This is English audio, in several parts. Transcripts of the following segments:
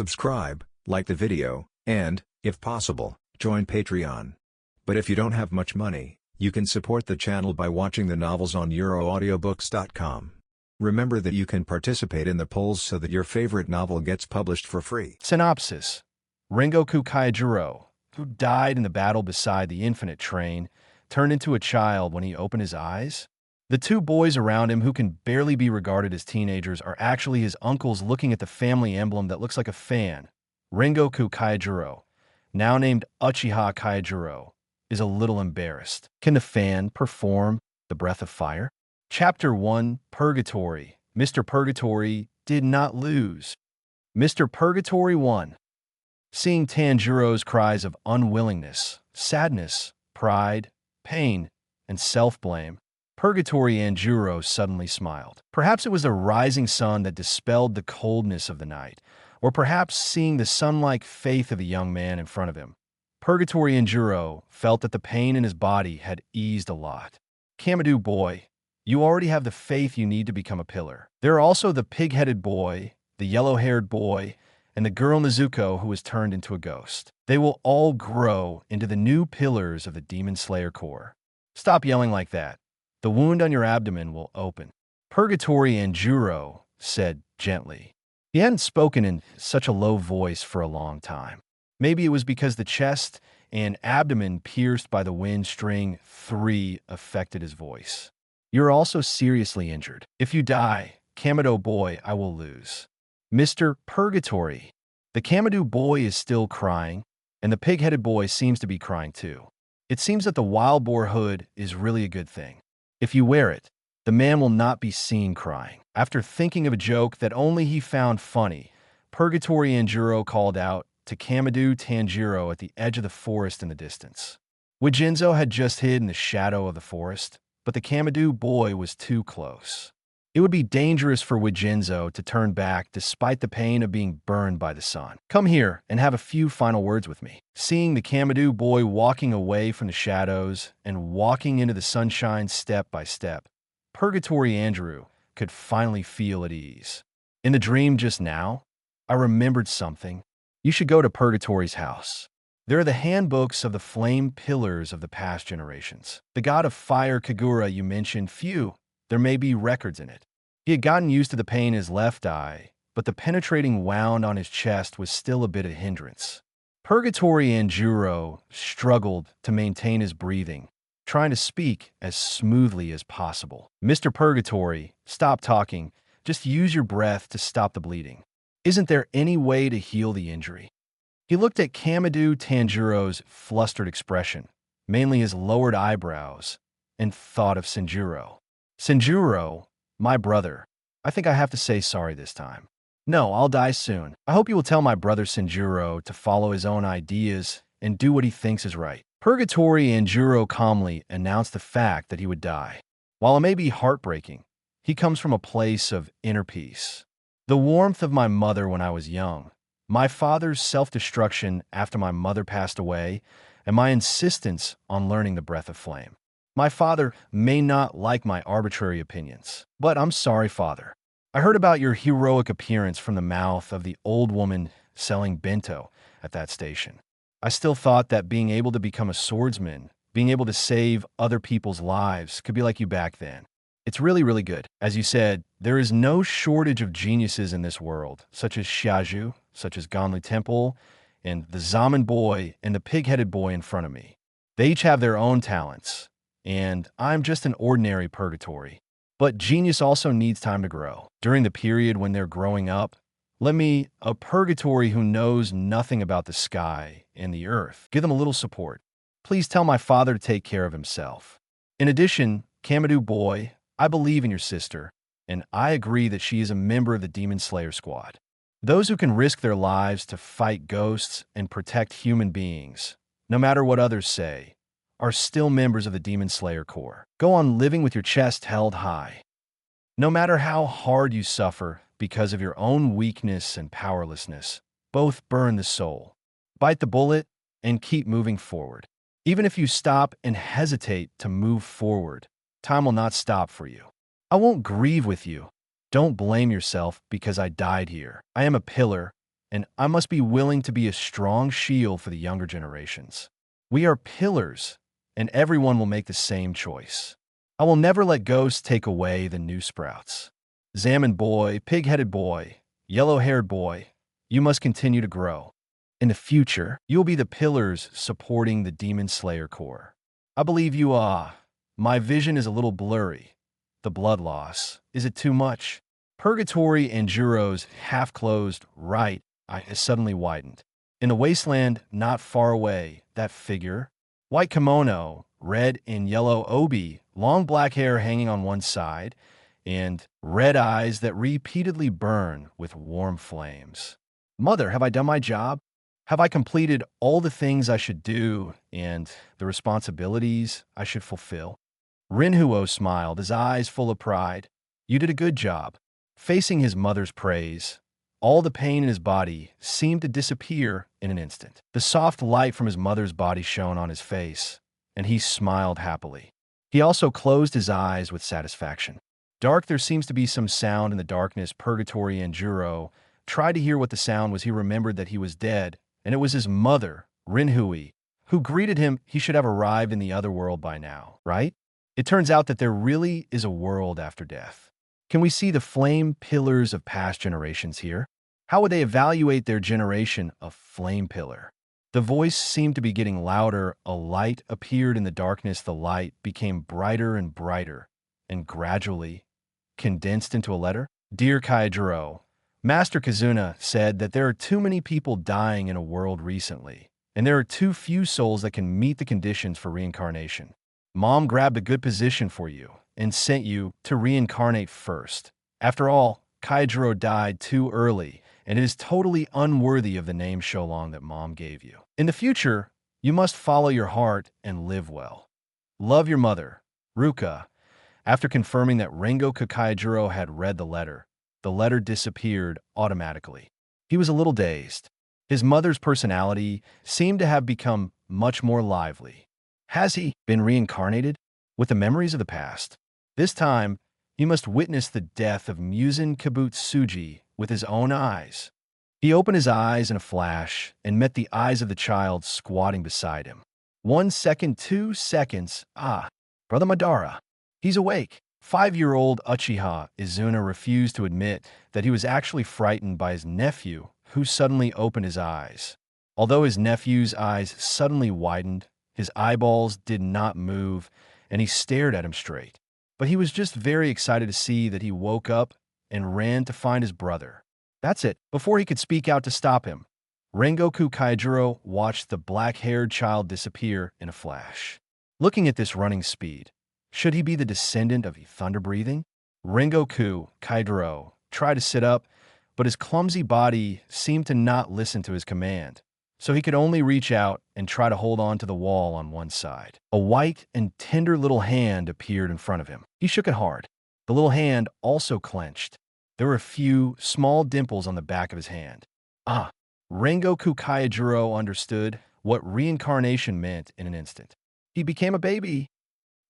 subscribe, like the video, and, if possible, join Patreon. But if you don't have much money, you can support the channel by watching the novels on euroaudiobooks.com. Remember that you can participate in the polls so that your favorite novel gets published for free. Synopsis. Rengoku Kyojuro, who died in the battle beside the infinite train, turned into a child when he opened his eyes. The two boys around him who can barely be regarded as teenagers are actually his uncles looking at the family emblem that looks like a fan. Rengoku Kyojuro, now named Uchiha Kyojuro, is a little embarrassed. Can the fan perform the breath of fire? Chapter 1, Purgatory. Mr. Purgatory did not lose. Mr. Purgatory won. Seeing Tanjiro's cries of unwillingness, sadness, pride, pain, and self-blame, Purgatory Anjuro suddenly smiled. Perhaps it was the rising sun that dispelled the coldness of the night, or perhaps seeing the sun-like faith of the young man in front of him. Purgatory Anjuro felt that the pain in his body had eased a lot. Kamadu boy, you already have the faith you need to become a pillar. There are also the pig-headed boy, the yellow-haired boy, and the girl Nezuko who was turned into a ghost. They will all grow into the new pillars of the Demon Slayer Corps. Stop yelling like that. The wound on your abdomen will open. Purgatory Anjuro said gently. He hadn't spoken in such a low voice for a long time. Maybe it was because the chest and abdomen pierced by the wind string 3 affected his voice. You're also seriously injured. If you die, Kamado boy, I will lose. Mr. Purgatory. The Kamadu boy is still crying, and the pig-headed boy seems to be crying too. It seems that the wild boar hood is really a good thing. If you wear it, the man will not be seen crying. After thinking of a joke that only he found funny, Purgatory Anjuro called out to Kamadu Tanjiro at the edge of the forest in the distance. Wijinzo had just hid in the shadow of the forest, but the Kamadu boy was too close. It would be dangerous for Wijinzo to turn back despite the pain of being burned by the sun. Come here and have a few final words with me. Seeing the Kamadu boy walking away from the shadows and walking into the sunshine step by step, Purgatory Andrew could finally feel at ease. In the dream just now, I remembered something. You should go to Purgatory's house. There are the handbooks of the flame pillars of the past generations. The god of fire Kagura you mentioned, there may be records in it. He had gotten used to the pain in his left eye, but the penetrating wound on his chest was still a bit of a hindrance. Purgatory Anjuro struggled to maintain his breathing, trying to speak as smoothly as possible. Mr. Purgatory, stop talking. Just use your breath to stop the bleeding. Isn't there any way to heal the injury? He looked at Kamadu Tanjiro's flustered expression, mainly his lowered eyebrows, and thought of Senjuro. Senjuro, my brother, I think I have to say sorry this time. No, I'll die soon. I hope you will tell my brother Senjuro to follow his own ideas and do what he thinks is right. Purgatory Anjuro calmly announced the fact that he would die. While it may be heartbreaking, he comes from a place of inner peace. The warmth of my mother when I was young, my father's self-destruction after my mother passed away, and my insistence on learning the breath of flame. My father may not like my arbitrary opinions, but I'm sorry, Father. I heard about your heroic appearance from the mouth of the old woman selling bento at that station. I still thought that being able to become a swordsman, being able to save other people's lives, could be like you back then. It's really, really good. As you said, there is no shortage of geniuses in this world, such as Xiaju, such as Ganli Temple, and the Zaman boy and the pig-headed boy in front of me. They each have their own talents, and I'm just an ordinary Purgatory. But genius also needs time to grow. During the period when they're growing up, let me, a Purgatory who knows nothing about the sky and the earth, give them a little support. Please tell my father to take care of himself. In addition, Kamadu boy, I believe in your sister, and I agree that she is a member of the Demon Slayer squad. Those who can risk their lives to fight ghosts and protect human beings, no matter what others say, are still members of the Demon Slayer Corps. Go on living with your chest held high. No matter how hard you suffer because of your own weakness and powerlessness, both burn the soul. Bite the bullet and keep moving forward. Even if you stop and hesitate to move forward, time will not stop for you. I won't grieve with you. Don't blame yourself because I died here. I am a pillar, and I must be willing to be a strong shield for the younger generations. We are pillars, and everyone will make the same choice. I will never let ghosts take away the new sprouts. Salmon boy, pig-headed boy, yellow-haired boy, you must continue to grow. In the future, you'll be the pillars supporting the Demon Slayer Corps. I believe you are. My vision is a little blurry. The blood loss. Is it too much? Purgatory and Juro's half-closed right eye is suddenly widened. In the wasteland not far away, that figure, white kimono, red and yellow obi, long black hair hanging on one side, and red eyes that repeatedly burn with warm flames. Mother, have I done my job? Have I completed all the things I should do and the responsibilities I should fulfill? Rengoku smiled, his eyes full of pride. You did a good job. Facing his mother's praise, all the pain in his body seemed to disappear in an instant. The soft light from his mother's body shone on his face, and he smiled happily. He also closed his eyes with satisfaction. Dark, there seems to be some sound in the darkness. Purgatory and Juro tried to hear what the sound was. He remembered that he was dead, and it was his mother, Rengoku, who greeted him. He should have arrived in the other world by now, right? It turns out that there really is a world after death. Can we see the flame pillars of past generations here? How would they evaluate their generation of flame pillar? The voice seemed to be getting louder. A light appeared in the darkness. The light became brighter and brighter, and gradually condensed into a letter. Dear Kyojuro, Master Kazuna said that there are too many people dying in a world recently, and there are too few souls that can meet the conditions for reincarnation. Mom grabbed a good position for you and sent you to reincarnate first. After all, Kyojuro died too early, and it is totally unworthy of the name Sholong that Mom gave you. In the future, you must follow your heart and live well. Love your mother, Ruka. After confirming that Rengoku Kyojuro had read the letter disappeared automatically. He was a little dazed. His mother's personality seemed to have become much more lively. Has he been reincarnated with the memories of the past? This time, he must witness the death of Muzan Kibutsuji with his own eyes. He opened his eyes in a flash and met the eyes of the child squatting beside him. 1 second, 2 seconds. Ah, Brother Madara. He's awake. 5-year-old Uchiha Izuna refused to admit that he was actually frightened by his nephew, who suddenly opened his eyes. Although his nephew's eyes suddenly widened, his eyeballs did not move, and he stared at him straight. But he was just very excited to see that he woke up and ran to find his brother. That's it. Before he could speak out to stop him, Rengoku Kyojuro watched the black-haired child disappear in a flash. Looking at this running speed, should he be the descendant of thunder-breathing? Rengoku Kyojuro tried to sit up, but his clumsy body seemed to not listen to his command, so he could only reach out and try to hold on to the wall on one side. A white and tender little hand appeared in front of him. He shook it hard. The little hand also clenched. There were a few small dimples on the back of his hand. Ah, Rengoku Kyojuro understood what reincarnation meant in an instant. He became a baby.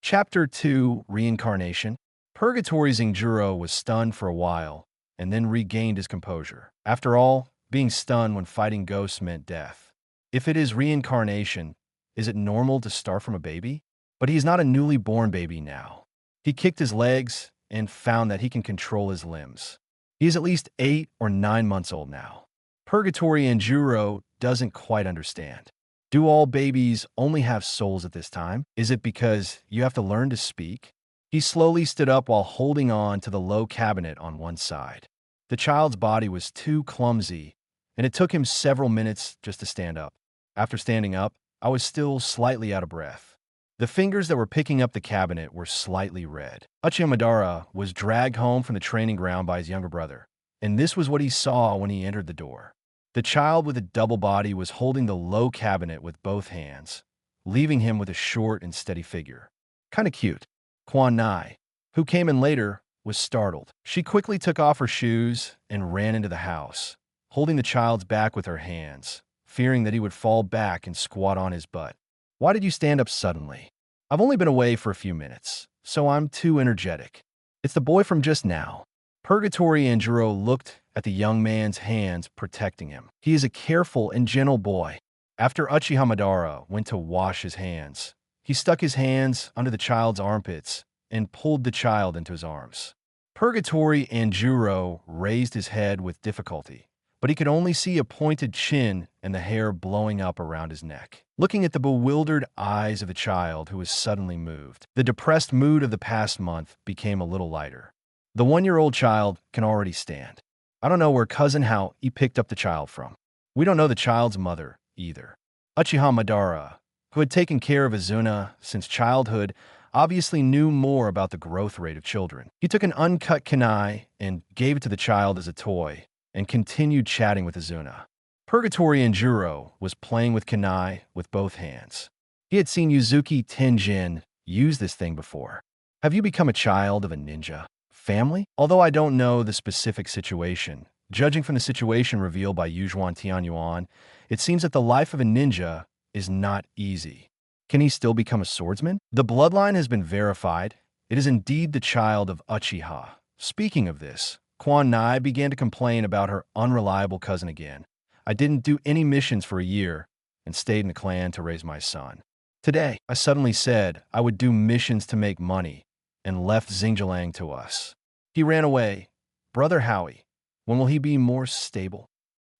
Chapter 2, Reincarnation. Purgatory Juro was stunned for a while, and then regained his composure. After all, being stunned when fighting ghosts meant death. If it is reincarnation, is it normal to start from a baby? But he is not a newly born baby now. He kicked his legs and found that he can control his limbs. He is at least 8 or 9 months old now. Purgatory Juro doesn't quite understand. Do all babies only have souls at this time? Is it because you have to learn to speak? He slowly stood up while holding on to the low cabinet on one side. The child's body was too clumsy, and it took him several minutes just to stand up. After standing up, I was still slightly out of breath. The fingers that were picking up the cabinet were slightly red. Uchiha Madara was dragged home from the training ground by his younger brother, and this was what he saw when he entered the door. The child with a double body was holding the low cabinet with both hands, leaving him with a short and steady figure. Kinda cute. Quan Nai, who came in later, was startled. She quickly took off her shoes and ran into the house, holding the child's back with her hands, fearing that he would fall back and squat on his butt. Why did you stand up suddenly? I've only been away for a few minutes, so I'm too energetic. It's the boy from just now. Purgatory Anjuro looked at the young man's hands protecting him. He is a careful and gentle boy. After Uchiha Madara went to wash his hands, he stuck his hands under the child's armpits and pulled the child into his arms. Purgatory Anjuro raised his head with difficulty, but he could only see a pointed chin and the hair blowing up around his neck. Looking at the bewildered eyes of the child who was suddenly moved, the depressed mood of the past month became a little lighter. The 1-year-old child can already stand. I don't know where Cousin Hao picked up the child from. We don't know the child's mother either. Uchiha Madara, who had taken care of Izuna since childhood, obviously knew more about the growth rate of children. He took an uncut kunai and gave it to the child as a toy and continued chatting with Izuna. Purgatory Anjuro was playing with kunai with both hands. He had seen Uzuki Tenjin use this thing before. Have you become a child of a ninja family? Although I don't know the specific situation, judging from the situation revealed by Yujuan Tianyuan, it seems that the life of a ninja is not easy. Can he still become a swordsman? The bloodline has been verified. It is indeed the child of Uchiha. Speaking of this, Quan Nai began to complain about her unreliable cousin again. I didn't do any missions for a year and stayed in the clan to raise my son. Today, I suddenly said I would do missions to make money and left Xingjiang to us. He ran away. Brother Howie, when will he be more stable?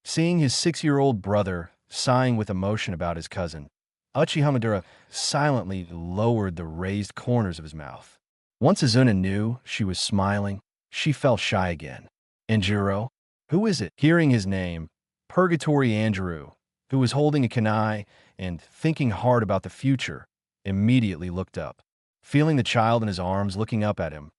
Seeing his 6-year-old brother sighing with emotion about his cousin, Uchiha Madara silently lowered the raised corners of his mouth. Once Izuna knew she was smiling, she felt shy again. Anjuro? Who is it? Hearing his name, Purgatory Anjuro, who was holding a kunai and thinking hard about the future, immediately looked up. Feeling the child in his arms looking up at him,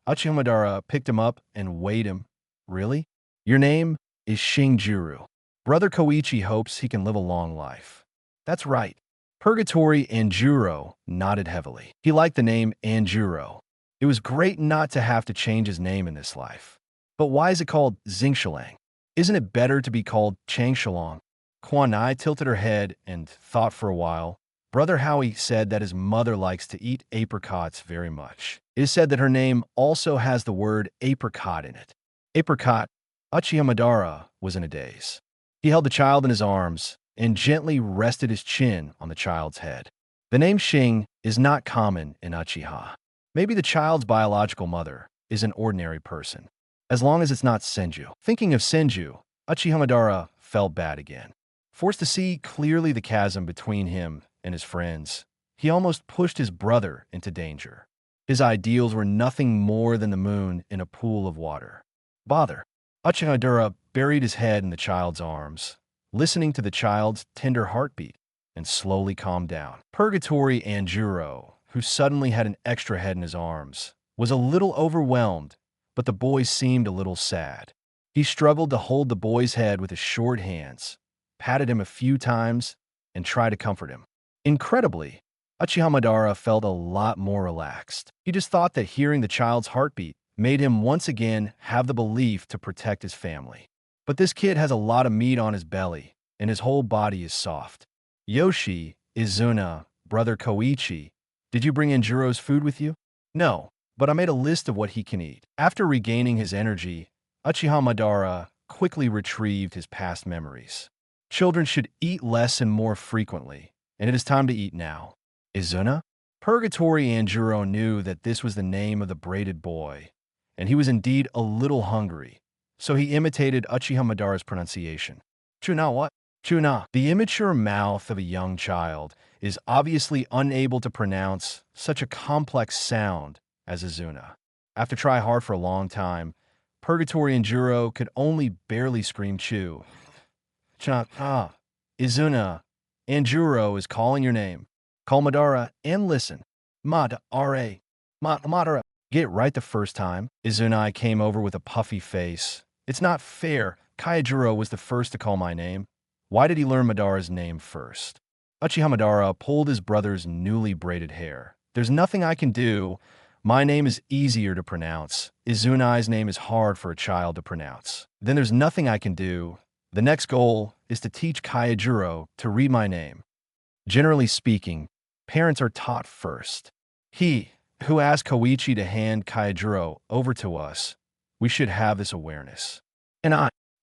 Uchiha Madara picked him up and weighed him. Really? Your name is Shinjiro. Brother Koichi hopes he can live a long life. That's right. Purgatory Anjuro nodded heavily. He liked the name Anjuro. It was great not to have to change his name in this life. But why is it called Xingqiang? Isn't it better to be called Changshalong? Quan Nai tilted her head and thought for a while. Brother Howie said that his mother likes to eat apricots very much. It is said that her name also has the word apricot in it. Apricot. Uchiha Madara was in a daze. He held the child in his arms and gently rested his chin on the child's head. The name Xing is not common in Uchiha. Maybe the child's biological mother is an ordinary person, as long as it's not Senju. Thinking of Senju, Uchiha Madara felt bad again. Forced to see clearly the chasm between him and his friends, he almost pushed his brother into danger. His ideals were nothing more than the moon in a pool of water. Bother. Uchiha Madara buried his head in the child's arms, listening to the child's tender heartbeat, and slowly calmed down. Purgatory Anjuro, who suddenly had an extra head in his arms, was a little overwhelmed, but the boy seemed a little sad. He struggled to hold the boy's head with his short hands, patted him a few times, and tried to comfort him. Incredibly, Uchiha Madara felt a lot more relaxed. He just thought that hearing the child's heartbeat made him once again have the belief to protect his family. But this kid has a lot of meat on his belly, and his whole body is soft. Yoshi, Izuna, brother Koichi, did you bring Anjuro's food with you? No, but I made a list of what he can eat. After regaining his energy, Uchiha Madara quickly retrieved his past memories. Children should eat less and more frequently, and it is time to eat now. Izuna? Purgatory Anjuro knew that this was the name of the braided boy, and he was indeed a little hungry, so he imitated Uchiha Madara's pronunciation. Chuna what? Chuna. The immature mouth of a young child is obviously unable to pronounce such a complex sound as Izuna. After trying hard for a long time, Purgatory Anjuro could only barely scream Chu. Chuna. Izuna. Anjuro is calling your name. Call Madara and listen. Madara. Madara. Get it right the first time. Izuna came over with a puffy face. It's not fair. Kyojuro was the first to call my name. Why did he learn Madara's name first? Uchiha Madara pulled his brother's newly braided hair. There's nothing I can do. My name is easier to pronounce. Izuna's name is hard for a child to pronounce. Then there's nothing I can do. The next goal is to teach Kyojuro to read my name. Generally speaking, parents are taught first. He, who asked Koichi to hand Kyojuro over to us, We should have this awareness. And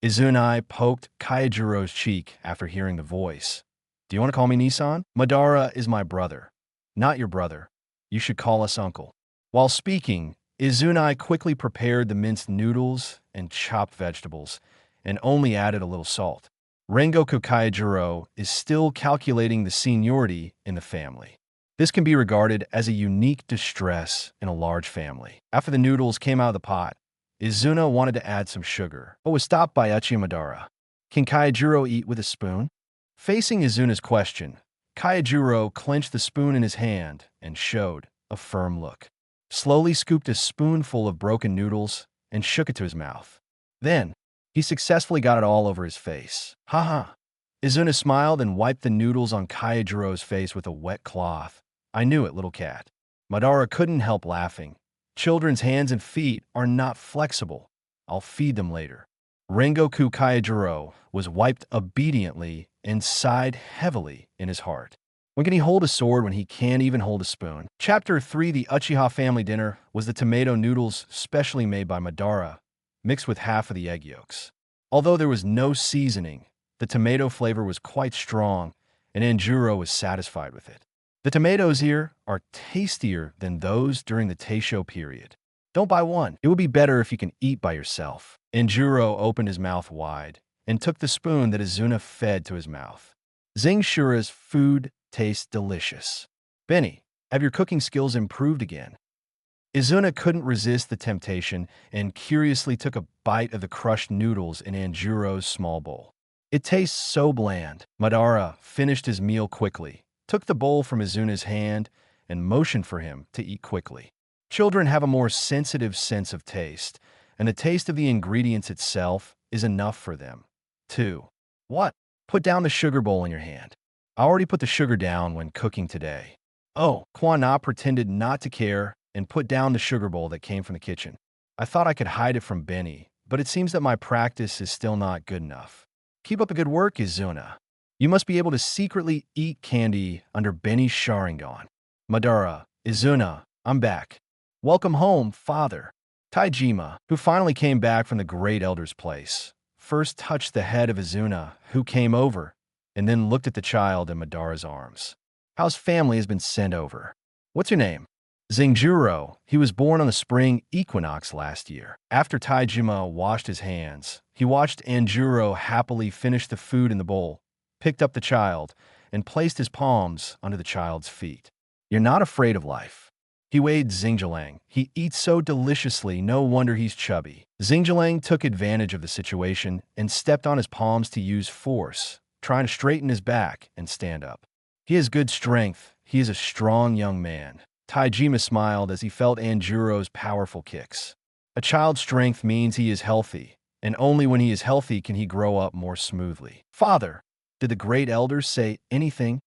Izunai poked Kyojuro's cheek after hearing the voice. Do you want to call me Nissan? Madara is my brother, not your brother. You should call us uncle. While speaking, Izunai quickly prepared the minced noodles and chopped vegetables, and only added a little salt. Rengoku Kyojuro is still calculating the seniority in the family. This can be regarded as a unique distress in a large family. After the noodles came out of the pot, Izuna wanted to add some sugar, but was stopped by Uchiha Madara. Can Kyojuro eat with a spoon? Facing Izuna's question, Kyojuro clenched the spoon in his hand and showed a firm look. Slowly scooped a spoonful of broken noodles and shook it to his mouth. Then, he successfully got it all over his face. Ha. Izuna smiled and wiped the noodles on Kyojuro's face with a wet cloth. I knew it, little cat. Madara couldn't help laughing. Children's hands and feet are not flexible. I'll feed them later. Rengoku Kyojuro was wiped obediently and sighed heavily in his heart. When can he hold a sword when he can't even hold a spoon? Chapter 3 The Uchiha family dinner was the tomato noodles specially made by Madara, mixed with half of the egg yolks. Although there was no seasoning, the tomato flavor was quite strong, and Anjuro was satisfied with it. The tomatoes here are tastier than those during the Teisho period. Don't buy one. It would be better if you can eat by yourself. Anjuro opened his mouth wide and took the spoon that Izuna fed to his mouth. Zingshura's food tastes delicious. Benny, have your cooking skills improved again? Izuna couldn't resist the temptation and curiously took a bite of the crushed noodles in Anjuro's small bowl. It tastes so bland. Madara finished his meal quickly, took the bowl from Izuna's hand, and motioned for him to eat quickly. Children have a more sensitive sense of taste, and the taste of the ingredients itself is enough for them. 2. What? Put down the sugar bowl in your hand. I already put the sugar down when cooking today. Oh, Kwana pretended not to care and put down the sugar bowl that came from the kitchen. I thought I could hide it from Benny, but it seems that my practice is still not good enough. Keep up the good work, Izuna. You must be able to secretly eat candy under Benny's Sharingan. Madara, Izuna, I'm back. Welcome home, father. Taijima, who finally came back from the great elder's place, first touched the head of Izuna, who came over, and then looked at the child in Madara's arms. How's family has been sent over? What's your name? Zingjuro. He was born on the spring equinox last year. After Taijima washed his hands, he watched Anjuro happily finish the food in the bowl, picked up the child, and placed his palms under the child's feet. You're not afraid of life. He weighed Xingjiang. He eats so deliciously, no wonder he's chubby. Xingjiang took advantage of the situation and stepped on his palms to use force, trying to straighten his back and stand up. He has good strength. He is a strong young man. Taijima smiled as he felt Anjuro's powerful kicks. A child's strength means he is healthy, and only when he is healthy can he grow up more smoothly. Father, did the great elders say anything?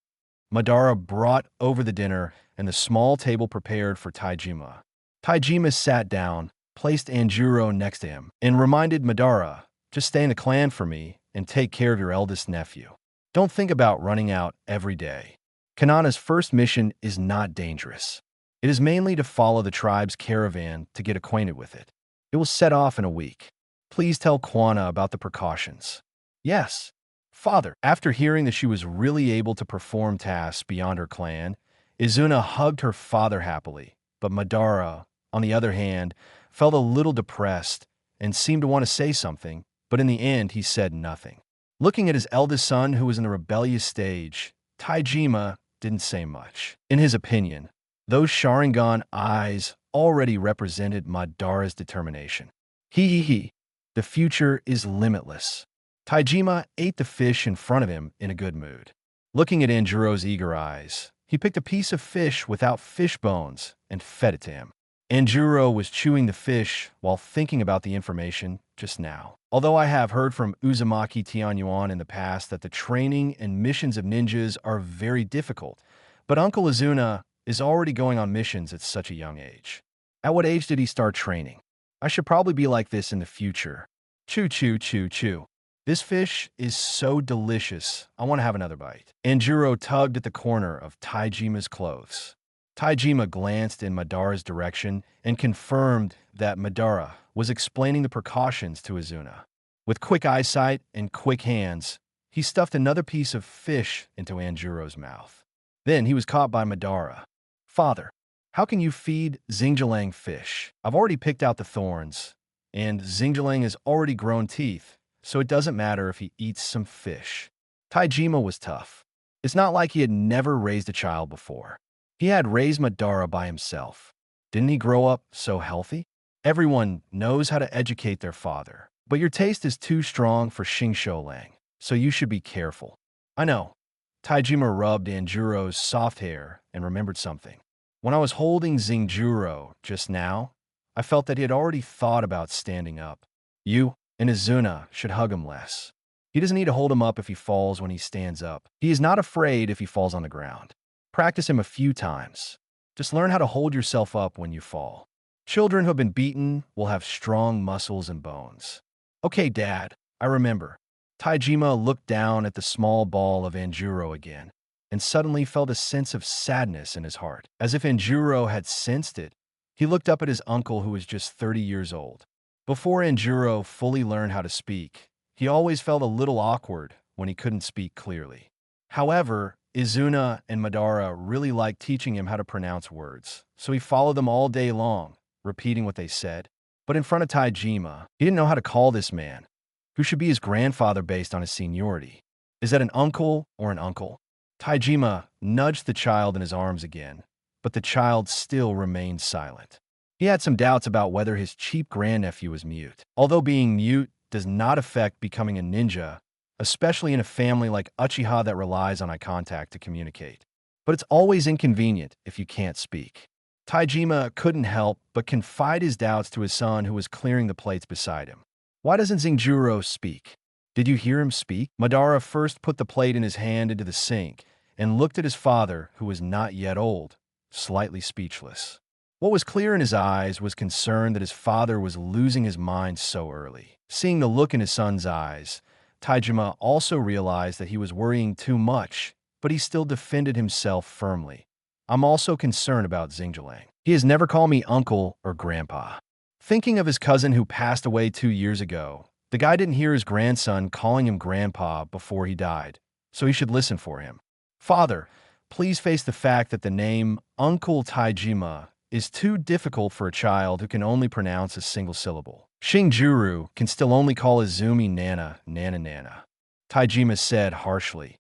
Madara brought over the dinner and the small table prepared for Taijima. Taijima sat down, placed Anjuro next to him, and reminded Madara, just stay in the clan for me and take care of your eldest nephew. Don't think about running out every day. Kanana's first mission is not dangerous. It is mainly to follow the tribe's caravan to get acquainted with it. It will set off in a week. Please tell Kwana about the precautions. Yes, father. After hearing that she was really able to perform tasks beyond her clan, Izuna hugged her father happily, but Madara, on the other hand, felt a little depressed and seemed to want to say something, but in the end he said nothing. Looking at his eldest son, who was in the rebellious stage, Taijima didn't say much. In his opinion, those Sharingan eyes already represented Madara's determination. He. The future is limitless. Taijima ate the fish in front of him in a good mood. Looking at Anjuro's eager eyes, he picked a piece of fish without fish bones and fed it to him. Anjuro was chewing the fish while thinking about the information just now. Although I have heard from Uzumaki Tianyuan in the past that the training and missions of ninjas are very difficult, but Uncle Izuna is already going on missions at such a young age. At what age did he start training? I should probably be like this in the future. Chew. This fish is so delicious, I want to have another bite. Anjuro tugged at the corner of Taijima's clothes. Taijima glanced in Madara's direction and confirmed that Madara was explaining the precautions to Izuna. With quick eyesight and quick hands, he stuffed another piece of fish into Anjuro's mouth. Then he was caught by Madara. "Father, how can you feed Xingjiang fish? I've already picked out the thorns, and Xingjiang has already grown teeth, so it doesn't matter if he eats some fish." Taijima was tough. It's not like he had never raised a child before. He had raised Madara by himself. Didn't he grow up so healthy? Everyone knows how to educate their father, but your taste is too strong for Xingqiulang, so you should be careful. I know. Taijima rubbed Anjuro's soft hair and remembered something. When I was holding Xingjuro just now, I felt that he had already thought about standing up. You and Izuna should hug him less. He doesn't need to hold him up if he falls when he stands up. He is not afraid if he falls on the ground. Practice him a few times. Just learn how to hold yourself up when you fall. Children who have been beaten will have strong muscles and bones. Okay, Dad, I remember. Taijima looked down at the small ball of Anjuro again, and suddenly felt a sense of sadness in his heart. As if Anjuro had sensed it, he looked up at his uncle who was just 30 years old. Before Anjuro fully learned how to speak, he always felt a little awkward when he couldn't speak clearly. However, Izuna and Madara really liked teaching him how to pronounce words, so he followed them all day long, repeating what they said. But in front of Taijima, he didn't know how to call this man, who should be his grandfather based on his seniority. Is that an uncle or an uncle? Taijima nudged the child in his arms again, but the child still remained silent. He had some doubts about whether his cheap grandnephew was mute. Although being mute does not affect becoming a ninja, especially in a family like Uchiha that relies on eye contact to communicate. But it's always inconvenient if you can't speak. Taijima couldn't help but confide his doubts to his son who was clearing the plates beside him. Why doesn't Xingjuro speak? Did you hear him speak? Madara first put the plate in his hand into the sink and looked at his father, who was not yet old, slightly speechless. What was clear in his eyes was concern that his father was losing his mind so early. Seeing the look in his son's eyes, Taijima also realized that he was worrying too much, but he still defended himself firmly. I'm also concerned about Xingjiang. He has never called me uncle or grandpa. Thinking of his cousin who passed away 2 years ago, the guy didn't hear his grandson calling him grandpa before he died, so he should listen for him. Father, please face the fact that the name Uncle Taijima is too difficult for a child who can only pronounce a single syllable. Xingjuro can still only call Izumi Nana, Nana Nana. Taijima said harshly.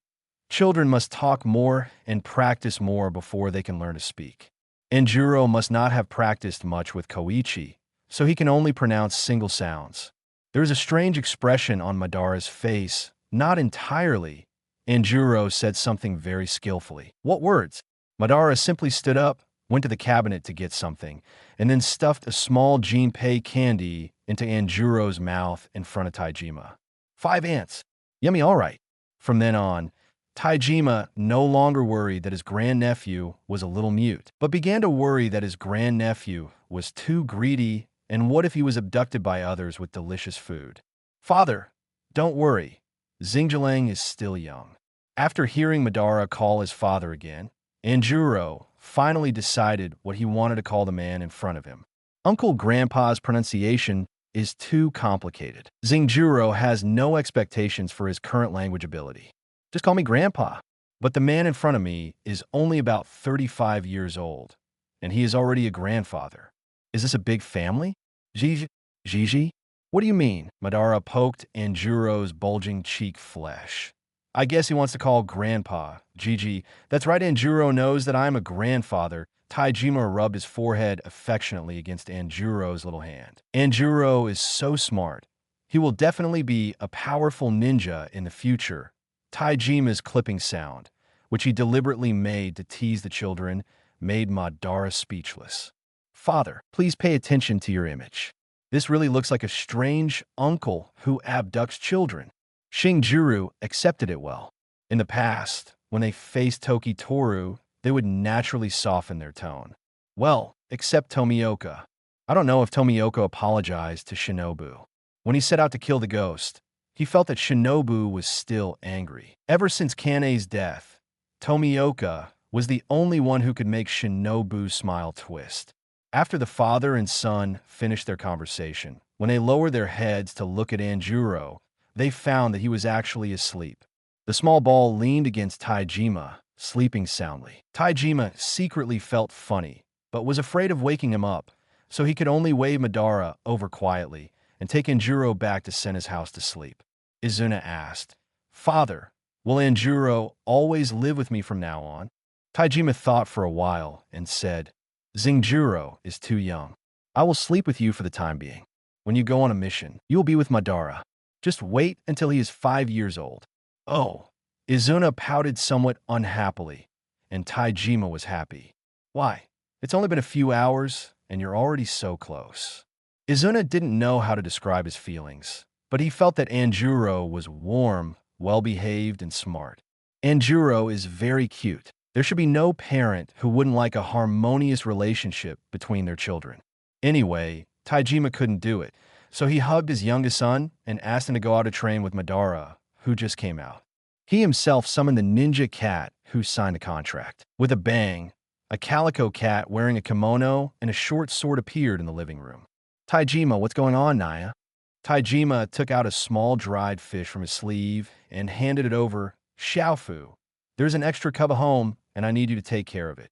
Children must talk more and practice more before they can learn to speak. Anjuro must not have practiced much with Koichi, so he can only pronounce single sounds. There is a strange expression on Madara's face, not entirely. Anjuro said something very skillfully. What words? Madara simply stood up, went to the cabinet to get something, and then stuffed a small Jinpei candy into Anjuro's mouth in front of Taijima. 5 ants. Yummy, all right. From then on, Taijima no longer worried that his grandnephew was a little mute, but began to worry that his grandnephew was too greedy, and what if he was abducted by others with delicious food? Father, don't worry. Xingjiang is still young. After hearing Madara call his father again, Anjuro finally decided what he wanted to call the man in front of him. Uncle Grandpa's pronunciation is too complicated. Xingjuro has no expectations for his current language ability. Just call me Grandpa. But the man in front of me is only about 35 years old, and he is already a grandfather. Is this a big family? Gigi? What do you mean? Madara poked Anjuro's bulging cheek flesh. I guess he wants to call Grandpa. Gigi, that's right, Anjuro knows that I'm a grandfather. Taijima rubbed his forehead affectionately against Anjuro's little hand. Anjuro is so smart. He will definitely be a powerful ninja in the future. Taijima's clipping sound, which he deliberately made to tease the children, made Madara speechless. Father, please pay attention to your image. This really looks like a strange uncle who abducts children. Xingjuro accepted it well. In the past, when they faced Tokitoru, they would naturally soften their tone. Well, except Tomioka. I don't know if Tomioka apologized to Shinobu. When he set out to kill the ghost, he felt that Shinobu was still angry. Ever since Kane's death, Tomioka was the only one who could make Shinobu's smile twist. After the father and son finished their conversation, when they lowered their heads to look at Anjuro, they found that he was actually asleep. The small ball leaned against Taijima, sleeping soundly. Taijima secretly felt funny, but was afraid of waking him up, so he could only wave Madara over quietly and take Anjuro back to Senna's house to sleep. Izuna asked, "Father, will Anjuro always live with me from now on?" Taijima thought for a while and said, "Zinjuro is too young. I will sleep with you for the time being. When you go on a mission, you will be with Madara. Just wait until he is 5 years old." Oh, Izuna pouted somewhat unhappily, and Taijima was happy. "Why? It's only been a few hours, and you're already so close." Izuna didn't know how to describe his feelings, but he felt that Anjuro was warm, well-behaved, and smart. Anjuro is very cute. There should be no parent who wouldn't like a harmonious relationship between their children. Anyway, Taijima couldn't do it, so he hugged his youngest son and asked him to go out to train with Madara, who just came out. He himself summoned the ninja cat who signed the contract. With a bang, a calico cat wearing a kimono and a short sword appeared in the living room. "Taijima, what's going on, Naya?" Taijima took out a small dried fish from his sleeve and handed it over. "Xiaofu, there's an extra cub at home, and I need you to take care of it."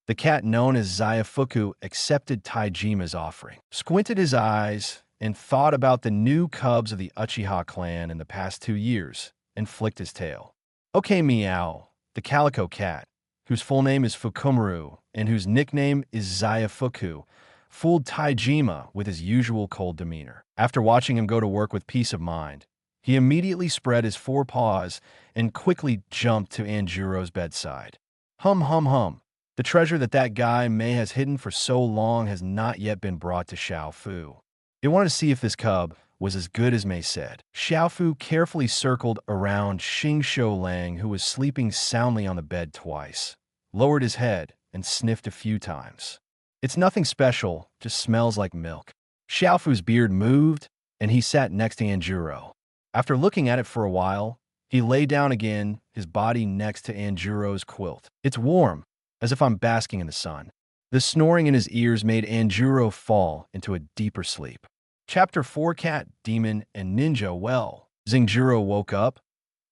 The cat known as Zaifuku accepted Taijima's offering, squinted his eyes, and thought about the new cubs of the Uchiha clan in the past 2 years, and flicked his tail. "Okay, Meow," the calico cat, whose full name is Fukumaru and whose nickname is Zaifuku, fooled Taijima with his usual cold demeanor. After watching him go to work with peace of mind, he immediately spread his 4 paws and quickly jumped to Anjuro's bedside. Hum hum hum. The treasure that guy Mei has hidden for so long has not yet been brought to Xiaofu. They wanted to see if this cub was as good as Mei said. Xiaofu carefully circled around Xingqiu Lang, who was sleeping soundly on the bed twice, lowered his head, and sniffed a few times. "It's nothing special, just smells like milk." Xiaofu's beard moved, and he sat next to Anjuro. After looking at it for a while, he lay down again, his body next to Anjuro's quilt. "It's warm, as if I'm basking in the sun." The snoring in his ears made Anjuro fall into a deeper sleep. Chapter 4: Cat, Demon, and Ninja. Well, Zinjuro woke up,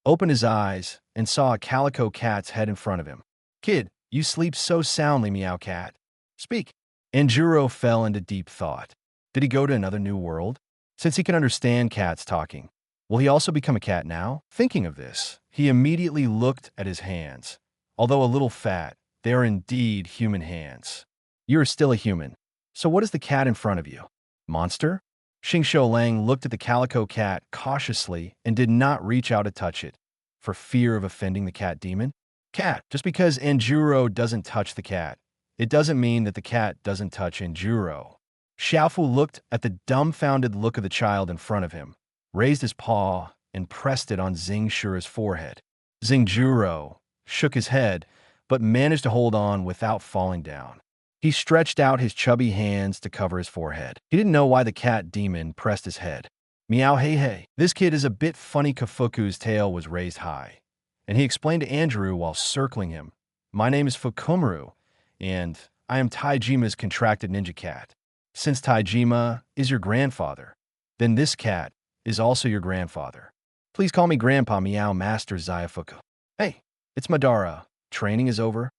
opened his eyes, and saw a calico cat's head in front of him. "Kid, you sleep so soundly, Meow Cat. Speak." Anjuro fell into deep thought. Did he go to another new world? Since he can understand cats talking, will he also become a cat now? Thinking of this, he immediately looked at his hands. Although a little fat, they are indeed human hands. You are still a human. So what is the cat in front of you? Monster? Xingqiu Lang looked at the calico cat cautiously and did not reach out to touch it, for fear of offending the cat demon. Cat. Just because Anjuro doesn't touch the cat, it doesn't mean that the cat doesn't touch Anjuro. Xiaofu looked at the dumbfounded look of the child in front of him, raised his paw, and pressed it on Xingqiu's forehead. Zinjuro shook his head, but managed to hold on without falling down. He stretched out his chubby hands to cover his forehead. He didn't know why the cat demon pressed his head. Meow hey hey. This kid is a bit funny. Kafuku's tail was raised high, and he explained to Andrew while circling him, "My name is Fukumaru, and I am Taijima's contracted ninja cat. Since Taijima is your grandfather, then this cat is also your grandfather. Please call me Grandpa Meow Master Zaifuku." "Hey, it's Madara. Training is over?"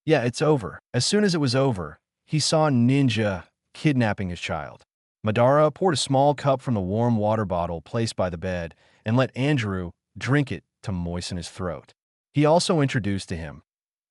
"Yeah, it's over." As soon as it was over, he saw Ninja kidnapping his child. Madara poured a small cup from the warm water bottle placed by the bed and let Andrew drink it to moisten his throat. He also introduced to him,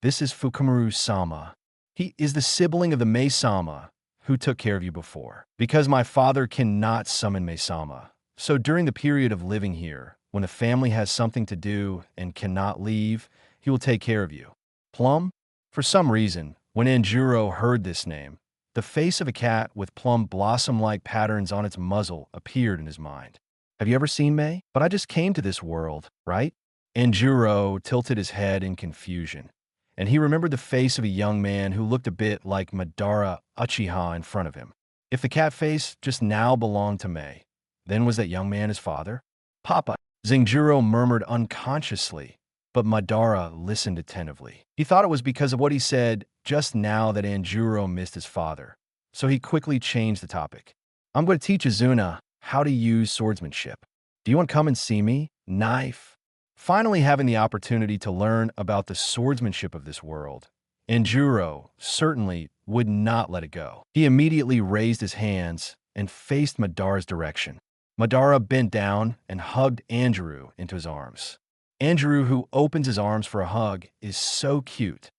"This is Fukumaru-sama. He is the sibling of the Mei-sama who took care of you before. Because my father cannot summon Mei-sama, so during the period of living here, when the family has something to do and cannot leave, he will take care of you." Plum? For some reason, when Anjuro heard this name, the face of a cat with plum blossom-like patterns on its muzzle appeared in his mind. "Have you ever seen Mei? But I just came to this world, right?" Anjuro tilted his head in confusion, and he remembered the face of a young man who looked a bit like Madara Uchiha in front of him. If the cat face just now belonged to Mei, then was that young man his father? "Papa," Zinjuro murmured unconsciously, but Madara listened attentively. He thought it was because of what he said just now that Anjuro missed his father, so he quickly changed the topic. I'm going to teach Izuna how to use swordsmanship. Do you want to come and see me? Knife. Finally having the opportunity to learn about the swordsmanship of this world, Anjuro certainly would not let it go. He immediately raised his hands and faced Madara's direction. Madara bent down and hugged Anjuro into his arms. Anjuro, who opens his arms for a hug, is so cute.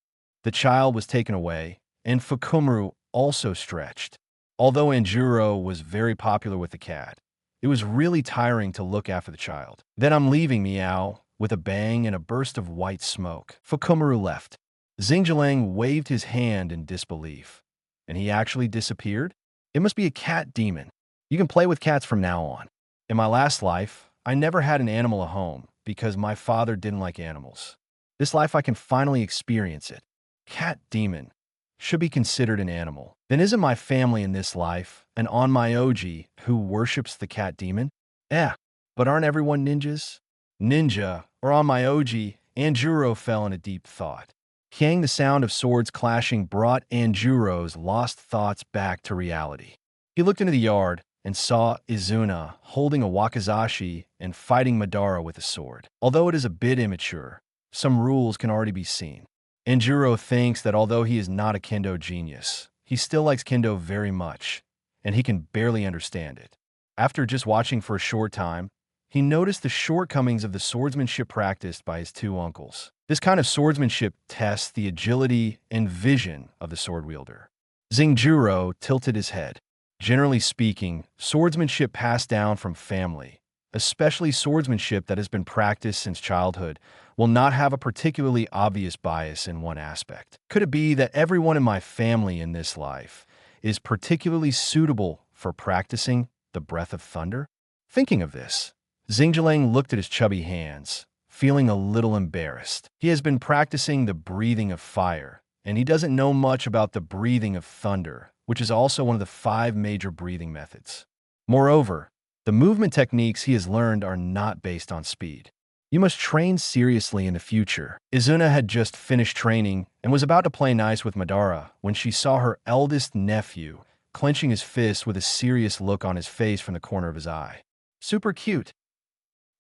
The child was taken away, and Fukumuru also stretched. Although Anjuro was very popular with the cat, it was really tiring to look after the child. Then I'm leaving, meow, with a bang and a burst of white smoke. Fukumuru left. Xingjiang waved his hand in disbelief. And he actually disappeared? It must be a cat demon. You can play with cats from now on. In my last life, I never had an animal at home because my father didn't like animals. This life I can finally experience it. Cat demon should be considered an animal. Then isn't my family in this life an onmyoji who worships the cat demon? But aren't everyone ninjas? Ninja, or onmyoji, Anjuro fell in a deep thought. Hearing the sound of swords clashing brought Anjuro's lost thoughts back to reality. He looked into the yard and saw Izuna holding a wakizashi and fighting Madara with a sword. Although it is a bit immature, some rules can already be seen. Anjuro thinks that although he is not a kendo genius, he still likes kendo very much, and he can barely understand it. After just watching for a short time, he noticed the shortcomings of the swordsmanship practiced by his two uncles. This kind of swordsmanship tests the agility and vision of the sword wielder. Xingjiang tilted his head. Generally speaking, swordsmanship passed down from family, especially swordsmanship that has been practiced since childhood, will not have a particularly obvious bias in one aspect. Could it be that everyone in my family in this life is particularly suitable for practicing the breath of thunder? Thinking of this, Xingjiang looked at his chubby hands, feeling a little embarrassed. He has been practicing the breathing of fire, and he doesn't know much about the breathing of thunder, which is also one of the 5 major breathing methods. Moreover, the movement techniques he has learned are not based on speed. You must train seriously in the future. Izuna had just finished training and was about to play nice with Madara when she saw her eldest nephew clenching his fist with a serious look on his face from the corner of his eye. Super cute.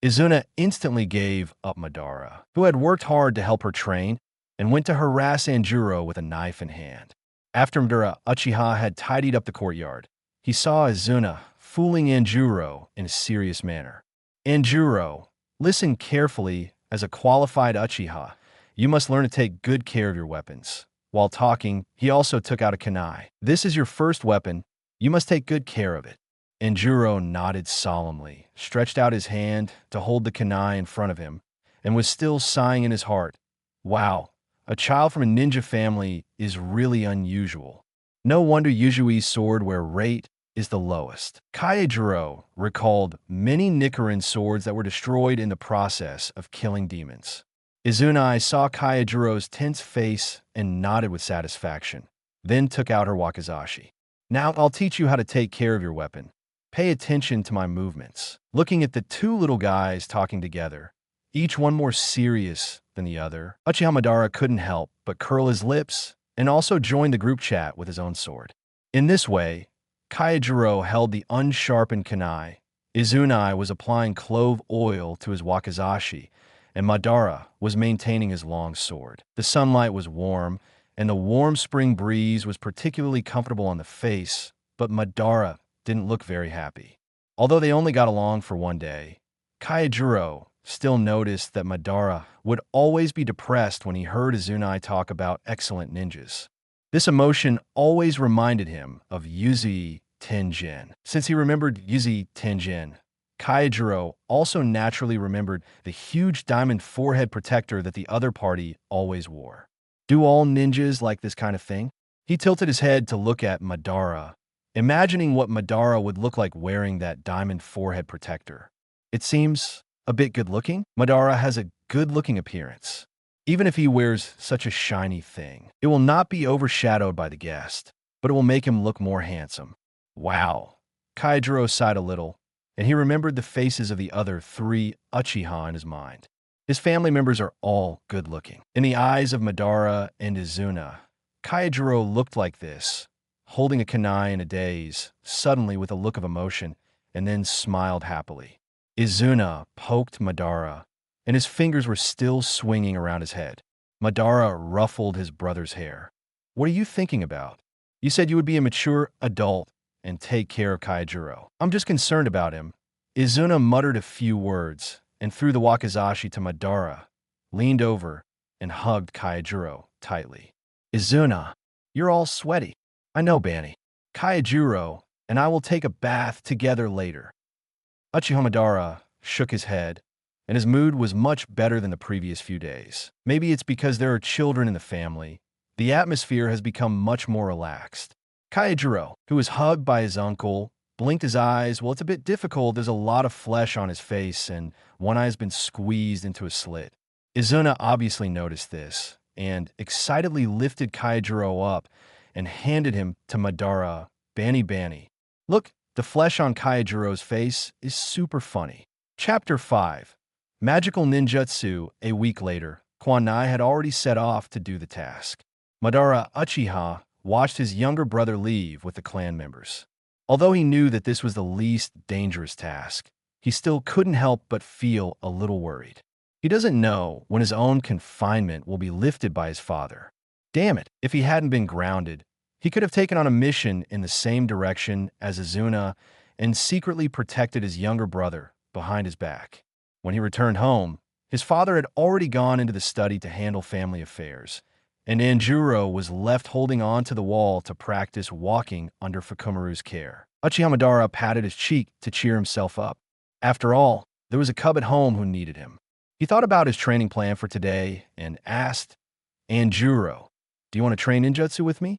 Izuna instantly gave up Madara, who had worked hard to help her train, and went to harass Anjuro with a knife in hand. After Madara Uchiha had tidied up the courtyard, he saw Izuna fooling Anjuro in a serious manner. Anjuro, listen carefully. As a qualified Uchiha, you must learn to take good care of your weapons. While talking, he also took out a kunai. This is your first weapon. You must take good care of it. Anjuro nodded solemnly, stretched out his hand to hold the kunai in front of him, and was still sighing in his heart. Wow, a child from a ninja family is really unusual. No wonder Ujui's sword wear rate is the lowest. Kyojuro recalled many Nichiren swords that were destroyed in the process of killing demons. Izuna saw Kyojuro's tense face and nodded with satisfaction, then took out her wakizashi. Now I'll teach you how to take care of your weapon. Pay attention to my movements. Looking at the two little guys talking together, each one more serious than the other, Uchiha Madara couldn't help but curl his lips and also join the group chat with his own sword. In this way, Kyojuro held the unsharpened kunai, Izuna was applying clove oil to his wakizashi, and Madara was maintaining his long sword. The sunlight was warm, and the warm spring breeze was particularly comfortable on the face, but Madara didn't look very happy. Although they only got along for one day, Kyojuro still noticed that Madara would always be depressed when he heard Izuna talk about excellent ninjas. This emotion always reminded him of Uchiha Tenjin. Since he remembered Uchiha Tenjin, Kyojuro also naturally remembered the huge diamond forehead protector that the other party always wore. Do all ninjas like this kind of thing? He tilted his head to look at Madara, imagining what Madara would look like wearing that diamond forehead protector. It seems a bit good-looking. Madara has a good-looking appearance. Even if he wears such a shiny thing, it will not be overshadowed by the guest, but it will make him look more handsome. Wow. Kyojuro sighed a little, and he remembered the faces of the other 3 Uchiha in his mind. His family members are all good-looking. In the eyes of Madara and Izuna, Kyojuro looked like this, holding a kunai in a daze, suddenly with a look of emotion, and then smiled happily. Izuna poked Madara, and his fingers were still swinging around his head. Madara ruffled his brother's hair. "What are you thinking about? You said you would be a mature adult and take care of Kyojuro. I'm just concerned about him." Izuna muttered a few words and threw the wakizashi to Madara, leaned over, and hugged Kyojuro tightly. "Izuna, you're all sweaty." "I know, Banny. Kyojuro and I will take a bath together later." Uchiha Madara shook his head, and his mood was much better than the previous few days. Maybe it's because there are children in the family. The atmosphere has become much more relaxed. Kyojuro, who was hugged by his uncle, blinked his eyes. Well, it's a bit difficult. There's a lot of flesh on his face, and one eye has been squeezed into a slit. Izuna obviously noticed this, and excitedly lifted Kyojuro up and handed him to Madara. Banny. Look, the flesh on Kyojuro's face is super funny. Chapter 5. Magical Ninjutsu. A week later, Kwanai had already set off to do the task. Madara Uchiha watched his younger brother leave with the clan members. Although he knew that this was the least dangerous task, he still couldn't help but feel a little worried. He doesn't know when his own confinement will be lifted by his father. Damn it, if he hadn't been grounded, he could have taken on a mission in the same direction as Izuna and secretly protected his younger brother behind his back. When he returned home, his father had already gone into the study to handle family affairs, and Anjuro was left holding on to the wall to practice walking under Fukumaru's care. Uchiha Madara patted his cheek to cheer himself up. After all, there was a cub at home who needed him. He thought about his training plan for today and asked, "Anjuro, do you want to train ninjutsu with me?"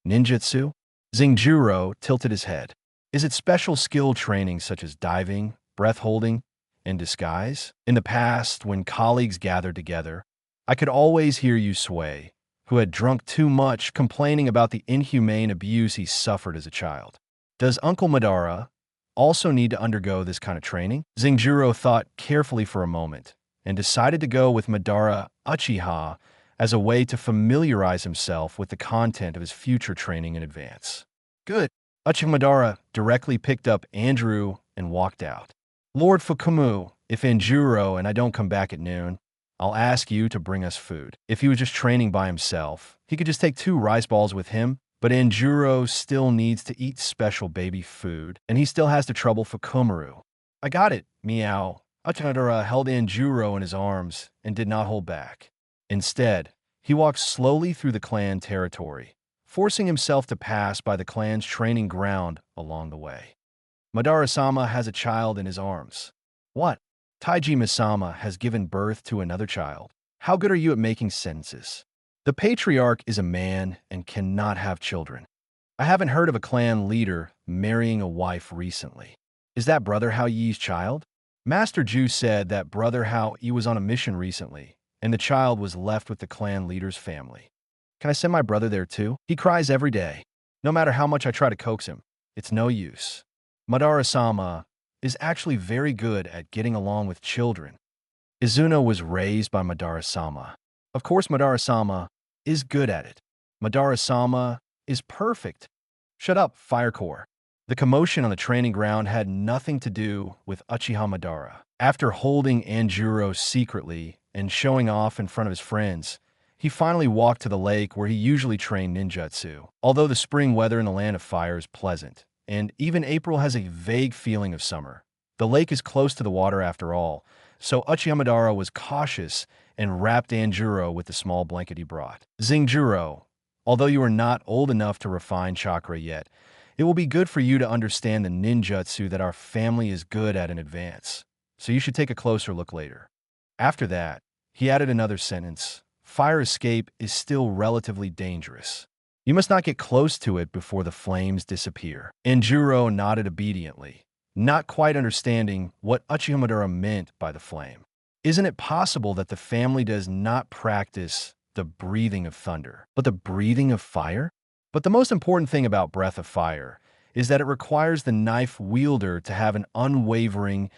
"Ninjutsu?" Zingjuro tilted his head. "Is it special skill training such as diving, breath holding, and disguise? In the past, when colleagues gathered together, I could always hear you sway, who had drunk too much, complaining about the inhumane abuse he suffered as a child. Does Uncle Madara also need to undergo this kind of training?" Zingjuro thought carefully for a moment and decided to go with Madara Uchiha as a way to familiarize himself with the content of his future training in advance. "Good." Uchiha Madara directly picked up Andrew and walked out. "Lord Fukumu, if Anjuro and I don't come back at noon, I'll ask you to bring us food." If he was just training by himself, he could just take 2 rice balls with him, but Anjuro still needs to eat special baby food, and he still has to trouble Fukumaru. "I got it, meow." Uchiha Madara held Anjuro in his arms and did not hold back. Instead, he walked slowly through the clan territory, forcing himself to pass by the clan's training ground along the way. Madara-sama has a child in his arms. What? Taiji Misama has given birth to another child. How good are you at making sentences? The patriarch is a man and cannot have children. I haven't heard of a clan leader marrying a wife recently. Is that Brother Hao Yi's child? Master Ju said that Brother Hao Yi was on a mission recently, and the child was left with the clan leader's family. Can I send my brother there too? He cries every day. No matter how much I try to coax him, it's no use. Madara-sama is actually very good at getting along with children. Izuna was raised by Madara-sama. Of course Madara-sama is good at it. Madara-sama is perfect. Shut up, Fire Core. The commotion on the training ground had nothing to do with Uchiha Madara. After holding Anjuro secretly and showing off in front of his friends, he finally walked to the lake where he usually trained ninjutsu. Although the spring weather in the Land of Fire is pleasant, and even April has a vague feeling of summer, the lake is close to the water after all, so Uchiha Madara was cautious and wrapped Anjuro with the small blanket he brought. Zingjuro, although you are not old enough to refine chakra yet, it will be good for you to understand the ninjutsu that our family is good at in advance, so you should take a closer look later. After that, he added another sentence. Fire escape is still relatively dangerous. You must not get close to it before the flames disappear. Anjuro nodded obediently, not quite understanding what Uchiha Madara meant by the flame. Isn't it possible that the family does not practice the breathing of thunder, but the breathing of fire? But the most important thing about Breath of Fire is that it requires the knife wielder to have an unwavering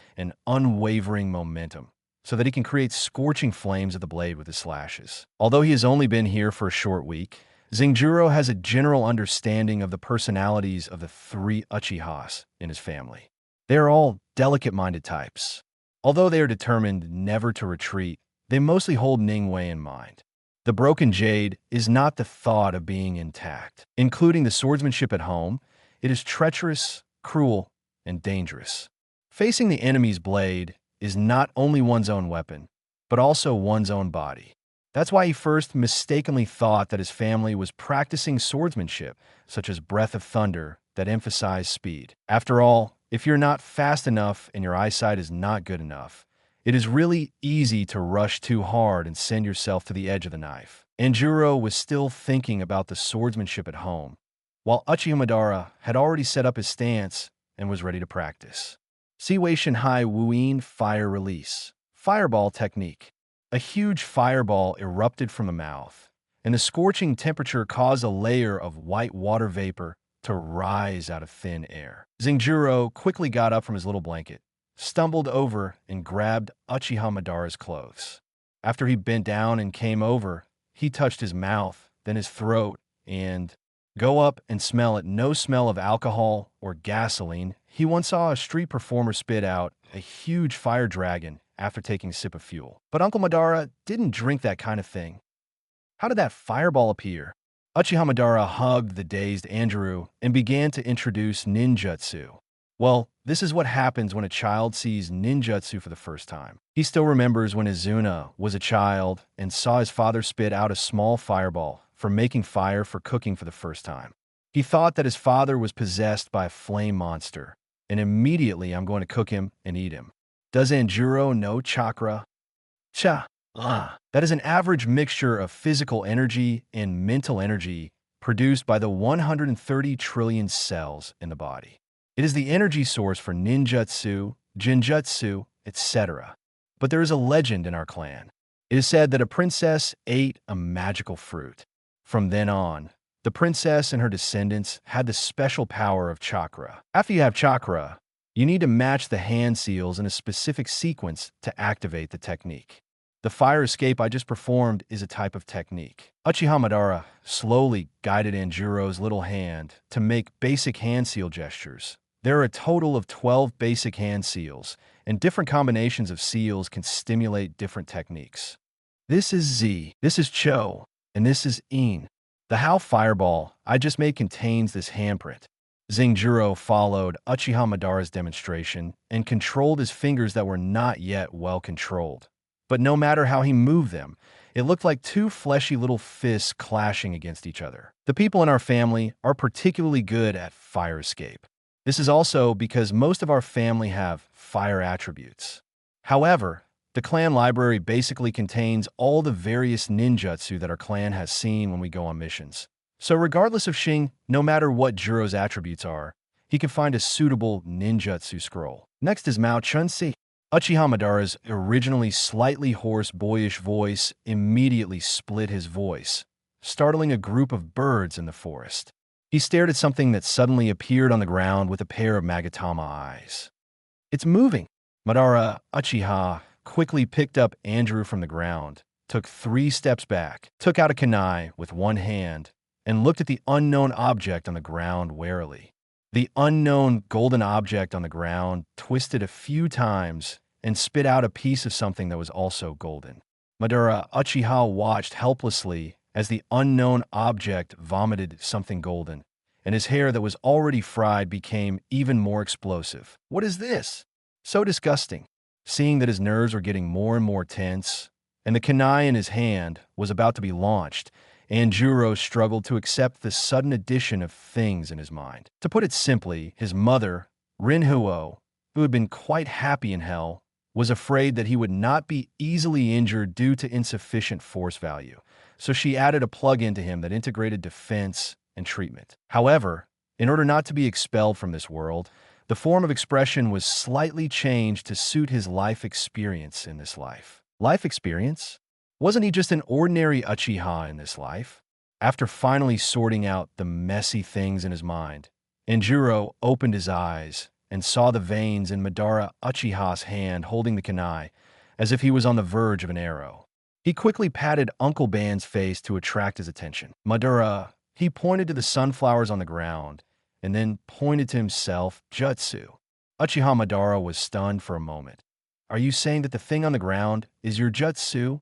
momentum. so that he can create scorching flames of the blade with his slashes. Although he has only been here for a short week, Zenjuro has a general understanding of the personalities of the 3 Uchihas in his family. They are all delicate-minded types. Although they are determined never to retreat, they mostly hold Ningwei in mind. The broken jade is not the thought of being intact. Including the swordsmanship at home, it is treacherous, cruel, and dangerous. Facing the enemy's blade is not only one's own weapon, but also one's own body. That's why he first mistakenly thought that his family was practicing swordsmanship, such as Breath of Thunder, that emphasized speed. After all, if you're not fast enough and your eyesight is not good enough, it is really easy to rush too hard and send yourself to the edge of the knife. Anjuro was still thinking about the swordsmanship at home, while Uchiha Madara had already set up his stance and was ready to practice. Siwei Shanhai Wuyin Fire Release. Fireball Technique. A huge fireball erupted from the mouth, and the scorching temperature caused a layer of white water vapor to rise out of thin air. Zenjuro quickly got up from his little blanket, stumbled over, and grabbed Uchiha Madara's clothes. After he bent down and came over, he touched his mouth, then his throat, and go up and smell it. No smell of alcohol or gasoline. He once saw a street performer spit out a huge fire dragon after taking a sip of fuel. But Uncle Madara didn't drink that kind of thing. How did that fireball appear? Uchiha Madara hugged the dazed Anjuro and began to introduce ninjutsu. Well, this is what happens when a child sees ninjutsu for the first time. He still remembers when Izuna was a child and saw his father spit out a small fireball for making fire for cooking for the first time. He thought that his father was possessed by a flame monster, and immediately I'm going to cook him and eat him. Does Anjuro know chakra? That is an average mixture of physical energy and mental energy produced by the 130 trillion cells in the body. It is the energy source for ninjutsu, genjutsu, etc. But there is a legend in our clan. It is said that a princess ate a magical fruit. From then on, the princess and her descendants had the special power of chakra. After you have chakra, you need to match the hand seals in a specific sequence to activate the technique. The fire escape I just performed is a type of technique. Uchiha Madara slowly guided Anjuro's little hand to make basic hand seal gestures. There are a total of 12 basic hand seals, and different combinations of seals can stimulate different techniques. This is Z, this is Cho, and this is In. The How fireball I just made contains this handprint. Zenjuro followed Uchiha Madara's demonstration and controlled his fingers that were not yet well controlled. But no matter how he moved them, it looked like two fleshy little fists clashing against each other. The people in our family are particularly good at fire escape. This is also because most of our family have fire attributes. However, the clan library basically contains all the various ninjutsu that our clan has seen when we go on missions. So regardless of Shing, no matter what Juro's attributes are, he can find a suitable ninjutsu scroll. Next is Mao Chunsi. Uchiha Madara's originally slightly hoarse, boyish voice immediately split his voice, startling a group of birds in the forest. He stared at something that suddenly appeared on the ground with a pair of Magatama eyes. It's moving! Madara Uchiha quickly picked up Andrew from the ground, took 3 steps back, took out a kunai with one hand, and looked at the unknown object on the ground warily. The unknown golden object on the ground twisted a few times and spit out a piece of something that was also golden. Madara Uchiha watched helplessly as the unknown object vomited something golden, and his hair that was already fried became even more explosive. What is this? So disgusting. Seeing that his nerves were getting more and more tense, and the kunai in his hand was about to be launched, Anjuro struggled to accept the sudden addition of things in his mind. To put it simply, his mother, Renhuo, who had been quite happy in hell, was afraid that he would not be easily injured due to insufficient force value, so she added a plug-in to him that integrated defense and treatment. However, in order not to be expelled from this world, the form of expression was slightly changed to suit his life experience in this life. Life experience? Wasn't he just an ordinary Uchiha in this life? After finally sorting out the messy things in his mind, Anjuro opened his eyes and saw the veins in Madara Uchiha's hand holding the kunai, as if he was on the verge of an arrow. He quickly patted Uncle Ban's face to attract his attention. Madara, he pointed to the sunflowers on the ground, and then pointed to himself, jutsu. Uchiha Madara was stunned for a moment. Are you saying that the thing on the ground is your jutsu?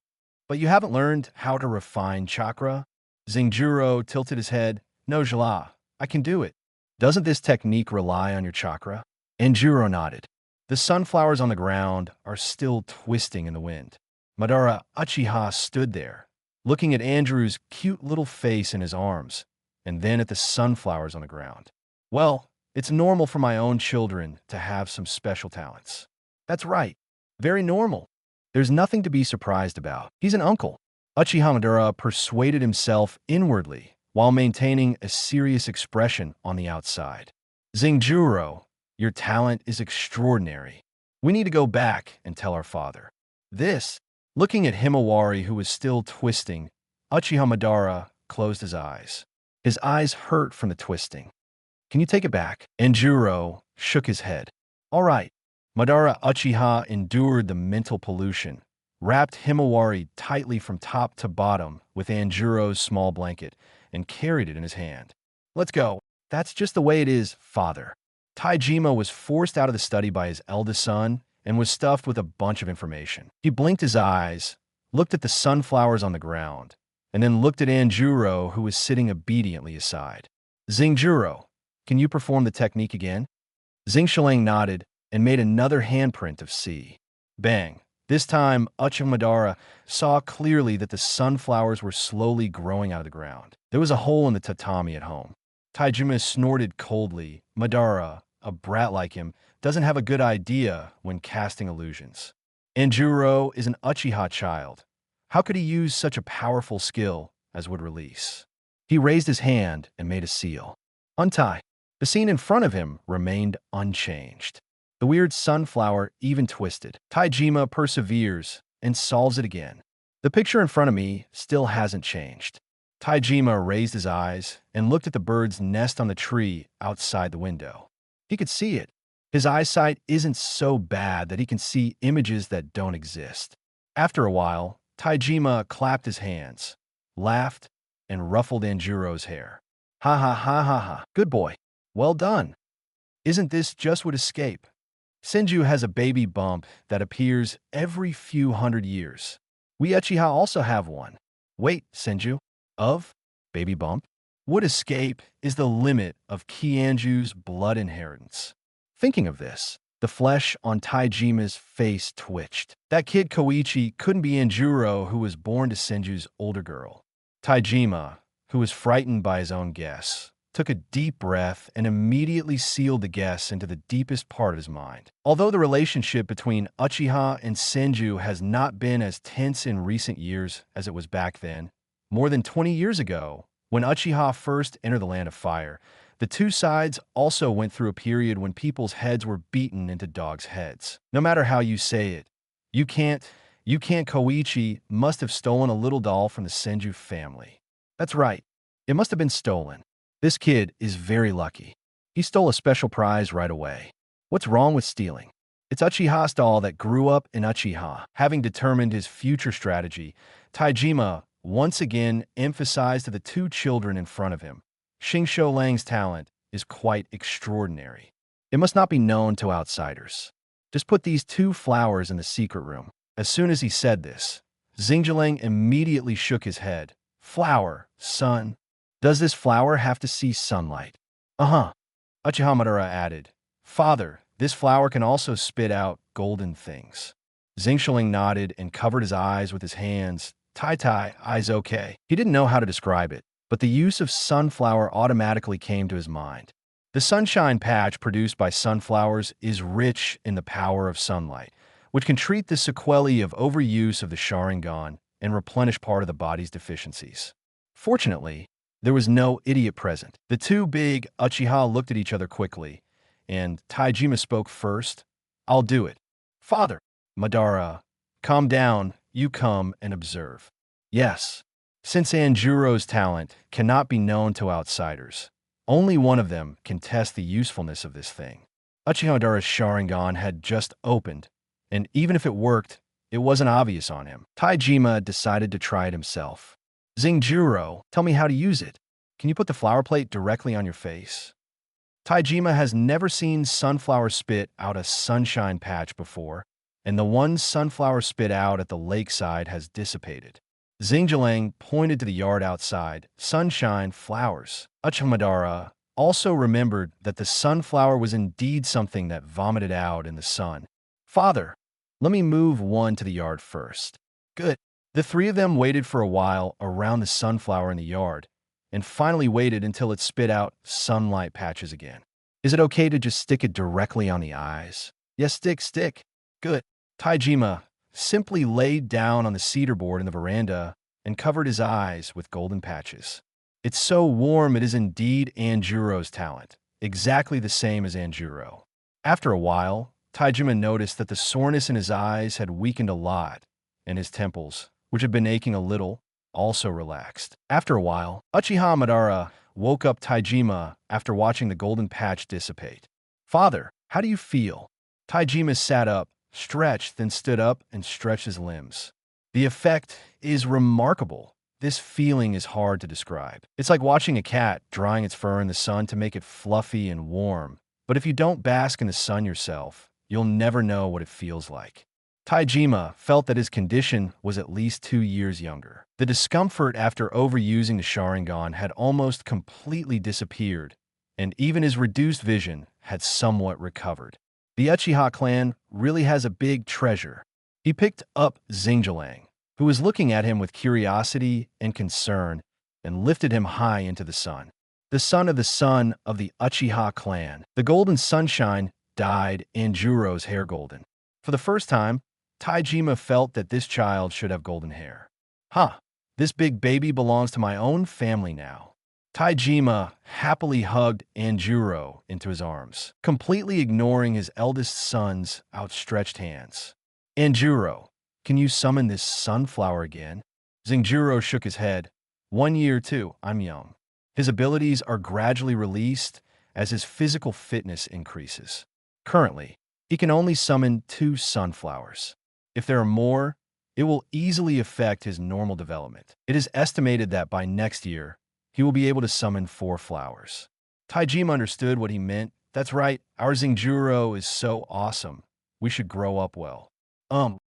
But you haven't learned how to refine chakra? Zenjuro tilted his head. No, Jala, I can do it. Doesn't this technique rely on your chakra? Anjuro nodded. The sunflowers on the ground are still twisting in the wind. Madara Uchiha stood there, looking at Andrew's cute little face in his arms, and then at the sunflowers on the ground. Well, it's normal for my own children to have some special talents. That's right. Very normal. There's nothing to be surprised about. He's an uncle. Uchiha Madara persuaded himself inwardly while maintaining a serious expression on the outside. Zenjuro, your talent is extraordinary. We need to go back and tell our father. This, looking at Himawari who was still twisting, Uchiha Madara closed his eyes. His eyes hurt from the twisting. Can you take it back? Anjuro shook his head. All right. Madara Uchiha endured the mental pollution, wrapped Himawari tightly from top to bottom with Anjuro's small blanket, and carried it in his hand. Let's go. That's just the way it is, father. Taijima was forced out of the study by his eldest son and was stuffed with a bunch of information. He blinked his eyes, looked at the sunflowers on the ground, and then looked at Anjuro, who was sitting obediently aside. Zenjuro, can you perform the technique again? Zingshalang nodded and made another handprint of C. Bang. This time, Uchiha Madara saw clearly that the sunflowers were slowly growing out of the ground. There was a hole in the tatami at home. Taijima snorted coldly. Madara, a brat like him, doesn't have a good idea when casting illusions. Anjuro is an Uchiha child. How could he use such a powerful skill as would release? He raised his hand and made a seal. Untie. The scene in front of him remained unchanged. The weird sunflower even twisted. Taijima perseveres and solves it again. The picture in front of me still hasn't changed. Taijima raised his eyes and looked at the bird's nest on the tree outside the window. He could see it. His eyesight isn't so bad that he can see images that don't exist. After a while, Taijima clapped his hands, laughed, and ruffled Anjuro's hair. Ha ha ha ha ha. Good boy. Well done. Isn't this just what escape? Senju has a baby bump that appears every few hundred years. We Uchiha also have one. Wait, Senju. Of? Baby bump? Would escape is the limit of Kianju's blood inheritance. Thinking of this, the flesh on Taijima's face twitched. That kid Koichi couldn't be Anjuro, who was born to Senju's older girl. Taijima, who was frightened by his own guess, took a deep breath and immediately sealed the guess into the deepest part of his mind. Although the relationship between Uchiha and Senju has not been as tense in recent years as it was back then, more than 20 years ago, when Uchiha first entered the Land of Fire, the two sides also went through a period when people's heads were beaten into dogs' heads. No matter how you say it, you can't Koichi must have stolen a little doll from the Senju family. That's right. It must have been stolen. This kid is very lucky. He stole a special prize right away. What's wrong with stealing? It's Uchiha's doll that grew up in Uchiha. Having determined his future strategy, Taijima once again emphasized to the two children in front of him, Xingqiu Lang's talent is quite extraordinary. It must not be known to outsiders. Just put these two flowers in the secret room. As soon as he said this, Xingqiu immediately shook his head. Flower, son. Does this flower have to see sunlight? Uh-huh. Uchiha Madara added, Father, this flower can also spit out golden things. Xingqiu nodded and covered his eyes with his hands. Tai, eyes okay. He didn't know how to describe it, but the use of sunflower automatically came to his mind. The sunshine patch produced by sunflowers is rich in the power of sunlight, which can treat the sequelae of overuse of the Sharingan and replenish part of the body's deficiencies. Fortunately, there was no idiot present. The two big Uchiha looked at each other quickly, and Taijima spoke first. I'll do it. Father. Madara, calm down. You come and observe. Yes. Since Anjuro's talent cannot be known to outsiders, only one of them can test the usefulness of this thing. Uchiha Madara's Sharingan had just opened, and even if it worked, It wasn't obvious on him. Taijima decided to try it himself. Zingjuro, tell me how to use it. Can you put the flower plate directly on your face? Taijima has never seen sunflower spit out a sunshine patch before, and the one sunflower spit out at the lakeside has dissipated. Xingjiang pointed to the yard outside. Sunshine, flowers. Uchiha also remembered that the sunflower was indeed something that vomited out in the sun. Father, let me move one to the yard first. Good. The three of them waited for a while around the sunflower in the yard, and finally waited until it spit out sunlight patches again. Is it okay to just stick it directly on the eyes? Yes, stick. Good. Taijima simply laid down on the cedar board in the veranda and covered his eyes with golden patches. It's so warm it is indeed Anjuro's talent, exactly the same as Anjuro. After a while, Taijima noticed that the soreness in his eyes had weakened a lot, and his temples, which had been aching a little, also relaxed. After a while, Uchiha Madara woke up Taijima after watching the golden patch dissipate. Father, how do you feel? Taijima sat up, stretched, then stood up and stretched his limbs. The effect is remarkable. This feeling is hard to describe. It's like watching a cat drying its fur in the sun to make it fluffy and warm. But if you don't bask in the sun yourself, you'll never know what it feels like. Taijima felt that his condition was at least 2 years younger. The discomfort after overusing the Sharingan had almost completely disappeared, and even his reduced vision had somewhat recovered. The Uchiha clan really has a big treasure. He picked up Xingjiang, who was looking at him with curiosity and concern, and lifted him high into the sun. The son of the Uchiha clan. The golden sunshine dyed Anjuro's hair golden. For the first time, Taijima felt that this child should have golden hair. This big baby belongs to my own family now. Taijima happily hugged Anjuro into his arms, completely ignoring his eldest son's outstretched hands. Anjuro, can you summon this sunflower again? Zingjuro shook his head. 1 year too, I'm young. His abilities are gradually released as his physical fitness increases. Currently, he can only summon 2 sunflowers. If there are more, it will easily affect his normal development. It is estimated that by next year, he will be able to summon 4 flowers. Taijima understood what he meant. That's right, our Zingjuro is so awesome. We should grow up well.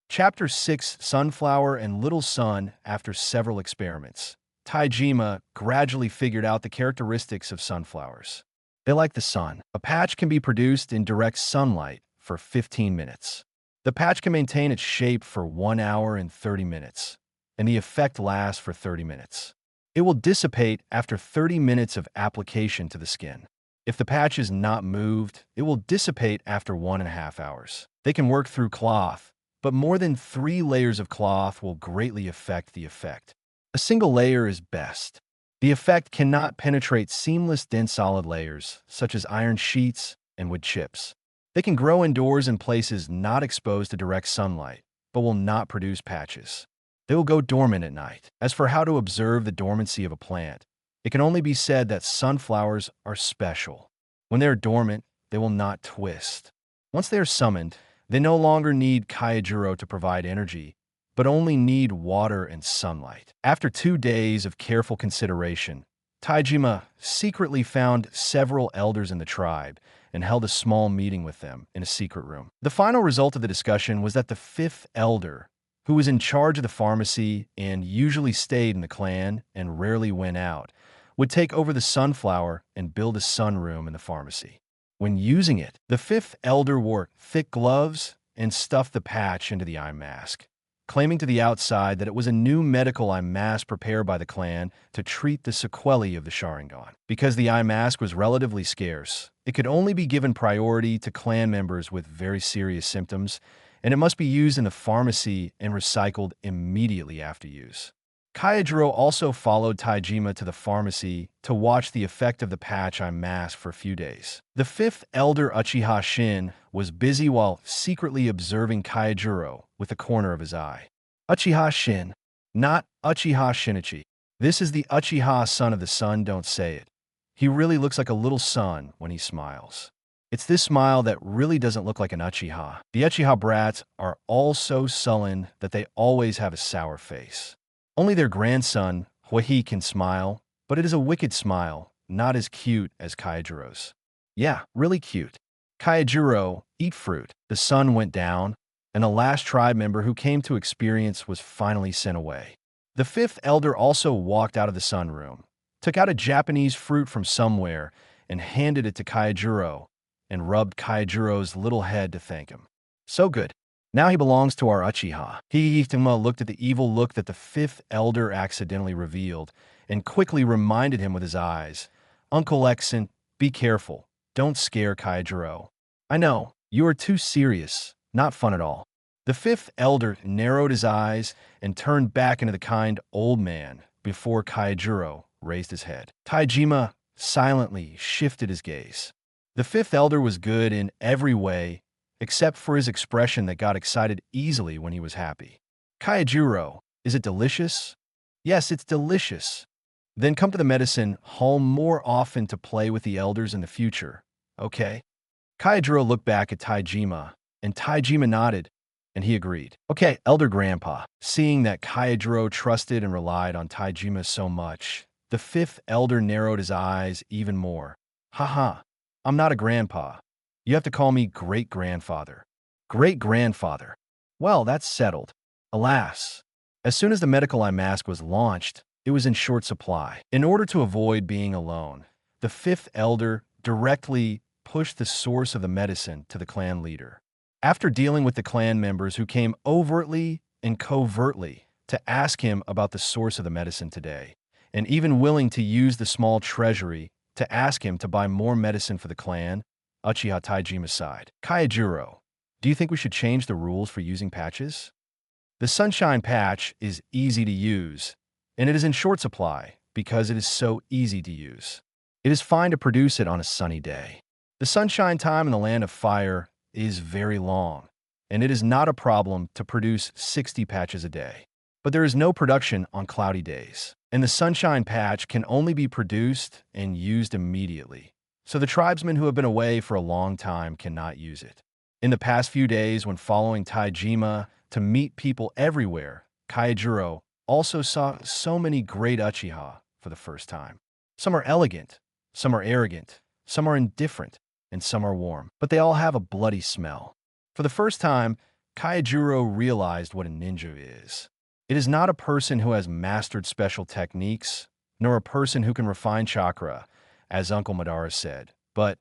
Chapter 6, Sunflower and Little Sun. After several experiments, Taijima gradually figured out the characteristics of sunflowers. They like the sun. A patch can be produced in direct sunlight for 15 minutes. The patch can maintain its shape for 1 hour and 30 minutes, and the effect lasts for 30 minutes. It will dissipate after 30 minutes of application to the skin. If the patch is not moved, it will dissipate after 1.5 hours. They can work through cloth, but more than 3 layers of cloth will greatly affect the effect. A single layer is best. The effect cannot penetrate seamless dense solid layers, such as iron sheets and wood chips. They can grow indoors in places not exposed to direct sunlight, but will not produce patches. They will go dormant at night. As for how to observe the dormancy of a plant, it can only be said that sunflowers are special. When they are dormant, they will not twist. Once they are summoned, they no longer need Kyojuro to provide energy, but only need water and sunlight. After 2 days of careful consideration, Taijima secretly found several elders in the tribe and held a small meeting with them in a secret room. The final result of the discussion was that the 5th elder, who was in charge of the pharmacy and usually stayed in the clan and rarely went out, would take over the sunflower and build a sunroom in the pharmacy. When using it, the 5th elder wore thick gloves and stuffed the patch into the eye mask, claiming to the outside that it was a new medical eye mask prepared by the clan to treat the sequelae of the Sharingan. Because the eye mask was relatively scarce, it could only be given priority to clan members with very serious symptoms, and it must be used in the pharmacy and recycled immediately after use. Kyojuro also followed Taijima to the pharmacy to watch the effect of the patch eye mask for a few days. The 5th elder Uchiha Shin was busy while secretly observing Kyojuro with the corner of his eye. Uchiha Shin, not Uchiha Shinichi. This is the Uchiha son of the sun, don't say it. He really looks like a little sun when he smiles. It's this smile that really doesn't look like an Uchiha. The Uchiha brats are all so sullen that they always have a sour face. Only their grandson, Huihi, can smile, but it is a wicked smile, not as cute as Kyojuro's. Yeah, really cute. Kyojuro, eat fruit. The sun went down, and the last tribe member who came to experience was finally sent away. The fifth elder also walked out of the sunroom, took out a Japanese fruit from somewhere, and handed it to Kyojuro, and rubbed Kyojuro's little head to thank him. So good. Now he belongs to our Uchiha. Hiihitama looked at the evil look that the fifth elder accidentally revealed, and quickly reminded him with his eyes, Uncle Exen, be careful. Don't scare Kyojuro. I know, you are too serious. Not fun at all. The fifth elder narrowed his eyes and turned back into the kind old man before Kyojuro raised his head. Taijima silently shifted his gaze. The fifth elder was good in every way, except for his expression that got excited easily when he was happy. Kyojuro, is it delicious? Yes, it's delicious. Then come to the medicine hall more often to play with the elders in the future, okay? Kyojuro looked back at Taijima, and Taijima nodded, and he agreed. Okay, Elder Grandpa. Seeing that Kyojuro trusted and relied on Taijima so much, the fifth elder narrowed his eyes even more. Haha, I'm not a grandpa. You have to call me great-grandfather. Great-grandfather. Well, that's settled. Alas, as soon as the medical eye mask was launched, it was in short supply. In order to avoid being alone, the fifth elder directly pushed the source of the medicine to the clan leader. After dealing with the clan members who came overtly and covertly to ask him about the source of the medicine today, and even willing to use the small treasury to ask him to buy more medicine for the clan, Uchiha Taijima sighed. Kyojuro, do you think we should change the rules for using patches? The Sunshine Patch is easy to use, and it is in short supply because it is so easy to use. It is fine to produce it on a sunny day. The sunshine time in the land of fire is very long, and it is not a problem to produce 60 patches a day. But there is no production on cloudy days, and the Sunshine Patch can only be produced and used immediately, so the tribesmen who have been away for a long time cannot use it. In the past few days, when following Taijima to meet people everywhere, Kyojuro also saw so many great Uchiha for the first time. Some are elegant, some are arrogant, some are indifferent, and some are warm, but they all have a bloody smell. For the first time, Kyojuro realized what a ninja is. It is not a person who has mastered special techniques, nor a person who can refine chakra, as Uncle Madara said, but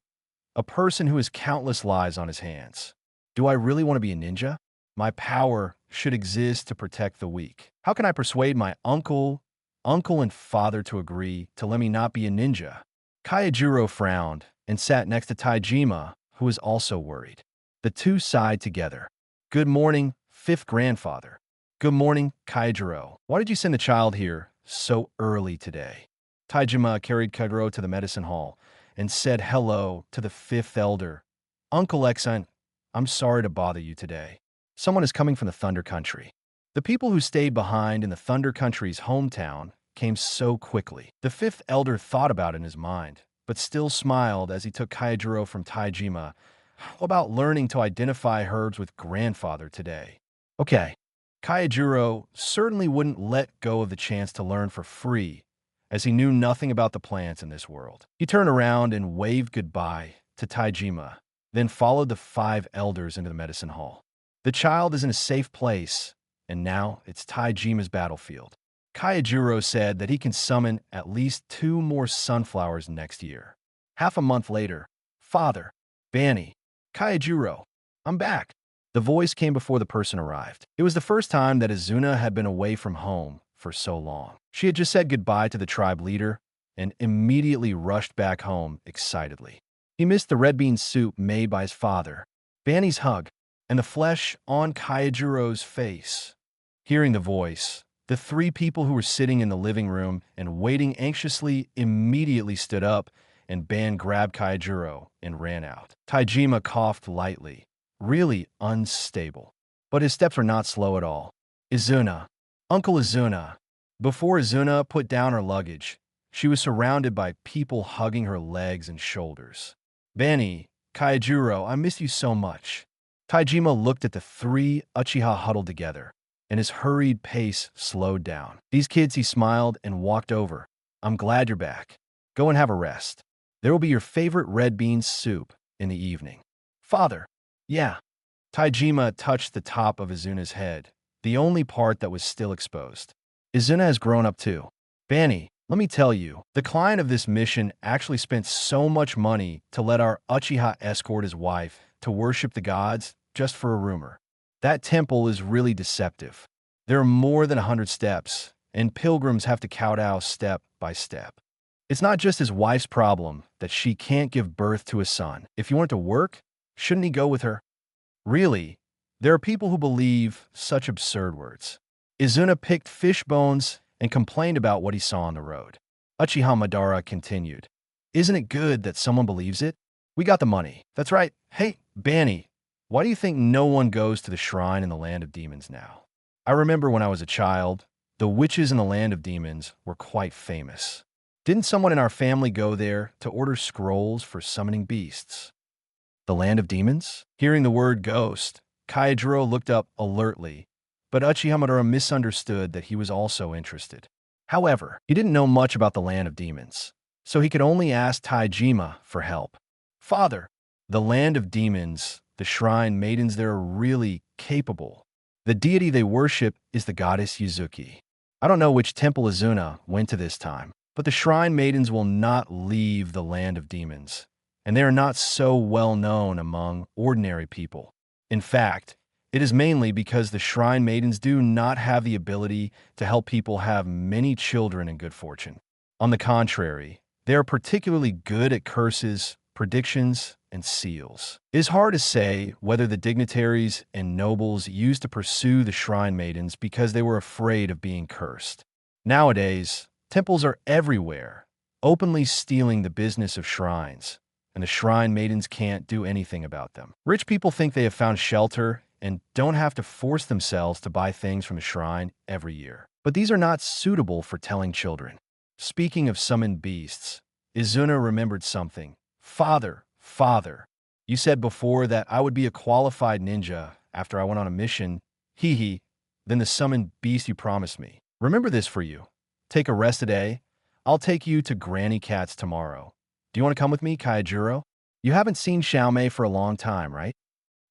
a person who has countless lives on his hands. Do I really want to be a ninja? My power should exist to protect the weak. How can I persuade my uncle and father to agree to let me not be a ninja? Kyojuro frowned and sat next to Taijima, who was also worried. The two sighed together. Good morning, fifth grandfather. Good morning, Kyojuro. Why did you send the child here so early today? Taijima carried Kyojuro to the medicine hall and said hello to the fifth elder. Uncle Exen, I'm sorry to bother you today. Someone is coming from the Thunder Country. The people who stayed behind in the Thunder Country's hometown came so quickly. The fifth elder thought about it in his mind, but still smiled as he took Kyojuro from Taijima. How about learning to identify herbs with grandfather today? Okay. Kyojuro certainly wouldn't let go of the chance to learn for free, as he knew nothing about the plants in this world. He turned around and waved goodbye to Taijima, then followed the five elders into the medicine hall. The child is in a safe place, and now it's Taijima's battlefield. Kyojuro said that he can summon at least 2 more sunflowers next year. Half a month later, Father, Banny, Kyojuro, I'm back. The voice came before the person arrived. It was the first time that Izuna had been away from home for so long. She had just said goodbye to the tribe leader and immediately rushed back home excitedly. He missed the red bean soup made by his father, Banny's hug, and the flesh on Kyojuro's face. Hearing the voice, the 3 people who were sitting in the living room and waiting anxiously immediately stood up, and Ban grabbed Kyojuro and ran out. Taijima coughed lightly, really unstable. But his steps were not slow at all. Izuna, Uncle Izuna. Before Izuna put down her luggage, she was surrounded by people hugging her legs and shoulders. Banny, Kyojuro, I miss you so much." Taijima looked at the three Uchiha huddled together, and his hurried pace slowed down. "These kids," he smiled and walked over. "I'm glad you're back. Go and have a rest. There will be your favorite red bean soup in the evening." "Father." "Yeah." Taijima touched the top of Izuna's head, the only part that was still exposed. "Izuna has grown up too. Banny, let me tell you, the client of this mission actually spent so much money to let our Uchiha escort his wife to worship the gods just for a rumor. That temple is really deceptive. There are more than 100 steps, and pilgrims have to kowtow step by step. It's not just his wife's problem that she can't give birth to a son. If you want it to work, shouldn't he go with her?" "Really? There are people who believe such absurd words." Izuna picked fish bones and complained about what he saw on the road. Uchiha Madara continued, "Isn't it good that someone believes it? We got the money." "That's right. Hey, Banny, why do you think no one goes to the shrine in the land of demons now? I remember when I was a child, the witches in the land of demons were quite famous. Didn't someone in our family go there to order scrolls for summoning beasts?" "The land of demons?" Hearing the word ghost, Kyojuro looked up alertly, but Uchiha Madara misunderstood that he was also interested. However, he didn't know much about the land of demons, so he could only ask Taijima for help. "Father, the land of demons, the shrine maidens there are really capable. The deity they worship is the goddess Yuzuki. I don't know which temple Izuna went to this time, but the shrine maidens will not leave the land of demons, and they are not so well known among ordinary people. In fact, it is mainly because the shrine maidens do not have the ability to help people have many children and good fortune. On the contrary, they are particularly good at curses, predictions, and seals. It is hard to say whether the dignitaries and nobles used to pursue the shrine maidens because they were afraid of being cursed. Nowadays, temples are everywhere, openly stealing the business of shrines, and the shrine maidens can't do anything about them. Rich people think they have found shelter and don't have to force themselves to buy things from the shrine every year. But these are not suitable for telling children." Speaking of summoned beasts, Izuna remembered something. Father, you said before that I would be a qualified ninja after I went on a mission. Then the summoned beast you promised me. Remember this for you. Take a rest today. I'll take you to Granny Cat's tomorrow. Do you want to come with me, Kyojuro? You haven't seen Xiaomei for a long time, right?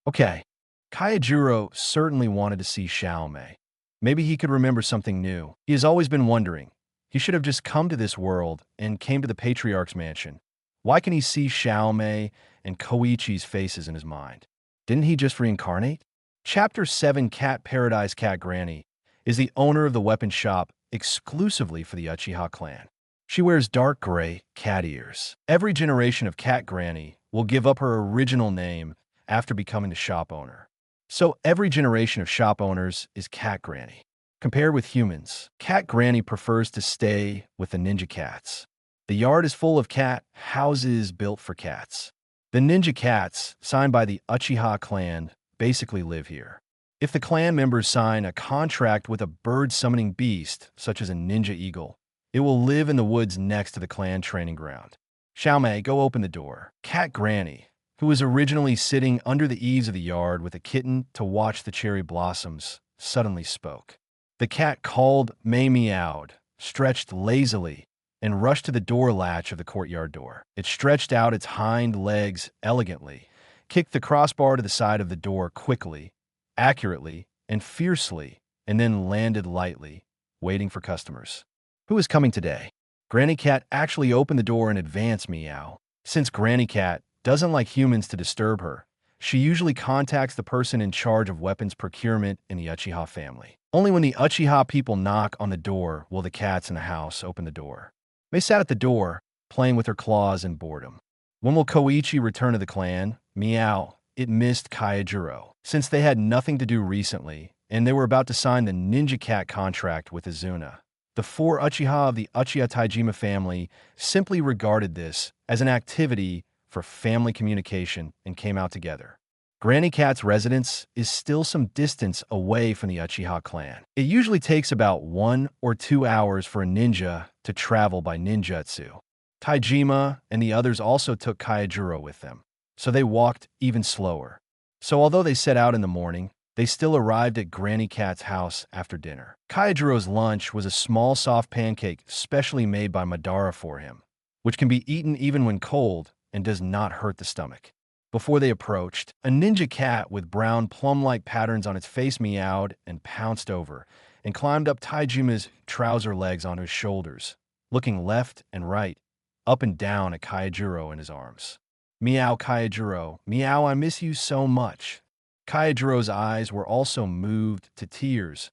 Okay. Kyojuro certainly wanted to see Xiaomei. Maybe he could remember something new. He has always been wondering. He should have just come to this world and came to the Patriarch's mansion. Why can he see Xiaomei and Koichi's faces in his mind? Didn't he just reincarnate? Chapter 7 Cat Paradise Cat Granny is the owner of the weapon shop exclusively for the Uchiha clan. She wears dark gray cat ears. Every generation of Cat Granny will give up her original name after becoming the shop owner. So every generation of shop owners is Cat Granny. Compared with humans, Cat Granny prefers to stay with the ninja cats. The yard is full of cat houses built for cats. The ninja cats, signed by the Uchiha clan, basically live here. If the clan members sign a contract with a bird-summoning beast, such as a ninja eagle, it will live in the woods next to the clan training ground. Xiaomei, go open the door. Cat Granny, who was originally sitting under the eaves of the yard with a kitten to watch the cherry blossoms, suddenly spoke. The cat called, meowed, stretched lazily, and rushed to the door latch of the courtyard door. It stretched out its hind legs elegantly, kicked the crossbar to the side of the door quickly, accurately, and fiercely, and then landed lightly, waiting for customers. Who is coming today? Granny Cat actually opened the door in advance, meow. Since Granny Cat doesn't like humans to disturb her, she usually contacts the person in charge of weapons procurement in the Uchiha family. Only when the Uchiha people knock on the door will the cats in the house open the door. They sat at the door, playing with her claws in boredom. When will Koichi return to the clan? Meow. It missed Kyojuro. Since they had nothing to do recently, and they were about to sign the Ninja Cat contract with Izuna, the four Uchiha of the Uchiha Taijima family simply regarded this as an activity for family communication and came out together. Granny Cat's residence is still some distance away from the Uchiha clan. It usually takes about 1 or 2 hours for a ninja to travel by ninjutsu. Taijima and the others also took Kyojuro with them. so they walked even slower. So although they set out in the morning, they still arrived at Granny Cat's house after dinner. Kyojuro's lunch was a small soft pancake specially made by Madara for him, which can be eaten even when cold and does not hurt the stomach. Before they approached, a ninja cat with brown plum-like patterns on its face meowed and pounced over, and climbed up Taijima's trouser legs onto his shoulders, looking left and right, up and down at Kyojuro in his arms. Meow, Kyojuro, meow, I miss you so much. Kyojuro's eyes were also moved to tears.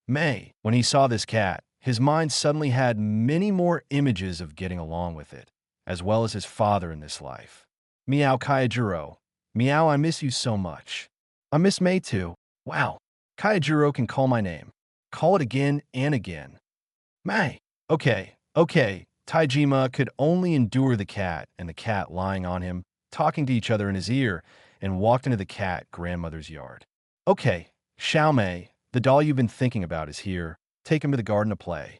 When he saw this cat, his mind suddenly had many more images of getting along with it, as well as his father in this life. Meow, Kyojuro, meow, I miss you so much. I miss Mei too. Wow, Kyojuro can call my name. Call it again and again. Mei. Okay. Taijima could only endure the cat and the cat lying on him, talking to each other in his ear, and walked into the cat grandmother's yard. Okay, Xiaomei, the doll you've been thinking about is here. Take him to the garden to play.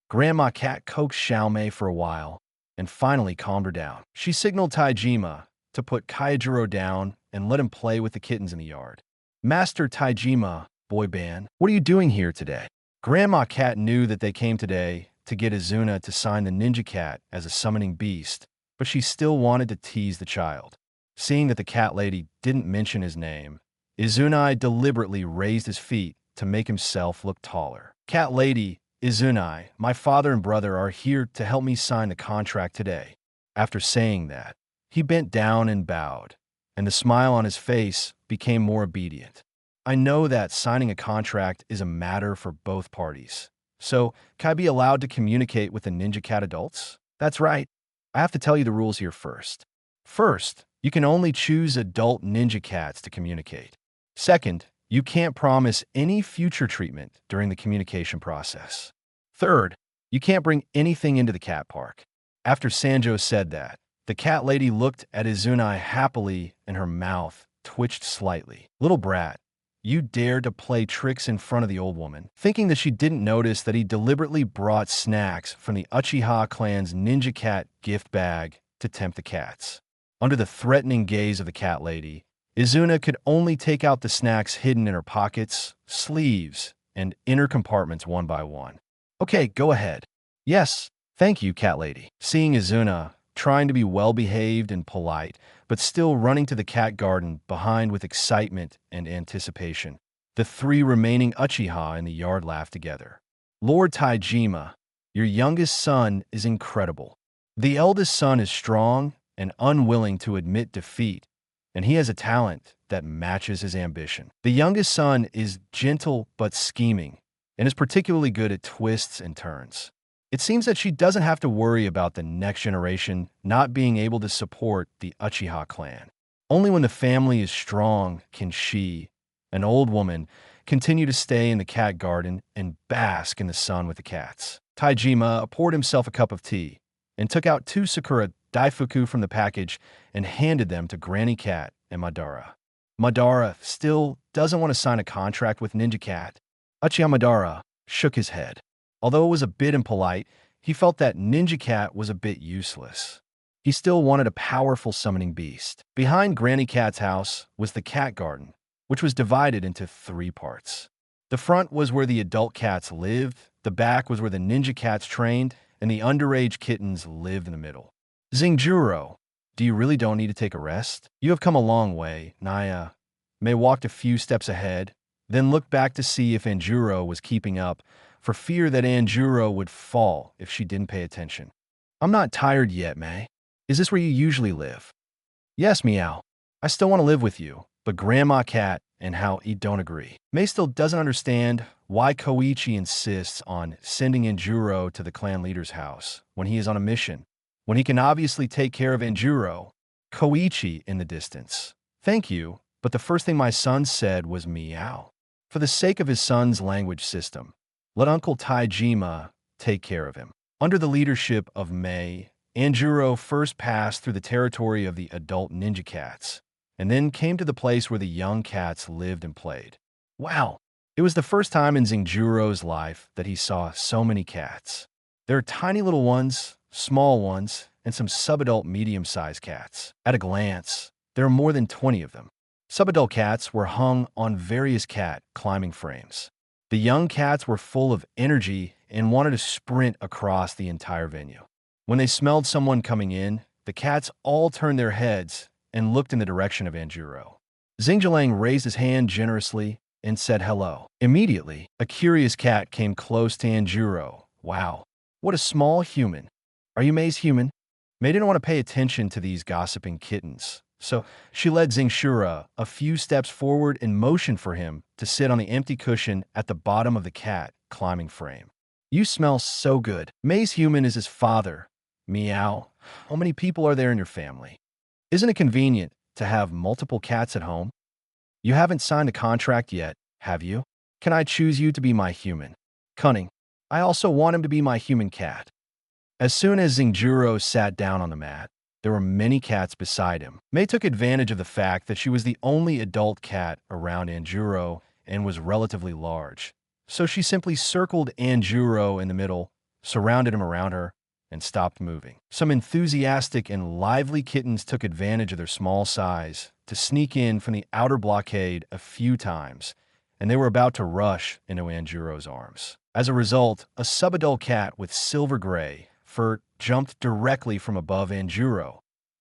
Grandma Cat coaxed Xiaomei for a while, and finally calmed her down. She signaled Taijima to put Kyojuro down and let him play with the kittens in the yard. Master Taijima, boy band, what are you doing here today? Grandma Cat knew that they came today to get Izuna to sign the ninja cat as a summoning beast, but she still wanted to tease the child. Seeing that the cat lady didn't mention his name, Izunai deliberately raised his feet to make himself look taller. Cat lady, Izunai, my father and brother are here to help me sign the contract today. After saying that, he bent down and bowed, and the smile on his face became more obedient. I know that signing a contract is a matter for both parties. So, can I be allowed to communicate with the ninja cat adults? That's right. I have to tell you the rules here first. First, you can only choose adult ninja cats to communicate. Second, you can't promise any future treatment during the communication process. Third, you can't bring anything into the cat park. After Sanjo said that, the cat lady looked at Izunai happily and her mouth twitched slightly. Little brat, you dared to play tricks in front of the old woman, thinking that she didn't notice that he deliberately brought snacks from the Uchiha clan's ninja cat gift bag to tempt the cats. Under the threatening gaze of the cat lady, Izuna could only take out the snacks hidden in her pockets, sleeves, and inner compartments one by one. Okay, go ahead. Yes, thank you, cat lady. Seeing Izuna, trying to be well-behaved and polite, but still running to the cat garden behind with excitement and anticipation, the three remaining Uchiha in the yard laughed together. Lord Taijima, your youngest son is incredible. The eldest son is strong and unwilling to admit defeat, and he has a talent that matches his ambition. The youngest son is gentle but scheming, and is particularly good at twists and turns. It seems that she doesn't have to worry about the next generation not being able to support the Uchiha clan. Only when the family is strong can she, an old woman, continue to stay in the cat garden and bask in the sun with the cats. Taijima poured himself a cup of tea and took out 2 Sakura Daifuku from the package and handed them to Granny Cat and Madara. Madara still doesn't want to sign a contract with Ninja Cat. Uchiha Madara shook his head. Although it was a bit impolite, he felt that Ninja Cat was a bit useless. He still wanted a powerful summoning beast. Behind Granny Cat's house was the cat garden, which was divided into 3 parts. The front was where the adult cats lived, the back was where the ninja cats trained, and the underage kittens lived in the middle. Zingjuro, do you really don't need to take a rest? You have come a long way. Naya May walked a few steps ahead, then looked back to see if Anjuro was keeping up, for fear that Anjuro would fall if she didn't pay attention. I'm not tired yet, May. Is this where you usually live? Yes, Meow. I still want to live with you, but Grandma Cat and how he don't agree. May still doesn't understand why Koichi insists on sending Anjuro to the clan leader's house when he is on a mission, when he can obviously take care of Anjuro. Koichi in the distance. Thank you, but the first thing my son said was meow. For the sake of his son's language system, let Uncle Taijima take care of him. Under the leadership of Mei, Anjuro first passed through the territory of the adult ninja cats, and then came to the place where the young cats lived and played. Wow! It was the first time in Zingjuro's life that he saw so many cats. There are tiny little ones, small ones, and some subadult medium-sized cats. At a glance, There are more than 20 of them. Subadult cats were hung on various cat climbing frames. The young cats were full of energy and wanted to sprint across the entire venue. When they smelled someone coming in, the cats all turned their heads and looked in the direction of Anjuro. Xingjiang raised his hand generously and said hello. Immediately, a curious cat came close to Anjuro. Wow, what a small human. Are you Mei's human? Mei didn't want to pay attention to these gossiping kittens, so she led Xingshura a few steps forward and motioned for him to sit on the empty cushion at the bottom of the cat climbing frame. You smell so good. Mei's human is his father. Meow. How many people are there in your family? Isn't it convenient to have multiple cats at home? You haven't signed a contract yet, have you? Can I choose you to be my human? Cunning. I also want him to be my human cat. As soon as Xingjiang sat down on the mat, there were many cats beside him. Mei took advantage of the fact that she was the only adult cat around Anjuro and was relatively large. So she simply circled Anjuro in the middle, surrounded him around her, and stopped moving. Some enthusiastic and lively kittens took advantage of their small size to sneak in from the outer blockade a few times, and they were about to rush into Anjuro's arms. As a result, a subadult cat with silver-gray fur jumped directly from above Anjuro,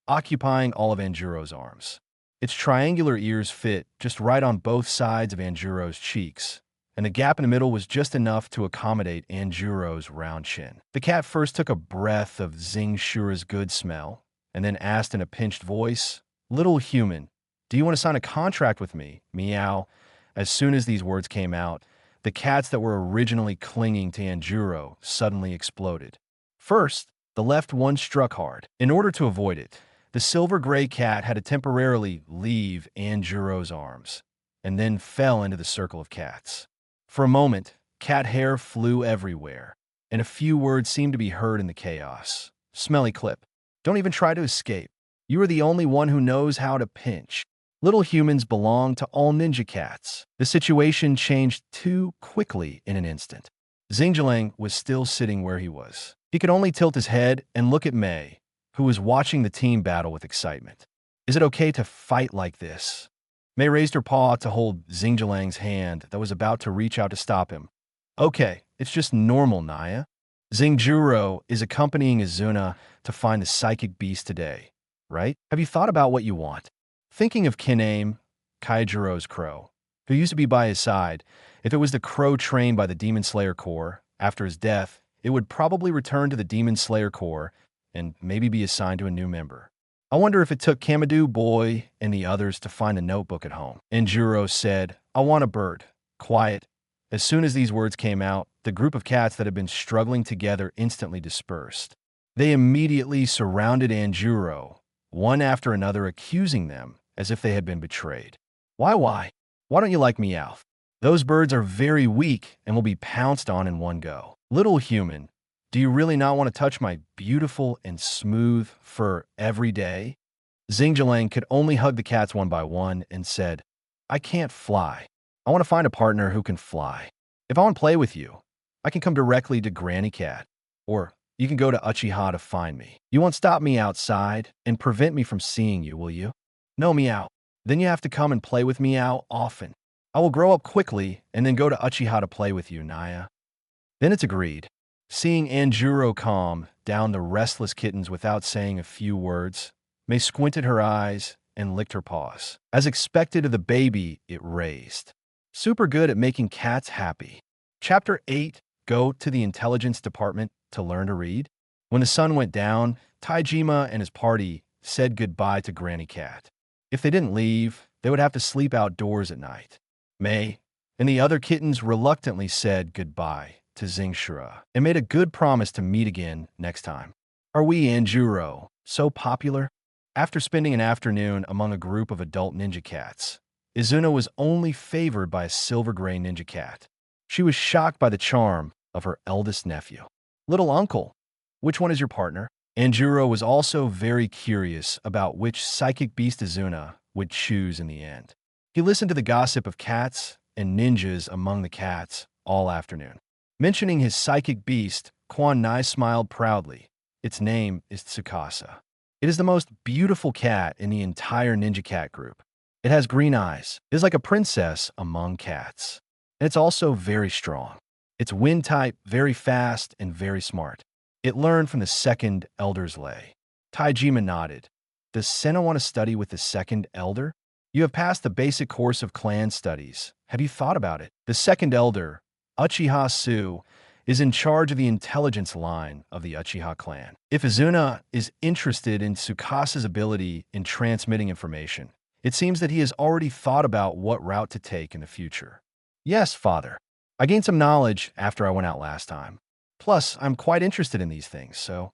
occupying all of Anjuro's arms. Its triangular ears fit just right on both sides of Anjuro's cheeks, and the gap in the middle was just enough to accommodate Anjuro's round chin. The cat first took a breath of Xingshura's good smell, and then asked in a pinched voice, "Little human, do you want to sign a contract with me?" Meow. As soon as these words came out, the cats that were originally clinging to Anjuro suddenly exploded. First, the left one struck hard. In order to avoid it, the silver-gray cat had to temporarily leave Anjuro's arms, and then fell into the circle of cats. For a moment, cat hair flew everywhere, and a few words seemed to be heard in the chaos. Smelly clip. Don't even try to escape. You are the only one who knows how to pinch. Little humans belong to all ninja cats. The situation changed too quickly in an instant. Xingjiang was still sitting where he was. He could only tilt his head and look at Mei, who was watching the team battle with excitement. Is it okay to fight like this? Mei raised her paw to hold Xingjiang's hand that was about to reach out to stop him. Okay, it's just normal, Naya. Xingjuro is accompanying Izuna to find the psychic beast today, right? Have you thought about what you want? Thinking of Kiname, Kyojuro's crow, who used to be by his side, if it was the crow trained by the Demon Slayer Corps, after his death, it would probably return to the Demon Slayer Corps and maybe be assigned to a new member. I wonder if it took Kamadu Boy and the others to find a notebook at home. Anjuro said, I want a bird. Quiet. As soon as these words came out, the group of cats that had been struggling together instantly dispersed. They immediately surrounded Anjuro, one after another accusing them as if they had been betrayed. Why? Why don't you like Meowth? Those birds are very weak and will be pounced on in one go. Little human, do you really not want to touch my beautiful and smooth fur every day? Xingjiang could only hug the cats one by one and said, I can't fly. I want to find a partner who can fly. If I want to play with you, I can come directly to Granny Cat, or you can go to Uchiha to find me. You won't stop me outside and prevent me from seeing you, will you? No, Meow. Then you have to come and play with Meow often. I will grow up quickly and then go to Uchiha to play with you, Naya. Then it's agreed. Seeing Anjuro calm down the restless kittens without saying a few words, Mei squinted her eyes and licked her paws. As expected of the baby, it raised. Super good at making cats happy. Chapter 8, Go to the Intelligence Department to Learn to Read. When the sun went down, Taijima and his party said goodbye to Granny Cat. If they didn't leave, they would have to sleep outdoors at night. Mei and the other kittens reluctantly said goodbye to Xingshura and made a good promise to meet again next time. Are we, Anjuro, so popular? After spending an afternoon among a group of adult ninja cats, Izuna was only favored by a silver-gray ninja cat. She was shocked by the charm of her eldest nephew. Little uncle, which one is your partner? Anjuro was also very curious about which psychic beast Izuna would choose in the end. He listened to the gossip of cats and ninjas among the cats all afternoon. Mentioning his psychic beast, Quan Nai smiled proudly. Its name is Tsukasa. It is the most beautiful cat in the entire ninja cat group. It has green eyes. It is like a princess among cats. And it's also very strong. It's wind type, very fast, and very smart. It learned from the second elder's lay. Taijima nodded. Does Senna want to study with the second elder? You have passed the basic course of clan studies. Have you thought about it? The second elder, Uchiha Su, is in charge of the intelligence line of the Uchiha clan. If Izuna is interested in Tsukasa's ability in transmitting information, it seems that he has already thought about what route to take in the future. Yes, father. I gained some knowledge after I went out last time. Plus, I'm quite interested in these things, so...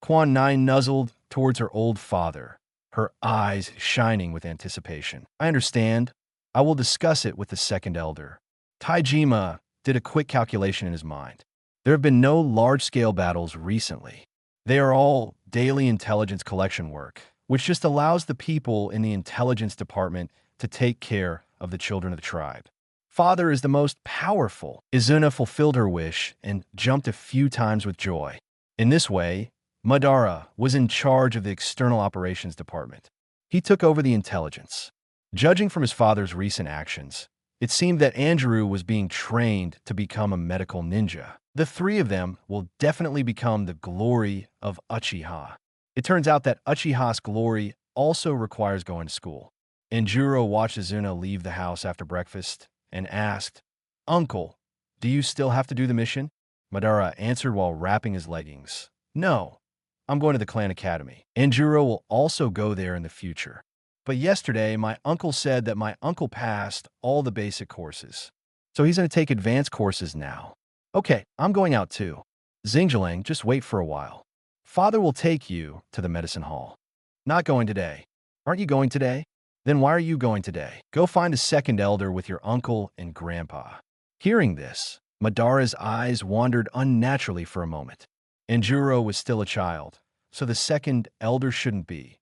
Quan Nine nuzzled towards her old father, her eyes shining with anticipation. I understand. I will discuss it with the second elder. Taijima did a quick calculation in his mind. There have been no large-scale battles recently. They are all daily intelligence collection work, which just allows the people in the intelligence department to take care of the children of the tribe. Father is the most powerful. Izuna fulfilled her wish and jumped a few times with joy. In this way, Madara was in charge of the external operations department. He took over the intelligence. Judging from his father's recent actions, it seemed that Andrew was being trained to become a medical ninja. The three of them will definitely become the glory of Uchiha. It turns out that Uchiha's glory also requires going to school. Anjuro watched Izuna leave the house after breakfast and asked, "Uncle, do you still have to do the mission?" Madara answered while wrapping his leggings. "No, I'm going to the clan academy. Anjuro will also go there in the future. But yesterday, my uncle said that my uncle passed all the basic courses. So he's going to take advanced courses now. Okay, I'm going out too. Xingjiang, just wait for a while. Father will take you to the medicine hall." "Not going today." "Aren't you going today?" "Then why are you going today? Go find a second elder with your uncle and grandpa." Hearing this, Madara's eyes wandered unnaturally for a moment. Anjuro was still a child, so the second elder shouldn't be,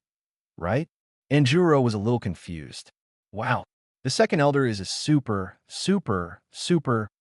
right? Anjuro was a little confused. Wow, the second elder is a super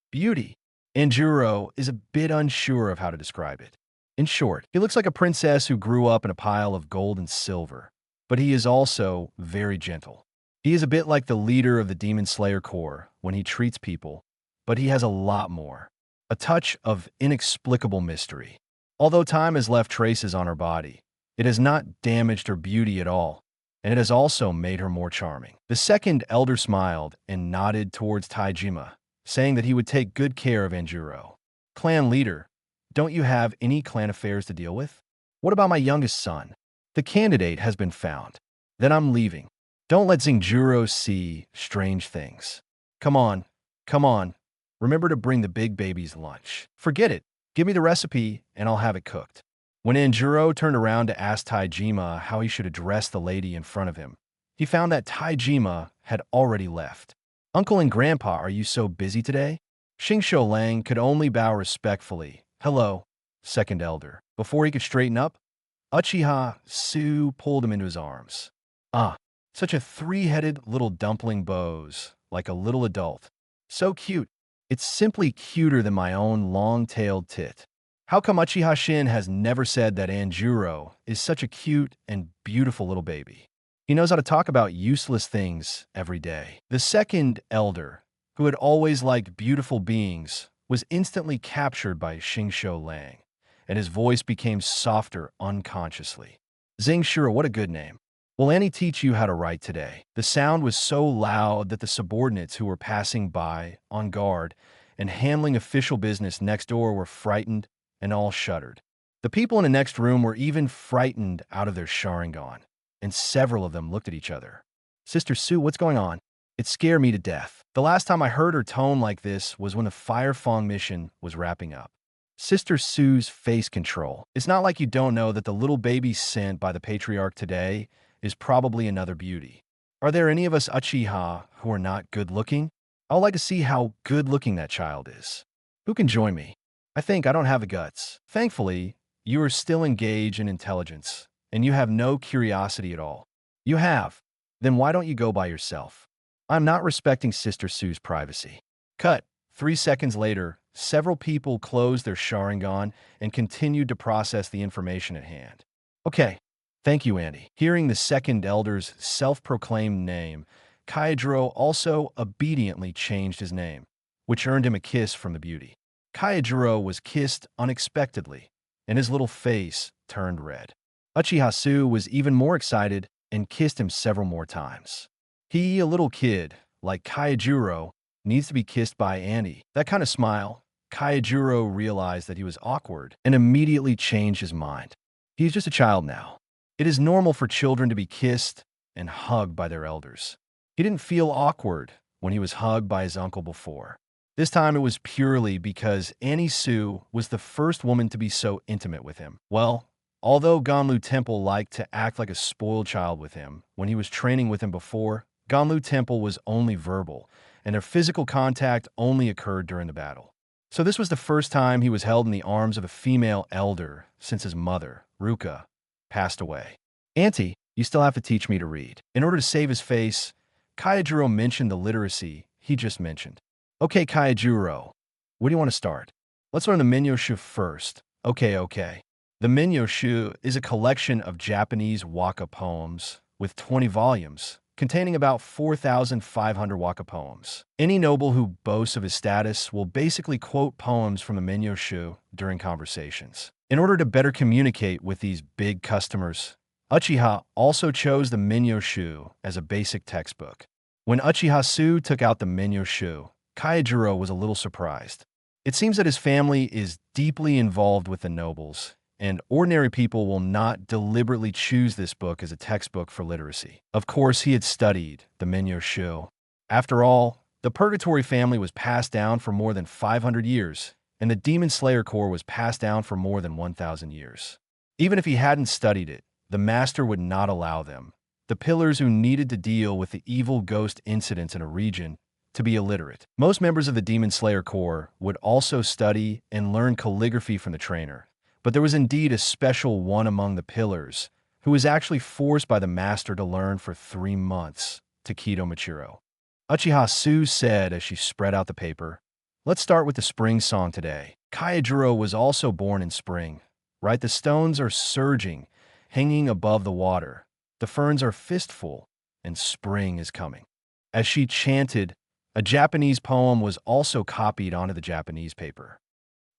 beauty. Anjuro is a bit unsure of how to describe it. In short, he looks like a princess who grew up in a pile of gold and silver, but he is also very gentle. He is a bit like the leader of the Demon Slayer Corps when he treats people, but he has a lot more. A touch of inexplicable mystery. Although time has left traces on her body, it has not damaged her beauty at all, and it has also made her more charming. The second elder smiled and nodded towards Taijima, saying that he would take good care of Anjuro. "Clan leader, don't you have any clan affairs to deal with? What about my youngest son? The candidate has been found. Then I'm leaving. Don't let Xingjiang see strange things. Come on. Remember to bring the big baby's lunch. Forget it. Give me the recipe and I'll have it cooked." When Anjuro turned around to ask Taijima how he should address the lady in front of him, he found that Taijima had already left. "Uncle and Grandpa, are you so busy today?" Xingqiu Lang could only bow respectfully. "Hello, second elder." Before he could straighten up, Uchiha Su pulled him into his arms. "Ah, such a three-headed little dumpling bows, like a little adult. So cute. It's simply cuter than my own long-tailed tit. How come Uchiha Shin has never said that Anjuro is such a cute and beautiful little baby? He knows how to talk about useless things every day." The second elder, who had always liked beautiful beings, was instantly captured by Xingqiu Lang, and his voice became softer unconsciously. "Xingqiu, what a good name. Will Annie teach you how to write today?" The sound was so loud that the subordinates who were passing by, on guard, and handling official business next door were frightened and all shuddered. The people in the next room were even frightened out of their Sharingan, and several of them looked at each other. "Sister Su, what's going on?" It scared me to death. The last time I heard her tone like this was when the Fire Fong mission was wrapping up. Sister Sue's face control. It's not like you don't know that the little baby sent by the patriarch today is probably another beauty. Are there any of us Uchiha who are not good-looking? I would like to see how good-looking that child is. Who can join me? I think I don't have the guts. Thankfully, you are still engaged in intelligence, and you have no curiosity at all. You have. Then why don't you go by yourself? I'm not respecting Sister Sue's privacy. Cut. 3 seconds later, several people closed their Sharingan and continued to process the information at hand. Okay, Thank you, Andy. Hearing the second elder's self-proclaimed name, Kyojuro also obediently changed his name, which earned him a kiss from the beauty. Kyojuro was kissed unexpectedly, and his little face turned red. Uchiha was even more excited and kissed him several more times. He, a little kid, like Kyojuro, needs to be kissed by Andy. That kind of smile, Kyojuro realized that he was awkward and immediately changed his mind. He's just a child now. It is normal for children to be kissed and hugged by their elders. He didn't feel awkward when he was hugged by his uncle before. This time it was purely because Annie Sue was the first woman to be so intimate with him. Well, although Ganlu Temple liked to act like a spoiled child with him when he was training with him before, Ganlu Temple was only verbal, and their physical contact only occurred during the battle. So this was the first time he was held in the arms of a female elder since his mother, Ruka, passed away. Auntie, you still have to teach me to read. In order to save his face, Kyojuro mentioned the literacy he just mentioned. Okay, Kyojuro, where do you want to start? Let's learn the Minyoshu first. Okay. The Minyoshu is a collection of Japanese waka poems with 20 volumes, containing about 4,500 waka poems. Any noble who boasts of his status will basically quote poems from the Minyoshu during conversations. In order to better communicate with these big customers, Uchiha also chose the Minyoshu as a basic textbook. When Uchiha took out the Minyoshu, Kyojuro was a little surprised. It seems that his family is deeply involved with the nobles, and ordinary people will not deliberately choose this book as a textbook for literacy. Of course, he had studied the Minyoshu. After all, the Purgatory family was passed down for more than 500 years, and the Demon Slayer Corps was passed down for more than 1,000 years. Even if he hadn't studied it, the master would not allow them, the pillars who needed to deal with the evil ghost incidents in a region, to be illiterate. Most members of the Demon Slayer Corps would also study and learn calligraphy from the trainer, but there was indeed a special one among the pillars who was actually forced by the master to learn for 3 months, Takedo Michiro. Uchiha said as she spread out the paper, "Let's start with the spring song today." Kyojuro was also born in spring, right? The stones are surging, hanging above the water. The ferns are fistful, and spring is coming. As she chanted, a Japanese poem was also copied onto the Japanese paper.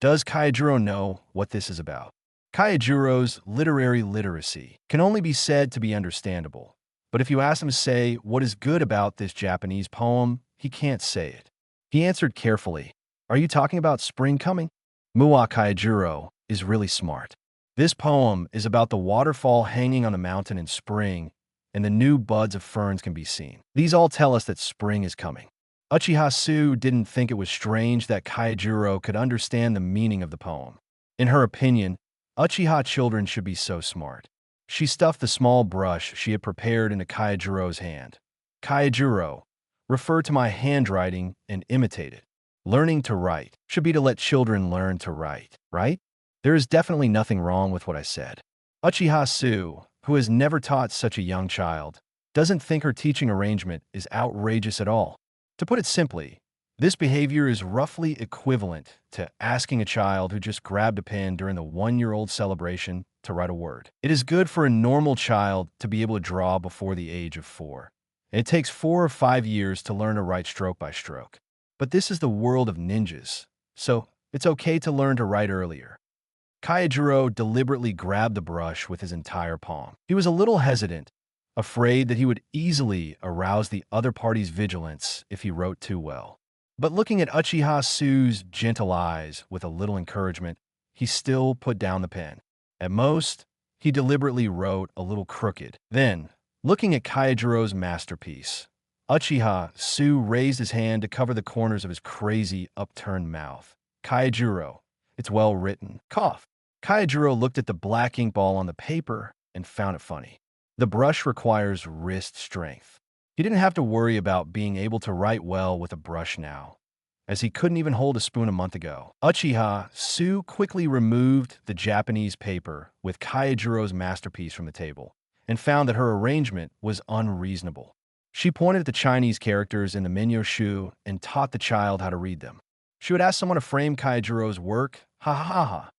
Does Kyojuro know what this is about? Kyojuro's literary literacy can only be said to be understandable, but if you ask him to say what is good about this Japanese poem, he can't say it. He answered carefully, "Are you talking about spring coming?" Muwa Kyojuro is really smart. This poem is about the waterfall hanging on the mountain in spring, and the new buds of ferns can be seen. These all tell us that spring is coming. Uchiha didn't think it was strange that Kyojuro could understand the meaning of the poem. In her opinion, Uchiha children should be so smart. She stuffed the small brush she had prepared into Kyojuro's hand. "Kyojuro, refer to my handwriting and imitate it. Learning to write should be to let children learn to write, right? There is definitely nothing wrong with what I said." Uchiha, who has never taught such a young child, doesn't think her teaching arrangement is outrageous at all. To put it simply, this behavior is roughly equivalent to asking a child who just grabbed a pen during the 1-year-old celebration to write a word. It is good for a normal child to be able to draw before the age of 4. It takes 4 or 5 years to learn to write stroke by stroke. But this is the world of ninjas, so it's okay to learn to write earlier. Kyojuro deliberately grabbed the brush with his entire palm. He was a little hesitant, afraid that he would easily arouse the other party's vigilance if he wrote too well. But looking at Uchiha-su's gentle eyes with a little encouragement, he still put down the pen. At most, he deliberately wrote a little crooked. Then, looking at Kyojuro's masterpiece, Uchiha-su raised his hand to cover the corners of his crazy, upturned mouth. "Kyojuro, it's well written." Cough. Kyojuro looked at the black ink ball on the paper and found it funny. The brush requires wrist strength. He didn't have to worry about being able to write well with a brush now, as he couldn't even hold a spoon a month ago. Uchiha-su quickly removed the Japanese paper with Kyojuro's masterpiece from the table and found that her arrangement was unreasonable. She pointed at the Chinese characters in the Minyoshu and taught the child how to read them. She would ask someone to frame Kyojuro's work, ha ha ha ha,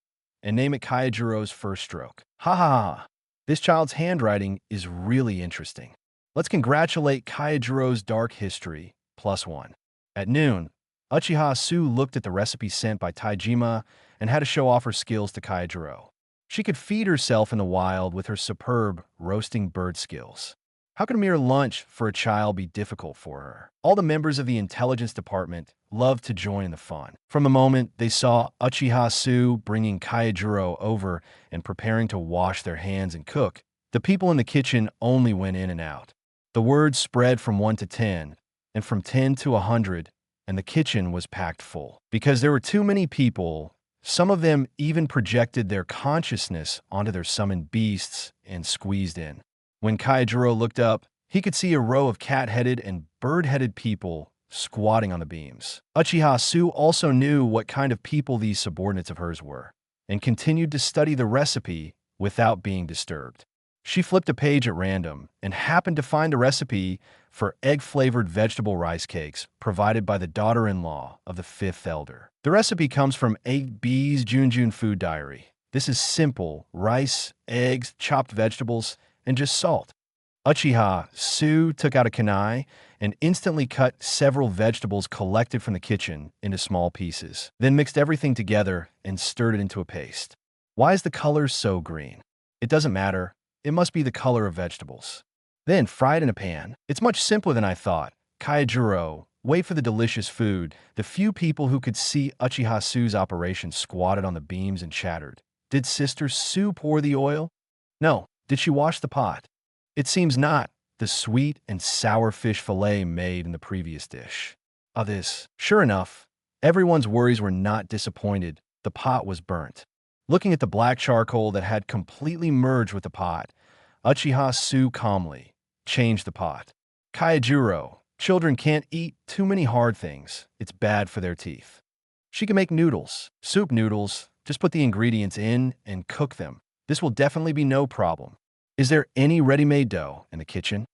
and name it Kyojuro's first stroke. Ha ha ha ha. This child's handwriting is really interesting. Let's congratulate Kyojuro's dark history, +1. At noon, Uchiha Su looked at the recipe sent by Taijima and had to show off her skills to Kyojuro. She could feed herself in the wild with her superb roasting bird skills. How could a mere lunch for a child be difficult for her? All the members of the intelligence department loved to join in the fun. From the moment they saw Uchiha Su bringing Kyojuro over and preparing to wash their hands and cook, the people in the kitchen only went in and out. The word spread from 1 to 10, and from 10 to 100, and the kitchen was packed full. Because there were too many people, some of them even projected their consciousness onto their summoned beasts and squeezed in. When Kyojuro looked up, he could see a row of cat-headed and bird-headed people squatting on the beams. Uchiha Su also knew what kind of people these subordinates of hers were, and continued to study the recipe without being disturbed. She flipped a page at random and happened to find a recipe for egg-flavored vegetable rice cakes provided by the daughter-in-law of the fifth elder. The recipe comes from 8B's Junjun Food Diary. This is simple: rice, eggs, chopped vegetables, and just salt. Uchiha Su took out a kunai and instantly cut several vegetables collected from the kitchen into small pieces, then mixed everything together and stirred it into a paste. Why is the color so green? It doesn't matter. It must be the color of vegetables. Then fried in a pan. It's much simpler than I thought. Kyojuro, wait for the delicious food. The few people who could see Uchiha Su's operation squatted on the beams and chattered. Did Sister Su pour the oil? No. Did she wash the pot? It seems not. The sweet and sour fish fillet made in the previous dish. This. Sure enough, everyone's worries were not disappointed. The pot was burnt. Looking at the black charcoal that had completely merged with the pot, Uchiha Su calmly changed the pot. Kyojuro, children can't eat too many hard things. It's bad for their teeth. She can make noodles, soup noodles. Just put the ingredients in and cook them. This will definitely be no problem. Is there any ready-made dough in the kitchen?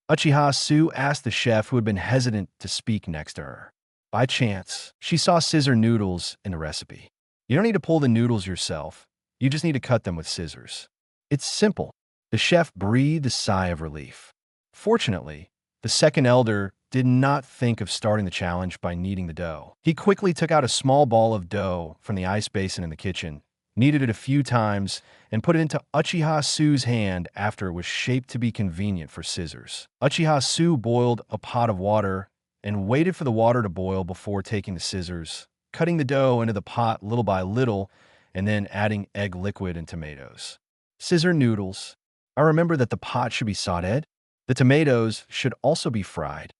Uchiha Su asked the chef, who had been hesitant to speak next to her. By chance, she saw scissor noodles in the recipe. You don't need to pull the noodles yourself. You just need to cut them with scissors. It's simple. The chef breathed a sigh of relief. Fortunately, the second elder did not think of starting the challenge by kneading the dough. He quickly took out a small ball of dough from the ice basin in the kitchen, kneaded it a few times, and put it into Uchiha Su's hand after it was shaped to be convenient for scissors. Uchiha Su boiled a pot of water and waited for the water to boil before taking the scissors, cutting the dough into the pot little by little, and then adding egg liquid and tomatoes. Scissor noodles. I remember that the pot should be sautéed. The tomatoes should also be fried.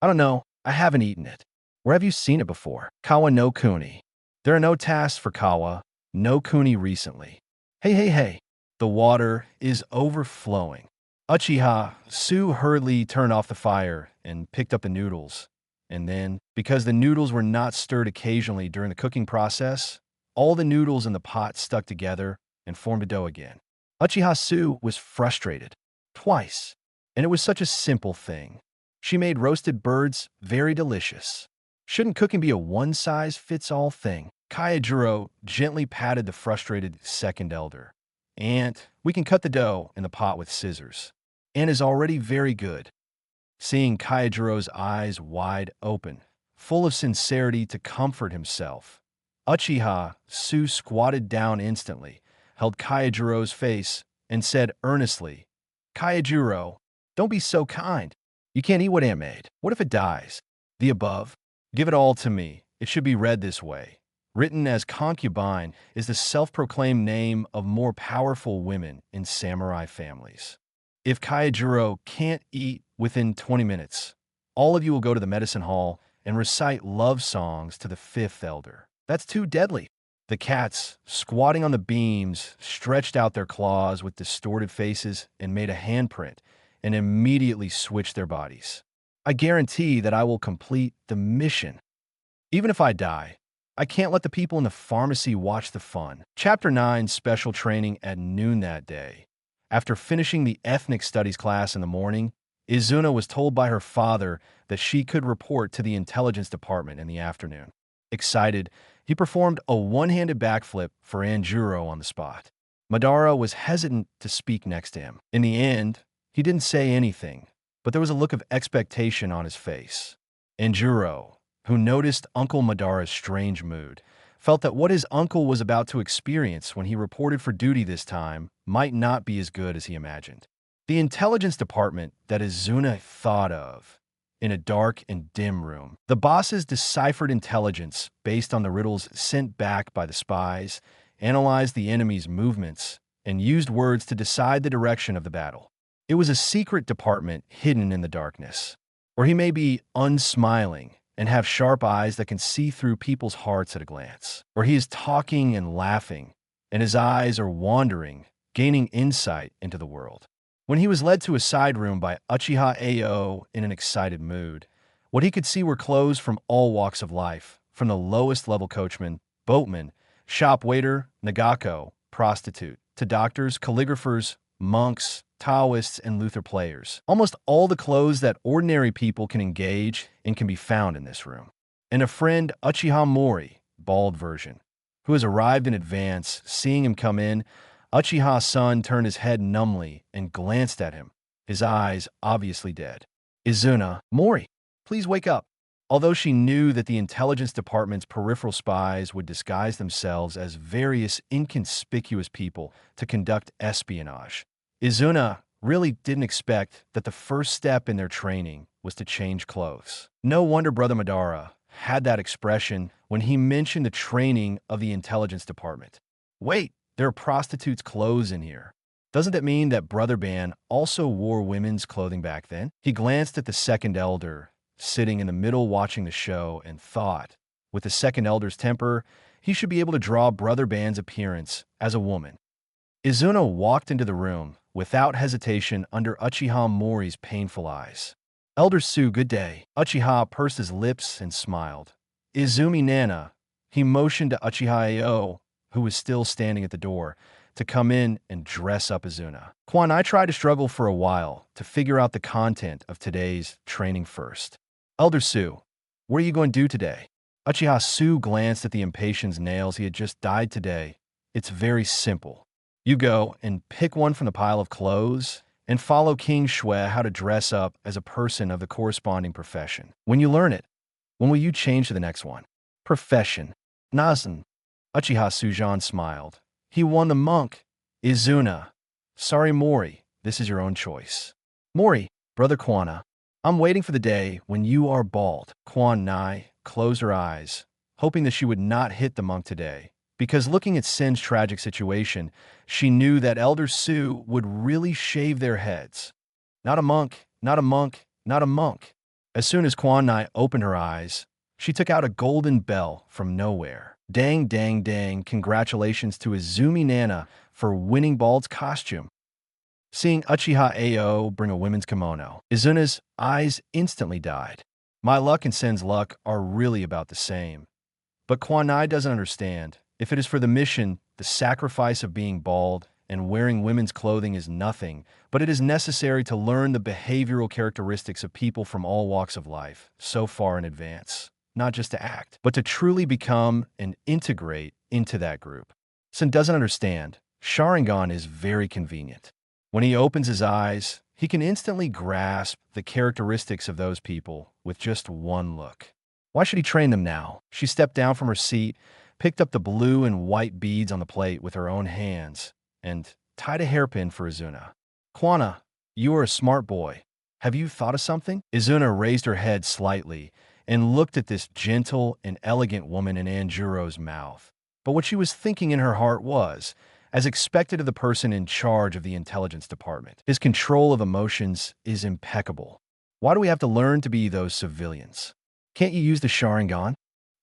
I don't know. I haven't eaten it. Where have you seen it before? Kawa no Kuni. There are no tasks for Kawa no Kuni recently. Hey. The water is overflowing. Uchiha Su hurriedly turned off the fire and picked up the noodles. And then, because the noodles were not stirred occasionally during the cooking process, all the noodles in the pot stuck together and formed a dough again. Uchiha Su was frustrated. Twice. And it was such a simple thing. She made roasted birds very delicious. Shouldn't cooking be a one-size-fits-all thing? Kyojuro gently patted the frustrated second elder. Aunt, we can cut the dough in the pot with scissors. Aunt is already very good. Seeing Kyojuro's eyes wide open, full of sincerity to comfort himself, Uchiha Su squatted down instantly, held Kyojuro's face, and said earnestly, Kyojuro, don't be so kind. You can't eat what Aunt made. What if it dies? The above. Give it all to me. It should be read this way. Written as concubine is the self-proclaimed name of more powerful women in samurai families. If Kyojuro can't eat within 20 minutes, all of you will go to the medicine hall and recite love songs to the fifth elder. That's too deadly. The cats, squatting on the beams, stretched out their claws with distorted faces and made a handprint and immediately switched their bodies. I guarantee that I will complete the mission. Even if I die, I can't let the people in the pharmacy watch the fun. Chapter 9, special training at noon that day. After finishing the ethnic studies class in the morning, Izuna was told by her father that she could report to the intelligence department in the afternoon. Excited, he performed a one-handed backflip for Anjuro on the spot. Madara was hesitant to speak next to him. In the end, he didn't say anything, but there was a look of expectation on his face. And Juro, who noticed Uncle Madara's strange mood, felt that what his uncle was about to experience when he reported for duty this time might not be as good as he imagined. The intelligence department that Izuna thought of in a dark and dim room. The bosses deciphered intelligence based on the riddles sent back by the spies, analyzed the enemy's movements, and used words to decide the direction of the battle. It was a secret department hidden in the darkness, where he may be unsmiling and have sharp eyes that can see through people's hearts at a glance, where he is talking and laughing, and his eyes are wandering, gaining insight into the world. When he was led to a side room by Uchiha Ao in an excited mood, what he could see were clothes from all walks of life, from the lowest level coachman, boatman, shop waiter, nagako, prostitute, to doctors, calligraphers, monks, Taoists, and Luther players. Almost all the clothes that ordinary people can engage in can be found in this room. And a friend, Uchiha Mori, bald version, who has arrived in advance, seeing him come in, Uchiha's son turned his head numbly and glanced at him, his eyes obviously dead. Izuna, Mori, please wake up. Although she knew that the intelligence department's peripheral spies would disguise themselves as various inconspicuous people to conduct espionage, Izuna really didn't expect that the first step in their training was to change clothes. No wonder Brother Madara had that expression when he mentioned the training of the intelligence department. Wait, there are prostitutes' clothes in here. Doesn't that mean that Brother Ban also wore women's clothing back then? He glanced at the second elder, sitting in the middle watching the show, and thought, with the second elder's temper, he should be able to draw Brother Ban's appearance as a woman. Izuna walked into the room without hesitation under Uchiha Mori's painful eyes. Elder Su, good day. Uchiha pursed his lips and smiled. Izumi Nana, he motioned to Uchiha Ao, who was still standing at the door, to come in and dress up Izuna. Quan, I tried to struggle for a while to figure out the content of today's training first. Elder Su, what are you going to do today? Uchiha Su glanced at the impatience nails he had just dyed today. It's very simple. You go and pick one from the pile of clothes and follow King Shui how to dress up as a person of the corresponding profession. When you learn it, when will you change to the next one? Profession. Nazen. Uchiha Sujan smiled. He won the monk. Izuna. Sorry, Mori. This is your own choice. Mori, Brother Kwana, I'm waiting for the day when you are bald. Quan Nai closed her eyes, hoping that she would not hit the monk today, because looking at Sin's tragic situation, she knew that Elder Su would really shave their heads. Not a monk, not a monk, not a monk. As soon as Quan Nai opened her eyes, she took out a golden bell from nowhere. Dang, dang, dang, congratulations to Izumi Nana for winning Bald's costume. Seeing Uchiha Ao bring a women's kimono, Izuna's eyes instantly died. My luck and Sen's luck are really about the same. But Kwanai doesn't understand. If it is for the mission, the sacrifice of being bald and wearing women's clothing is nothing, but it is necessary to learn the behavioral characteristics of people from all walks of life so far in advance. Not just to act, but to truly become and integrate into that group. Sen doesn't understand. Sharingan is very convenient. When he opens his eyes, he can instantly grasp the characteristics of those people with just one look. Why should he train them now? She stepped down from her seat, picked up the blue and white beads on the plate with her own hands, and tied a hairpin for Izuna. Kwana, you are a smart boy. Have you thought of something? Izuna raised her head slightly and looked at this gentle and elegant woman in Anjuro's mouth. But what she was thinking in her heart was, as expected of the person in charge of the intelligence department, his control of emotions is impeccable. Why do we have to learn to be those civilians? Can't you use the Sharingan?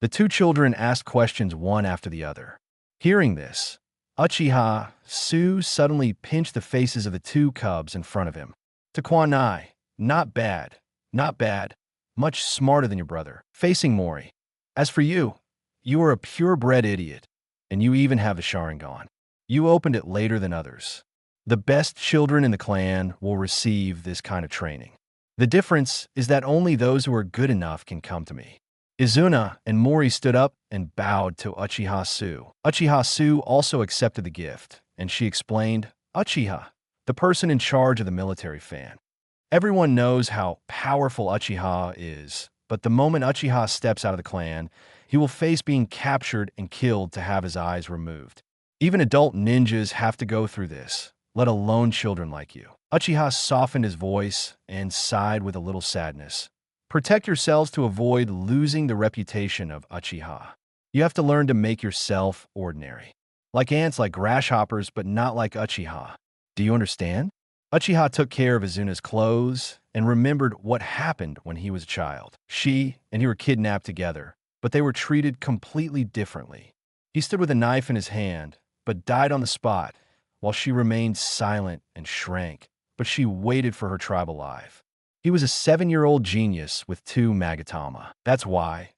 The two children asked questions one after the other. Hearing this, Uchiha Su suddenly pinched the faces of the two cubs in front of him. To Kwanai, not bad, not bad. Much smarter than your brother. Facing Mori. As for you, you are a purebred idiot, and you even have the Sharingan. You opened it later than others. The best children in the clan will receive this kind of training. The difference is that only those who are good enough can come to me. Izuna and Mori stood up and bowed to Uchiha Su. Uchiha Su also accepted the gift, and she explained, Uchiha, the person in charge of the military fan. Everyone knows how powerful Uchiha is, but the moment Uchiha steps out of the clan, he will face being captured and killed to have his eyes removed. Even adult ninjas have to go through this, let alone children like you. Uchiha softened his voice and sighed with a little sadness. Protect yourselves to avoid losing the reputation of Uchiha. You have to learn to make yourself ordinary. Like ants, like grasshoppers, but not like Uchiha. Do you understand? Uchiha took care of Izuna's clothes and remembered what happened when he was a child. She and he were kidnapped together, but they were treated completely differently. He stood with a knife in his hand, but died on the spot, while she remained silent and shrank, but she waited for her tribe alive. He was a 7-year-old genius with 2 Magatama. That's why,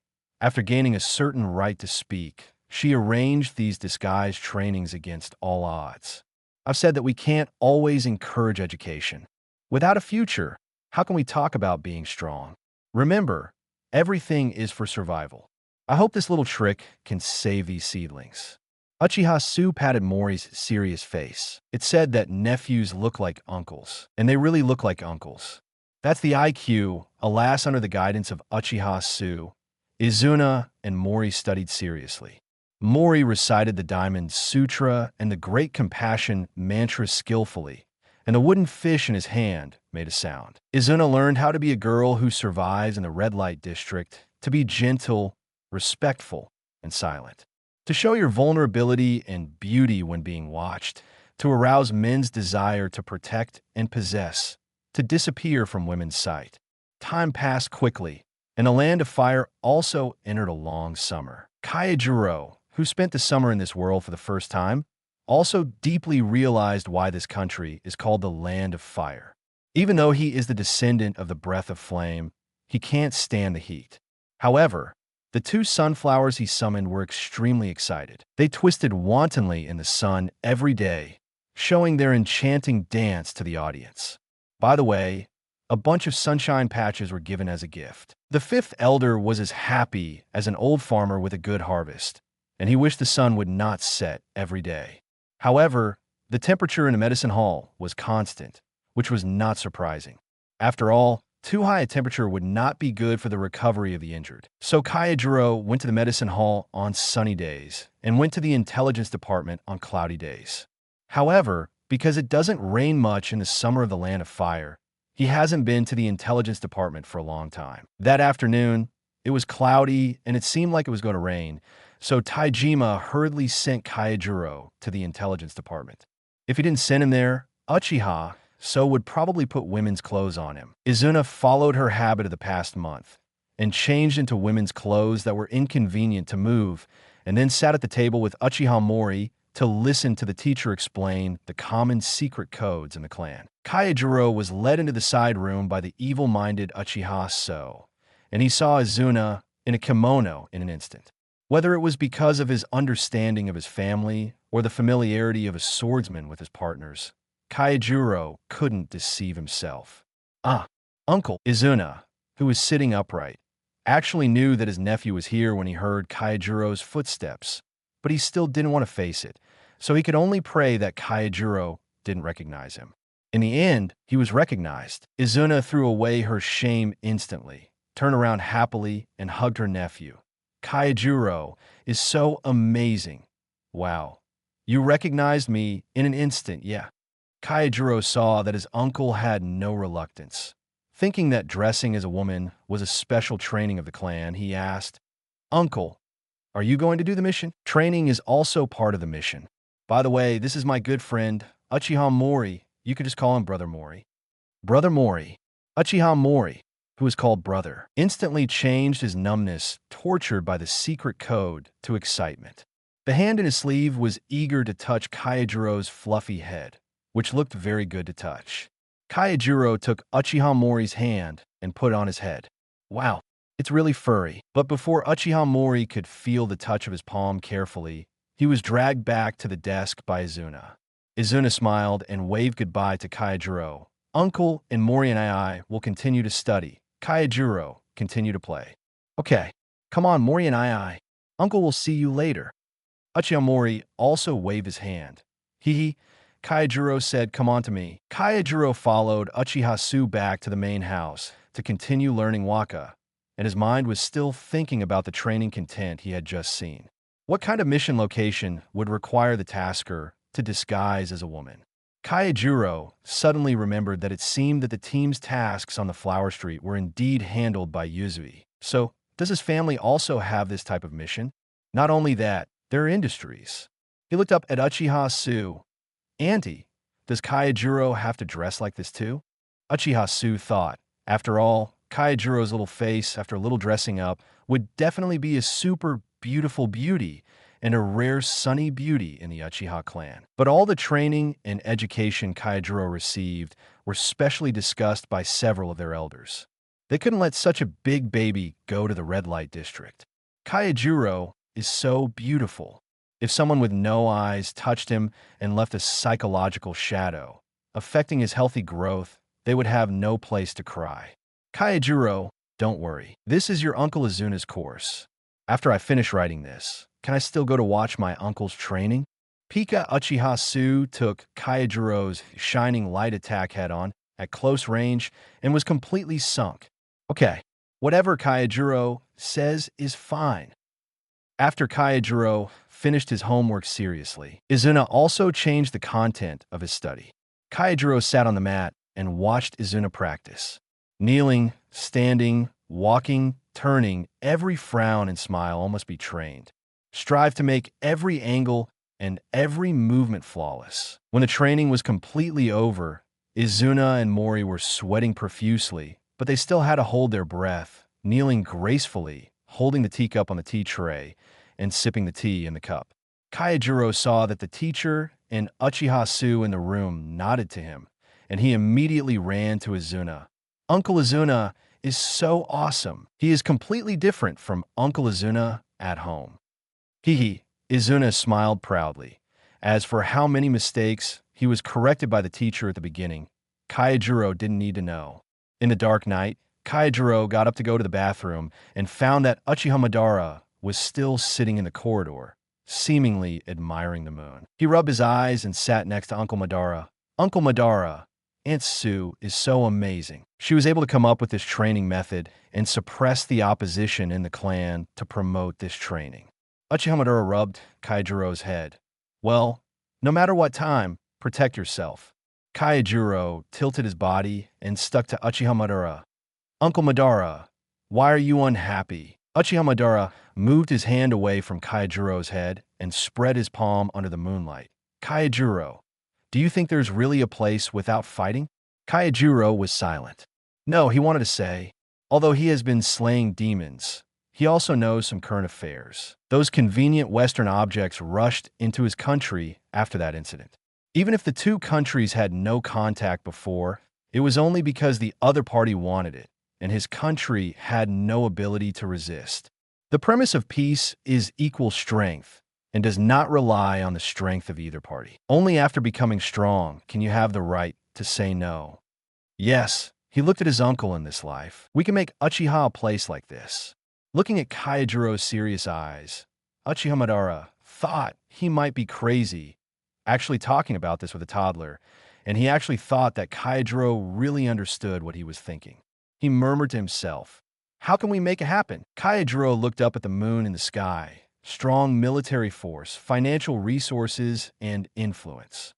after gaining a certain right to speak, she arranged these disguised trainings against all odds. I've said that we can't always encourage education. Without a future, how can we talk about being strong? Remember, everything is for survival. I hope this little trick can save these seedlings. Uchiha Su patted Mori's serious face. It said that nephews look like uncles, and they really look like uncles. That's the IQ. Alas, under the guidance of Uchiha Su, Izuna and Mori studied seriously. Mori recited the Diamond Sutra and the Great Compassion mantra skillfully, and the wooden fish in his hand made a sound. Izuna learned how to be a girl who survives in the red light district, to be gentle, respectful, and silent. To show your vulnerability and beauty when being watched, to arouse men's desire to protect and possess, to disappear from women's sight. Time passed quickly, and the land of fire also entered a long summer. Kyojuro, who spent the summer in this world for the first time, also deeply realized why this country is called the Land of Fire. Even though he is the descendant of the breath of flame, he can't stand the heat. However, the 2 sunflowers he summoned were extremely excited. They twisted wantonly in the sun every day, showing their enchanting dance to the audience. By the way, a bunch of sunshine patches were given as a gift. The 5th elder was as happy as an old farmer with a good harvest, and he wished the sun would not set every day. However, the temperature in the medicine hall was constant, which was not surprising. After all, too high a temperature would not be good for the recovery of the injured. So Kyojuro went to the medicine hall on sunny days and went to the intelligence department on cloudy days. However, because it doesn't rain much in the summer of the Land of Fire, he hasn't been to the intelligence department for a long time. That afternoon, it was cloudy and it seemed like it was going to rain, so Taijima hurriedly sent Kyojuro to the intelligence department. If he didn't send him there, Uchiha would probably put women's clothes on him. Izuna followed her habit of the past month and changed into women's clothes that were inconvenient to move, and then sat at the table with Uchiha Mori to listen to the teacher explain the common secret codes in the clan. Kyojuro was led into the side room by the evil-minded Uchiha So, and he saw Izuna in a kimono in an instant. Whether it was because of his understanding of his family or the familiarity of a swordsman with his partners, Kyojuro couldn't deceive himself. Uncle Izuna, who was sitting upright, actually knew that his nephew was here when he heard Kyojuro's footsteps, but he still didn't want to face it, so he could only pray that Kyojuro didn't recognize him. In the end, he was recognized. Izuna threw away her shame instantly, turned around happily, and hugged her nephew. Kyojuro is so amazing. Wow. You recognized me in an instant, yeah. Kyojuro saw that his uncle had no reluctance. Thinking that dressing as a woman was a special training of the clan, he asked, Uncle, are you going to do the mission? Training is also part of the mission. By the way, this is my good friend, Uchiha Mori. You could just call him Brother Mori. Brother Mori. Uchiha Mori, who was called Brother, instantly changed his numbness, tortured by the secret code, to excitement. The hand in his sleeve was eager to touch Kyojuro's fluffy head, which looked very good to touch. Kyojuro took Uchiha Mori's hand and put it on his head. Wow, it's really furry. But before Uchiha Mori could feel the touch of his palm carefully, he was dragged back to the desk by Izuna. Izuna smiled and waved goodbye to Kyojuro. Uncle and Mori and I will continue to study. Kyojuro, continue to play. Okay, come on, Mori and I. Uncle will see you later. Uchiha Mori also waved his hand. He, Kyojuro said, "Come on to me." Kyojuro followed Uchiha back to the main house to continue learning Waka, and his mind was still thinking about the training content he had just seen. What kind of mission location would require the tasker to disguise as a woman? Kyojuro suddenly remembered that it seemed that the team's tasks on the Flower Street were indeed handled by Yuzui. So, does his family also have this type of mission? Not only that, there are industries. He looked up at Uchiha. "Auntie, does Kyojuro have to dress like this too?" Uchiha thought. After all, Kyojuro's little face, after a little dressing up, would definitely be a super beautiful beauty and a rare sunny beauty in the Uchiha clan. But all the training and education Kyojuro received were specially discussed by several of their elders. They couldn't let such a big baby go to the red light district. Kyojuro is so beautiful. If someone with no eyes touched him and left a psychological shadow, affecting his healthy growth, they would have no place to cry. "Kyojuro, don't worry. This is your Uncle Izuna's course. After I finish writing this, can I still go to watch my uncle's training?" Pika Uchiha took Kyojuro's shining light attack head-on at close range and was completely sunk. "Okay, whatever Kyojuro says is fine." After Kyojuro finished his homework seriously, Izuna also changed the content of his study. Kyojuro sat on the mat and watched Izuna practice. Kneeling, standing, walking, turning, every frown and smile almost be trained. Strive to make every angle and every movement flawless. When the training was completely over, Izuna and Mori were sweating profusely, but they still had to hold their breath, kneeling gracefully, holding the teacup on the tea tray, and sipping the tea in the cup. Kyojuro saw that the teacher and Uchiha in the room nodded to him, and he immediately ran to Izuna. "Uncle Izuna is so awesome. He is completely different from Uncle Izuna at home." Izuna smiled proudly. As for how many mistakes he was corrected by the teacher at the beginning, Kyojuro didn't need to know. In the dark night, Kyojuro got up to go to the bathroom and found that Uchiha Madara was still sitting in the corridor, seemingly admiring the moon. He rubbed his eyes and sat next to Uncle Madara. "Uncle Madara, Aunt Sue is so amazing. She was able to come up with this training method and suppress the opposition in the clan to promote this training." Uchiha Madara rubbed Kyojuro's head. "Well, no matter what time, protect yourself." Kyojuro tilted his body and stuck to Uchiha Madara. "Uncle Madara, why are you unhappy?" Uchiha Madara moved his hand away from Kyojuro's head and spread his palm under the moonlight. "Kyojuro, do you think there's really a place without fighting?" Kyojuro was silent. No, he wanted to say, although he has been slaying demons, he also knows some current affairs. Those convenient Western objects rushed into his country after that incident. Even if the two countries had no contact before, it was only because the other party wanted it, and his country had no ability to resist. The premise of peace is equal strength and does not rely on the strength of either party. Only after becoming strong can you have the right to say no. Yes, he looked at his uncle in this life. We can make Uchiha a place like this. Looking at Kyojuro's serious eyes, Uchiha Madara thought he might be crazy actually talking about this with a toddler, and he actually thought that Kyojuro really understood what he was thinking. He murmured to himself, "How can we make it happen?" Kyojuro looked up at the moon in the sky. Strong military force, financial resources, and influence.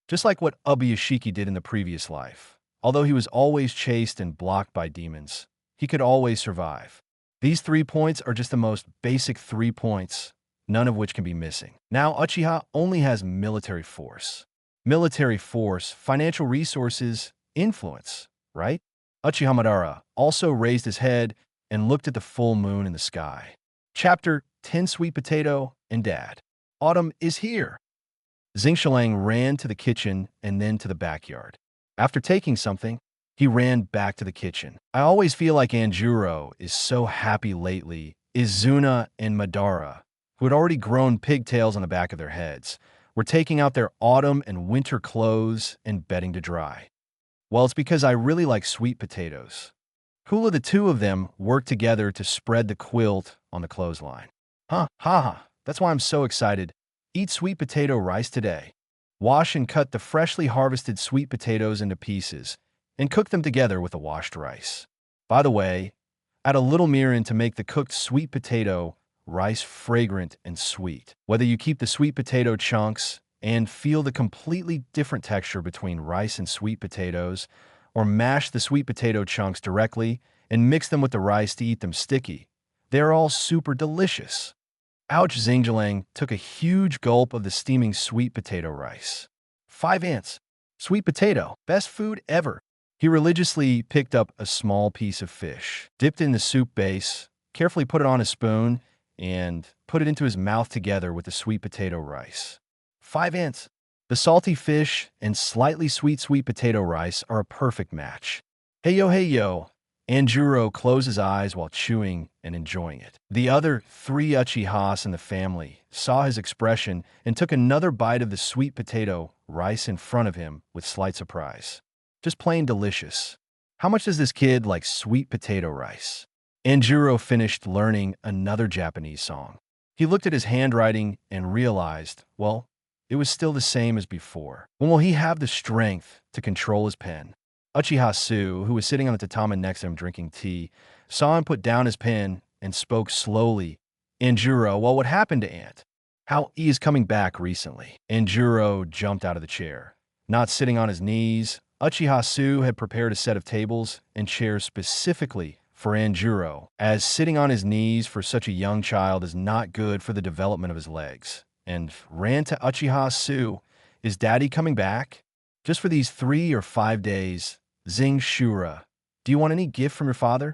Just like what Ubuyashiki did in the previous life. Although he was always chased and blocked by demons, he could always survive. These 3 points are just the most basic 3 points, none of which can be missing. Now Uchiha only has military force. Military force, financial resources, influence, right? Uchiha Madara also raised his head and looked at the full moon in the sky. Chapter 10 Sweet Potato and Dad. Autumn is here. Xingqiang ran to the kitchen and then to the backyard. After taking something, he ran back to the kitchen. I always feel like Anjuro is so happy lately. Izuna and Madara, who had already grown pigtails on the back of their heads, were taking out their autumn and winter clothes and bedding to dry. Well, it's because I really like sweet potatoes. Hula, the two of them worked together to spread the quilt on the clothesline. Haha, that's why I'm so excited. Eat sweet potato rice today. Wash and cut the freshly harvested sweet potatoes into pieces and cook them together with the washed rice. By the way, add a little mirin to make the cooked sweet potato rice fragrant and sweet. Whether you keep the sweet potato chunks and feel the completely different texture between rice and sweet potatoes, or mash the sweet potato chunks directly and mix them with the rice to eat them sticky, they're all super delicious. Ouch! Xingjiang took a huge gulp of the steaming sweet potato rice. 5 ants. Sweet potato. Best food ever. He religiously picked up a small piece of fish, dipped in the soup base, carefully put it on a spoon, and put it into his mouth together with the sweet potato rice. 5 ants. The salty fish and slightly sweet potato rice are a perfect match. Hey yo. Anjuro closed his eyes while chewing and enjoying it. The other 3 Uchihas in the family saw his expression and took another bite of the sweet potato rice in front of him with slight surprise. Just plain delicious. How much does this kid like sweet potato rice? Anjuro finished learning another Japanese song. He looked at his handwriting and realized, well, it was still the same as before. When will he have the strength to control his pen? Uchiha Su, who was sitting on the tatami next to him drinking tea, saw him put down his pen and spoke slowly. Anjuro, well, what happened to Ant? How he is coming back recently. Anjuro jumped out of the chair. Not sitting on his knees, Uchiha Su had prepared a set of tables and chairs specifically for Anjuro, as sitting on his knees for such a young child is not good for the development of his legs, and ran to Uchiha Su. Is Daddy coming back? Just for these 3 or 5 days. Xing Shura, do you want any gift from your father?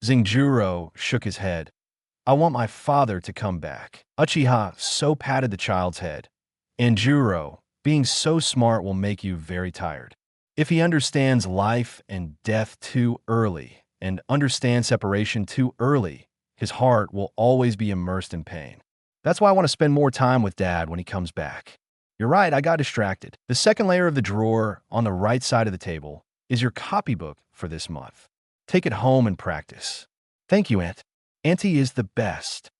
Xingjuro shook his head. I want my father to come back. Uchiha so patted the child's head. Anjuro, being so smart will make you very tired. If he understands life and death too early and understands separation too early, his heart will always be immersed in pain. That's why I want to spend more time with Dad when he comes back. You're right, I got distracted. The second layer of the drawer on the right side of the table is your copybook for this month. Take it home and practice. Thank you, Aunt. Auntie is the best.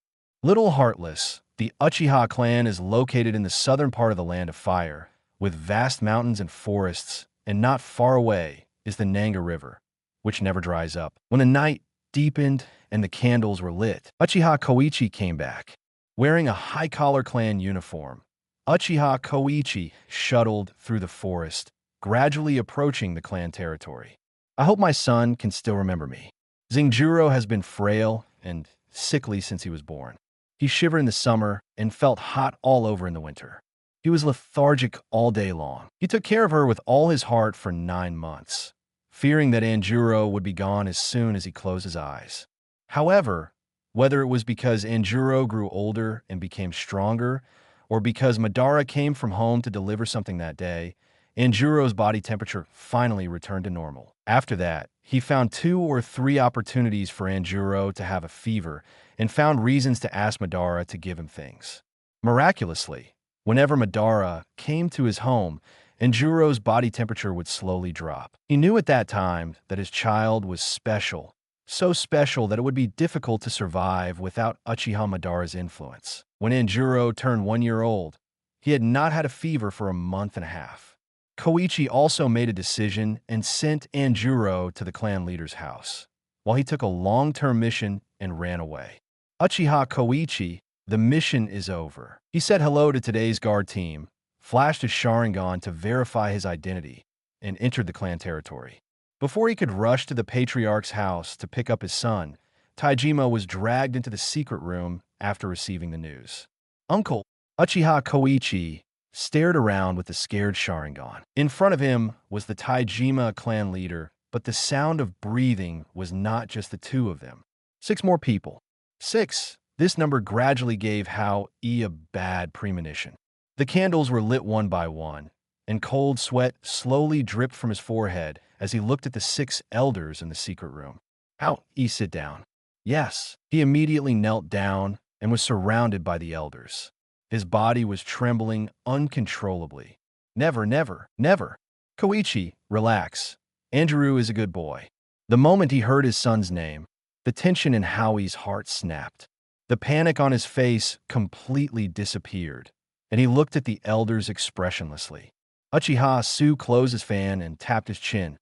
Little Heartless, the Uchiha clan is located in the southern part of the Land of Fire, with vast mountains and forests, and not far away is the Nanga River, which never dries up. When the night deepened and the candles were lit, Uchiha Koichi came back, wearing a high-collar clan uniform. Uchiha Koichi shuttled through the forest, gradually approaching the clan territory. I hope my son can still remember me. Xingjuro has been frail and sickly since he was born. He shivered in the summer and felt hot all over in the winter. He was lethargic all day long. He took care of her with all his heart for 9 months, fearing that Anjuro would be gone as soon as he closed his eyes. However, whether it was because Anjuro grew older and became stronger, or because Madara came from home to deliver something that day, Anjuro's body temperature finally returned to normal. After that, he found 2 or 3 opportunities for Anjuro to have a fever and found reasons to ask Madara to give him things. Miraculously, whenever Madara came to his home, Anjuro's body temperature would slowly drop. He knew at that time that his child was special, so special that it would be difficult to survive without Uchiha Madara's influence. When Anjuro turned 1 year old, he had not had a fever for a month and a half. Koichi also made a decision and sent Anjuro to the clan leader's house, while he took a long-term mission and ran away. Uchiha Koichi, the mission is over. He said hello to today's guard team, flashed his Sharingan to verify his identity, and entered the clan territory. Before he could rush to the patriarch's house to pick up his son, Taijima was dragged into the secret room after receiving the news. Uncle, Uchiha Koichi stared around with a scared Sharingan. In front of him was the Taijima clan leader, but the sound of breathing was not just the 2 of them. 6 more people. 6. This number gradually gave Hao Yi a bad premonition. The candles were lit one by one, and cold sweat slowly dripped from his forehead as he looked at the 6 elders in the secret room. Hao Yi, sit down. Yes. He immediately knelt down and was surrounded by the elders. His body was trembling uncontrollably. Never. Koichi, relax. Andrew is a good boy. The moment he heard his son's name, the tension in Howie's heart snapped. The panic on his face completely disappeared, and he looked at the elders expressionlessly. Uchiha Su closed his fan and tapped his chin.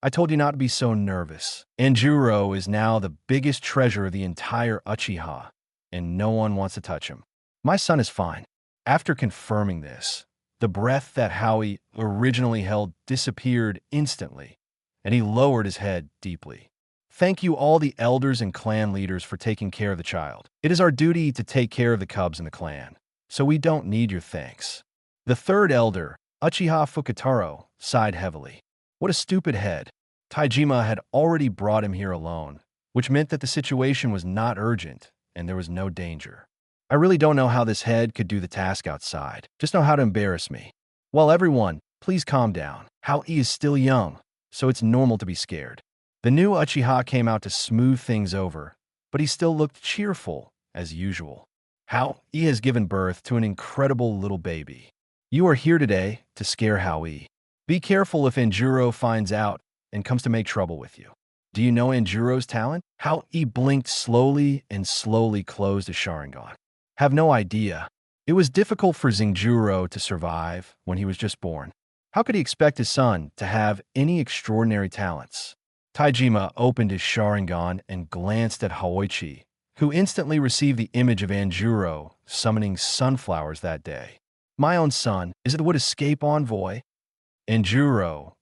I told you not to be so nervous. Anjuro is now the biggest treasure of the entire Uchiha, and no one wants to touch him. My son is fine. After confirming this, the breath that Howie originally held disappeared instantly, and he lowered his head deeply. Thank you all the elders and clan leaders for taking care of the child. It is our duty to take care of the cubs in the clan, so we don't need your thanks. The third elder, Uchiha Fukutaro, sighed heavily. What a stupid head. Taijima had already brought him here alone, which meant that the situation was not urgent and there was no danger. I really don't know how this head could do the task outside. Just know how to embarrass me. Well, everyone, please calm down. Howie is still young, so it's normal to be scared. The new Uchiha came out to smooth things over, but he still looked cheerful, as usual. Howie has given birth to an incredible little baby. You are here today to scare Howie. Be careful if Anjuro finds out and comes to make trouble with you. Do you know Anjuro's talent? Howie blinked slowly and slowly closed his Sharingan. Have no idea. It was difficult for Zenjuro to survive when he was just born. How could he expect his son to have any extraordinary talents? Taijima opened his Sharingan and glanced at Haoichi, who instantly received the image of Anjuro summoning sunflowers that day. My own son, is it the wood escape envoy? Anjuro,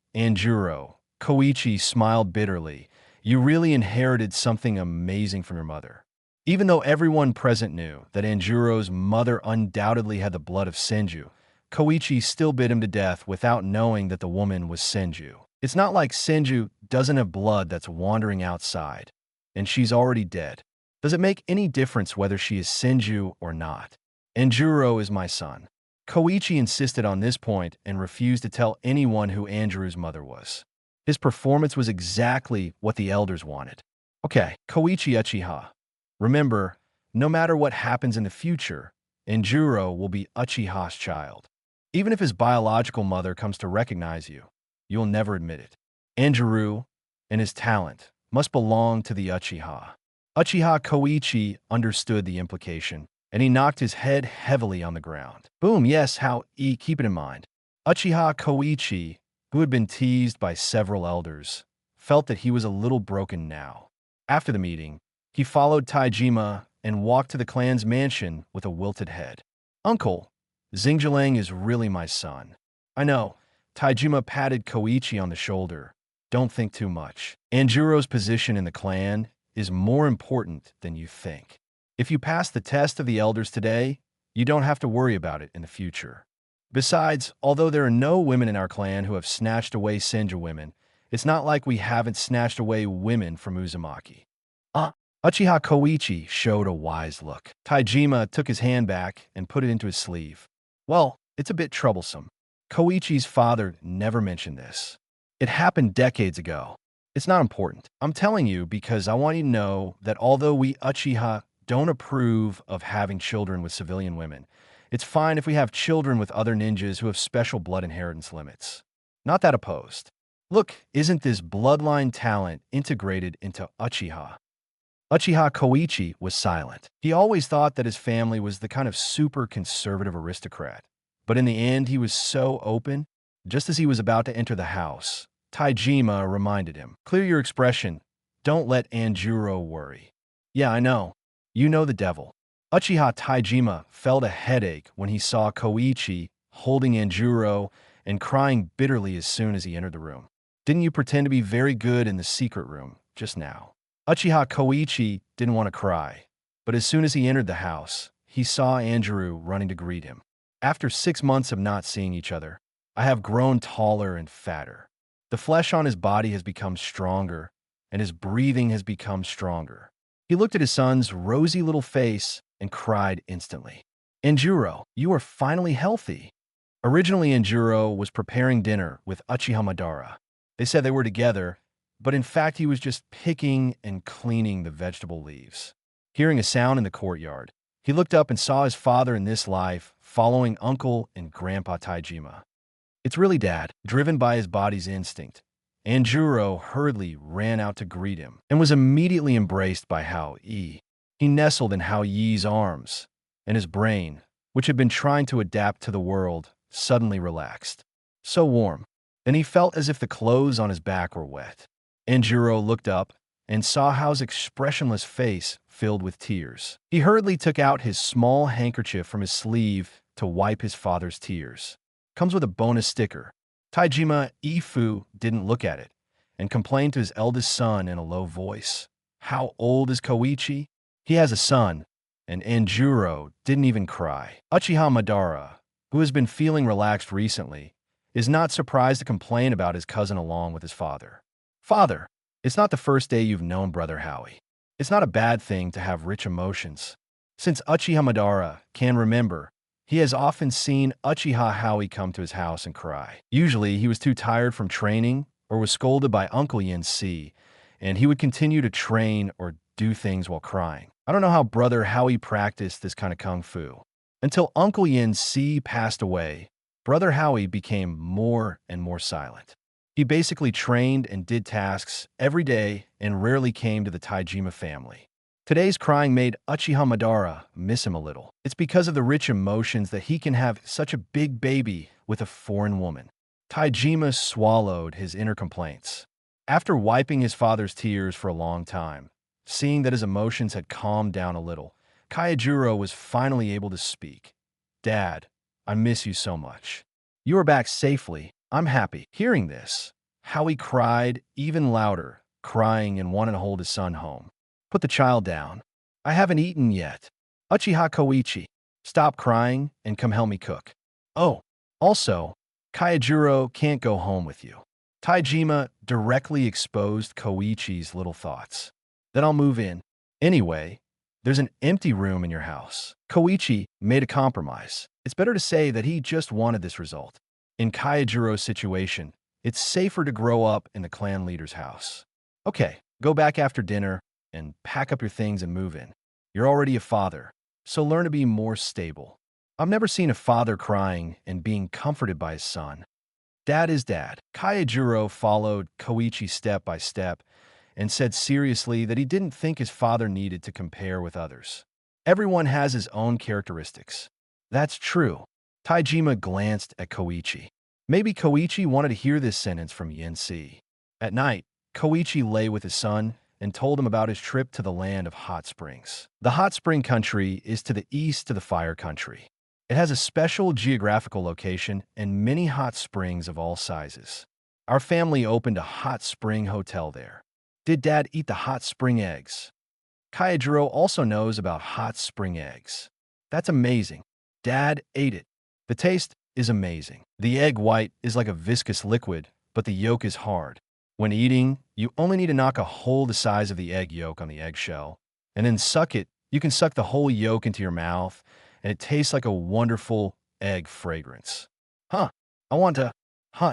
Koichi smiled bitterly. You really inherited something amazing from your mother. Even though everyone present knew that Anjuro's mother undoubtedly had the blood of Senju, Koichi still bit him to death without knowing that the woman was Senju. It's not like Senju doesn't have blood that's wandering outside, and she's already dead. Does it make any difference whether she is Senju or not? Anjuro is my son. Koichi insisted on this point and refused to tell anyone who Anjuro's mother was. His performance was exactly what the elders wanted. Okay, Koichi Uchiha. Remember, no matter what happens in the future, Anjuro will be Uchiha's child. Even if his biological mother comes to recognize you, you'll never admit it. Anjuro and his talent must belong to the Uchiha. Uchiha Koichi understood the implication, and he knocked his head heavily on the ground. Boom, yes, keep it in mind. Uchiha Koichi, who had been teased by several elders, felt that he was a little broken now. After the meeting, he followed Taijima and walked to the clan's mansion with a wilted head. Uncle, Xingjiang is really my son. I know. Taijima patted Koichi on the shoulder. Don't think too much. Anjuro's position in the clan is more important than you think. If you pass the test of the elders today, you don't have to worry about it in the future. Besides, although there are no women in our clan who have snatched away Senju women, it's not like we haven't snatched away women from Uzumaki. Uchiha Koichi showed a wise look. Taijima took his hand back and put it into his sleeve. Well, it's a bit troublesome. Koichi's father never mentioned this. It happened decades ago. It's not important. I'm telling you because I want you to know that although we Uchiha don't approve of having children with civilian women, it's fine if we have children with other ninjas who have special blood inheritance limits. Not that opposed. Look, isn't this bloodline talent integrated into Uchiha? Uchiha Koichi was silent. He always thought that his family was the kind of super conservative aristocrat. But in the end, he was so open. Just as he was about to enter the house, Taijima reminded him, clear your expression. Don't let Anjuro worry. Yeah, I know. You know the devil. Uchiha Taijima felt a headache when he saw Koichi holding Anjuro and crying bitterly as soon as he entered the room. Didn't you pretend to be very good in the secret room just now? Uchiha Koichi didn't want to cry, but as soon as he entered the house, he saw Anjuro running to greet him. After 6 months of not seeing each other, I have grown taller and fatter. The flesh on his body has become stronger, and his breathing has become stronger. He looked at his son's rosy little face and cried instantly. Anjuro, you are finally healthy. Originally, Anjuro was preparing dinner with Uchiha Madara. They said they were together, but in fact he was just picking and cleaning the vegetable leaves. Hearing a sound in the courtyard, he looked up and saw his father in this life following Uncle and Grandpa Taijima. It's really Dad, driven by his body's instinct. Anjuro hurriedly ran out to greet him and was immediately embraced by Hao Yi. He nestled in Hao Yi's arms, and his brain, which had been trying to adapt to the world, suddenly relaxed. So warm. Then he felt as if the clothes on his back were wet. Enjiro looked up and saw Hao's expressionless face filled with tears. He hurriedly took out his small handkerchief from his sleeve to wipe his father's tears. Comes with a bonus sticker. Taijima Ifu didn't look at it and complained to his eldest son in a low voice. How old is Koichi? He has a son, and Enjiro didn't even cry. Uchiha Madara, who has been feeling relaxed recently, is not surprised to complain about his cousin along with his father. Father, it's not the first day you've known Brother Howie. It's not a bad thing to have rich emotions. Since Uchiha Madara can remember, he has often seen Uchiha Howie come to his house and cry. Usually, he was too tired from training or was scolded by Uncle Yin Si, and he would continue to train or do things while crying. I don't know how Brother Howie practiced this kind of kung fu. Until Uncle Yin Si passed away, Brother Howie became more and more silent. He basically trained and did tasks every day and rarely came to the Taijima family. Today's crying made Uchiha Madara miss him a little. It's because of the rich emotions that he can have such a big baby with a foreign woman. Taijima swallowed his inner complaints. After wiping his father's tears for a long time, seeing that his emotions had calmed down a little, Kyojuro was finally able to speak. Dad, I miss you so much. You are back safely. I'm happy. Hearing this, Howie cried even louder, crying and wanted to hold his son home. Put the child down. I haven't eaten yet. Uchiha Koichi, stop crying and come help me cook. Oh, also, Kyojuro can't go home with you. Taijima directly exposed Koichi's little thoughts. Then I'll move in. Anyway, there's an empty room in your house. Koichi made a compromise. It's better to say that he just wanted this result. In Kyojuro's situation, it's safer to grow up in the clan leader's house. Okay, go back after dinner and pack up your things and move in. You're already a father, so learn to be more stable. I've never seen a father crying and being comforted by his son. Dad is dad. Kyojuro followed Koichi step by step and said seriously that he didn't think his father needed to compare with others. Everyone has his own characteristics. That's true. Taijima glanced at Koichi. Maybe Koichi wanted to hear this sentence from Yin-Si. At night, Koichi lay with his son and told him about his trip to the land of hot springs. The hot spring country is to the east of the fire country. It has a special geographical location and many hot springs of all sizes. Our family opened a hot spring hotel there. Did Dad eat the hot spring eggs? Kyojuro also knows about hot spring eggs. That's amazing. Dad ate it. The taste is amazing. The egg white is like a viscous liquid, but the yolk is hard. When eating, you only need to knock a hole the size of the egg yolk on the eggshell, and then suck it. You can suck the whole yolk into your mouth, and it tastes like a wonderful egg fragrance. I want to,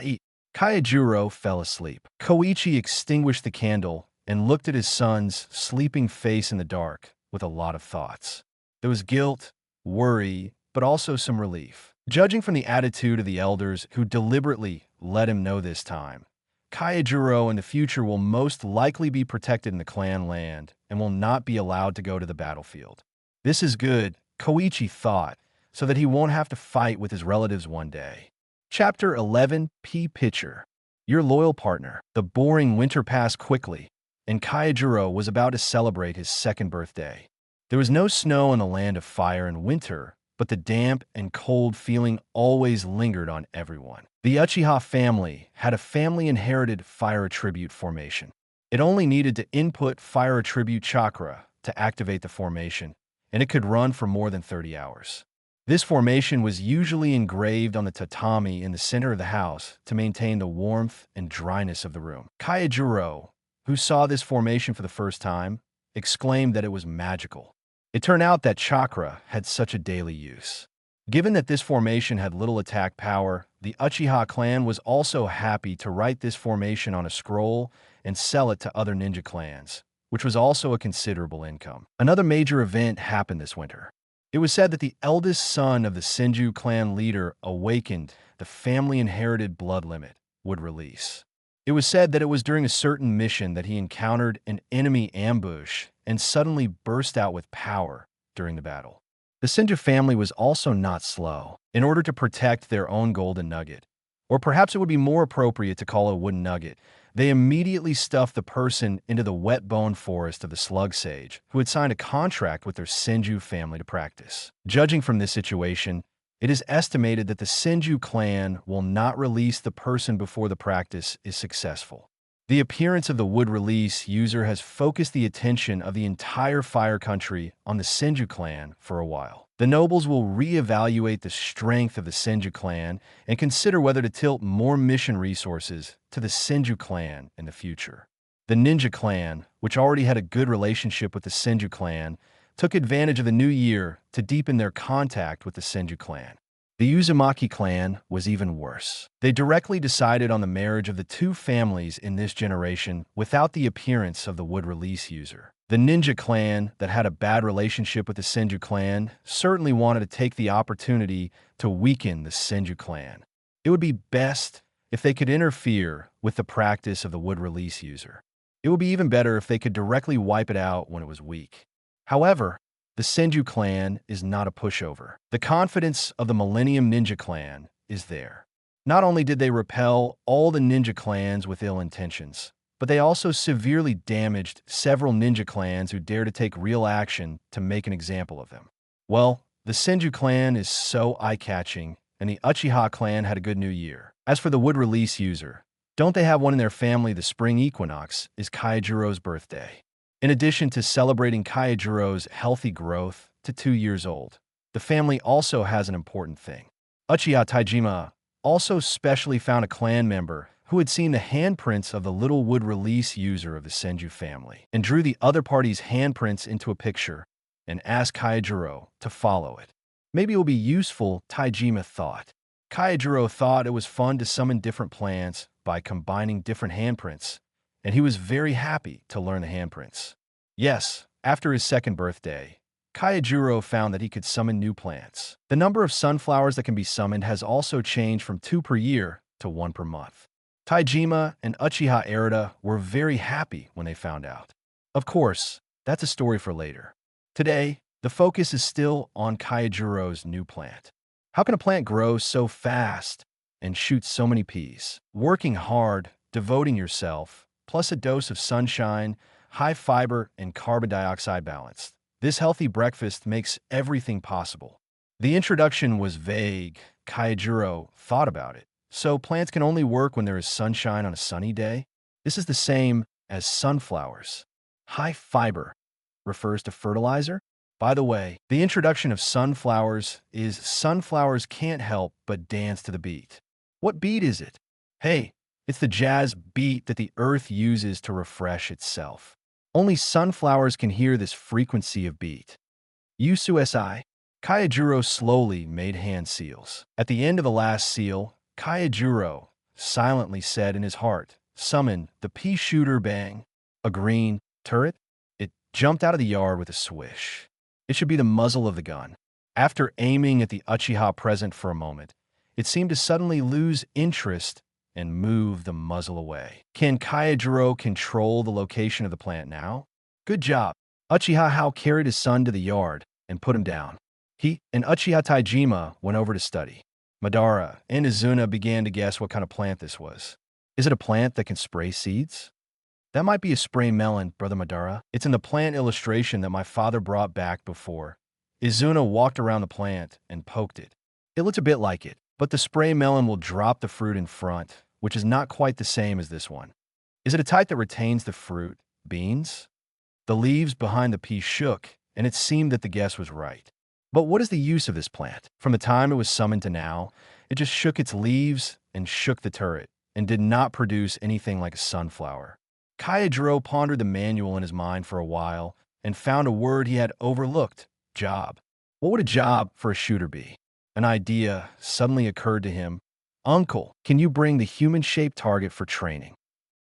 eat. Kyojuro fell asleep. Koichi extinguished the candle and looked at his son's sleeping face in the dark with a lot of thoughts. There was guilt, worry, but also some relief. Judging from the attitude of the elders who deliberately let him know this time, Kyojuro in the future will most likely be protected in the clan land and will not be allowed to go to the battlefield. This is good, Koichi thought, so that he won't have to fight with his relatives one day. Chapter 11 P. Picture. Your loyal partner. The boring winter passed quickly, and Kyojuro was about to celebrate his second birthday. There was no snow in the land of fire and winter, but the damp and cold feeling always lingered on everyone. The Uchiha family had a family-inherited fire attribute formation. It only needed to input fire attribute chakra to activate the formation, and it could run for more than 30 hours. This formation was usually engraved on the tatami in the center of the house to maintain the warmth and dryness of the room. Kyojuro, who saw this formation for the first time, exclaimed that it was magical. It turned out that chakra had such a daily use. Given that this formation had little attack power, the Uchiha clan was also happy to write this formation on a scroll and sell it to other ninja clans, which was also a considerable income. Another major event happened this winter. It was said that the eldest son of the Senju clan leader awakened the family-inherited blood limit would release. It was said that it was during a certain mission that he encountered an enemy ambush and suddenly burst out with power during the battle. The Senju family was also not slow. In order to protect their own golden nugget, or perhaps it would be more appropriate to call it a wooden nugget, they immediately stuffed the person into the wet bone forest of the slug sage, who had signed a contract with their Senju family to practice. Judging from this situation, it is estimated that the Senju clan will not release the person before the practice is successful. The appearance of the wood release user has focused the attention of the entire Fire Country on the Senju clan for a while. The nobles will reevaluate the strength of the Senju clan and consider whether to tilt more mission resources to the Senju clan in the future. The ninja clan, which already had a good relationship with the Senju clan, took advantage of the new year to deepen their contact with the Senju clan. The Uzumaki clan was even worse. They directly decided on the marriage of the two families in this generation without the appearance of the wood release user. The ninja clan that had a bad relationship with the Senju clan certainly wanted to take the opportunity to weaken the Senju clan. It would be best if they could interfere with the practice of the wood release user. It would be even better if they could directly wipe it out when it was weak. However, the Senju clan is not a pushover. The confidence of the Millennium Ninja clan is there. Not only did they repel all the ninja clans with ill intentions, but they also severely damaged several ninja clans who dare to take real action to make an example of them. Well, the Senju clan is so eye-catching, and the Uchiha clan had a good new year. As for the wood release user, don't they have one in their family? The spring equinox is Kyojuro's birthday. In addition to celebrating Kyojuro's healthy growth to 2 years old, the family also has an important thing. Uchiha Taijima also specially found a clan member who had seen the handprints of the little wood release user of the Senju family and drew the other party's handprints into a picture and asked Kyojuro to follow it. Maybe it will be useful, Taijima thought. Kyojuro thought it was fun to summon different plants by combining different handprints, and he was very happy to learn the handprints. Yes, after his second birthday, Kyojuro found that he could summon new plants. The number of sunflowers that can be summoned has also changed from 2 per year to 1 per month. Taijima and Uchiha Arata were very happy when they found out. Of course, that's a story for later. Today, the focus is still on Kyojuro's new plant. How can a plant grow so fast and shoot so many peas? Working hard, devoting yourself, plus a dose of sunshine, high fiber, and carbon dioxide balance. This healthy breakfast makes everything possible. The introduction was vague. Kyojuro thought about it. So plants can only work when there is sunshine on a sunny day? This is the same as sunflowers. High fiber refers to fertilizer. By the way, the introduction of sunflowers is sunflowers can't help but dance to the beat. What beat is it? Hey, it's the jazz beat that the earth uses to refresh itself. Only sunflowers can hear this frequency of beat. Ususi. Kyojuro slowly made hand seals. At the end of the last seal, Kyojuro silently said in his heart, "Summon the pea shooter bang." A green turret? It jumped out of the yard with a swish. It should be the muzzle of the gun. After aiming at the Uchiha present for a moment, it seemed to suddenly lose interest and move the muzzle away. Can Kyojuro control the location of the plant now? Good job. Uchiha Hao carried his son to the yard and put him down. He and Uchiha Taijima went over to study. Madara and Izuna began to guess what kind of plant this was. Is it a plant that can spray seeds? That might be a spray melon, Brother Madara. It's in the plant illustration that my father brought back before. Izuna walked around the plant and poked it. It looked a bit like it, but the spray melon will drop the fruit in front, which is not quite the same as this one. Is it a type that retains the fruit? Beans? The leaves behind the pea shook, and it seemed that the guess was right. But what is the use of this plant? From the time it was summoned to now, it just shook its leaves and shook the turret, and did not produce anything like a sunflower. Kyojuro pondered the manual in his mind for a while, and found a word he had overlooked: job. What would a job for a shooter be? An idea suddenly occurred to him. Uncle, can you bring the human-shaped target for training?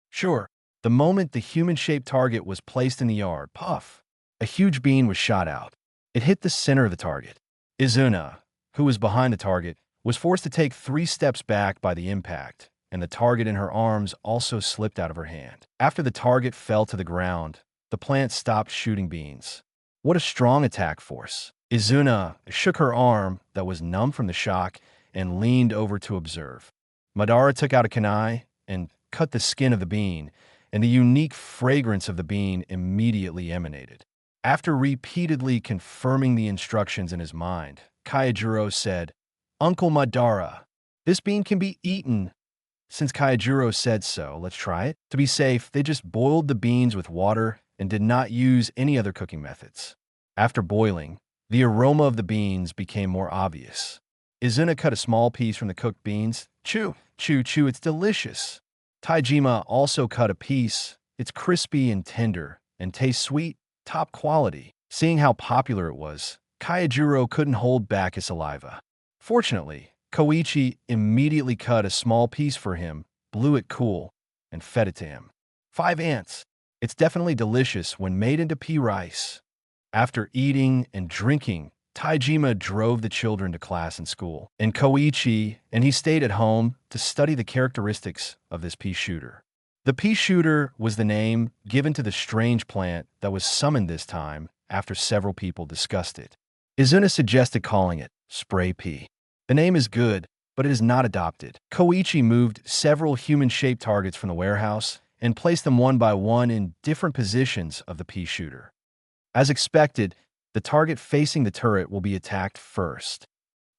Sure. The moment the human-shaped target was placed in the yard, puff, a huge bean was shot out. It hit the center of the target. Izuna, who was behind the target, was forced to take 3 steps back by the impact, and the target in her arms also slipped out of her hand. After the target fell to the ground, the plant stopped shooting beans. What a strong attack force. Izuna shook her arm that was numb from the shock and leaned over to observe. Madara took out a kunai and cut the skin of the bean, and the unique fragrance of the bean immediately emanated. After repeatedly confirming the instructions in his mind, Kyojuro said, "Uncle Madara, this bean can be eaten." Since Kyojuro said so, let's try it. To be safe, they just boiled the beans with water and did not use any other cooking methods. After boiling, the aroma of the beans became more obvious. Izuna cut a small piece from the cooked beans. Chew, chew, chew, it's delicious. Taijima also cut a piece. It's crispy and tender, and tastes sweet, top quality. Seeing how popular it was, Kyojuro couldn't hold back his saliva. Fortunately, Koichi immediately cut a small piece for him, blew it cool, and fed it to him. 5 ants. It's definitely delicious when made into pea rice. After eating and drinking, Taijima drove the children to class and school, and he stayed at home to study the characteristics of this pea shooter. The pea shooter was the name given to the strange plant that was summoned this time after several people discussed it. Izuna suggested calling it spray pea. The name is good, but it is not adopted. Koichi moved several human-shaped targets from the warehouse and placed them one by one in different positions of the pea shooter. As expected, the target facing the turret will be attacked first.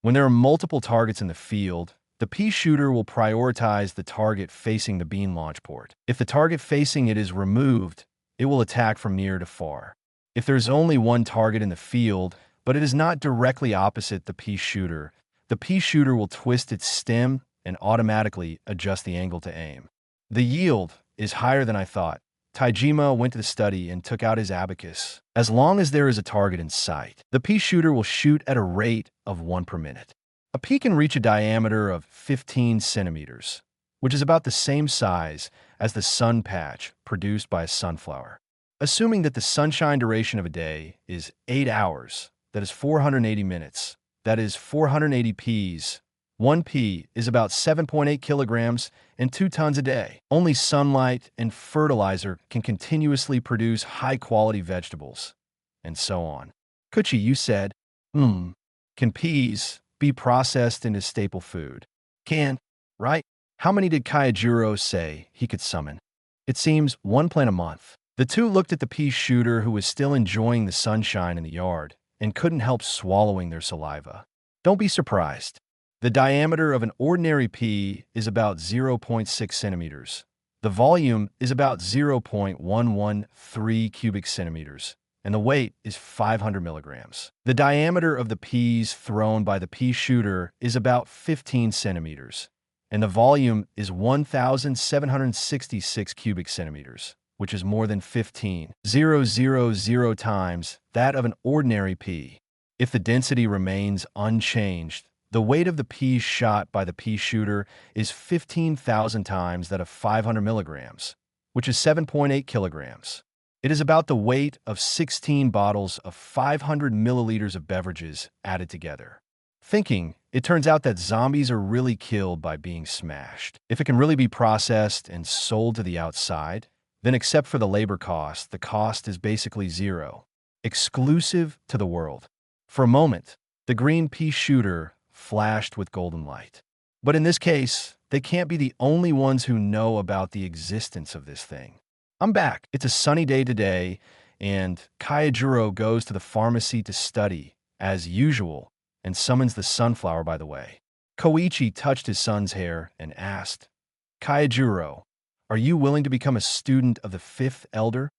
When there are multiple targets in the field, the pea shooter will prioritize the target facing the bean launch port. If the target facing it is removed, it will attack from near to far. If there's only one target in the field, but it is not directly opposite the pea shooter will twist its stem and automatically adjust the angle to aim. The yield is higher than I thought. Taijima went to the study and took out his abacus. As long as there is a target in sight, the pea shooter will shoot at a rate of 1 per minute. A pea can reach a diameter of 15 centimeters, which is about the same size as the sun patch produced by a sunflower. Assuming that the sunshine duration of a day is 8 hours, that is 480 minutes, that is 480 peas. 1 pea is about 7.8 kilograms and 2 tons a day. Only sunlight and fertilizer can continuously produce high-quality vegetables, and so on. Kuchi, you said, can peas be processed into staple food? Can, right? How many did Kyojuro say he could summon? It seems 1 plant a month. The two looked at the pea shooter who was still enjoying the sunshine in the yard and couldn't help swallowing their saliva. Don't be surprised. The diameter of an ordinary pea is about 0.6 centimeters. The volume is about 0.113 cubic centimeters, and the weight is 500 milligrams. The diameter of the peas thrown by the pea shooter is about 15 centimeters, and the volume is 1,766 cubic centimeters, which is more than 15,000 times that of an ordinary pea. If the density remains unchanged, the weight of the peas shot by the pea shooter is 15,000 times that of 500 milligrams, which is 7.8 kilograms. It is about the weight of 16 bottles of 500 milliliters of beverages added together. Thinking, it turns out that zombies are really killed by being smashed. If it can really be processed and sold to the outside, then except for the labor cost, the cost is basically zero, exclusive to the world. For a moment, the green pea shooter flashed with golden light. But in this case, they can't be the only ones who know about the existence of this thing. I'm back. It's a sunny day today, and Kyojuro goes to the pharmacy to study, as usual, and summons the sunflower by the way. Koichi touched his son's hair and asked, "Kyojuro, are you willing to become a student of the fifth elder?"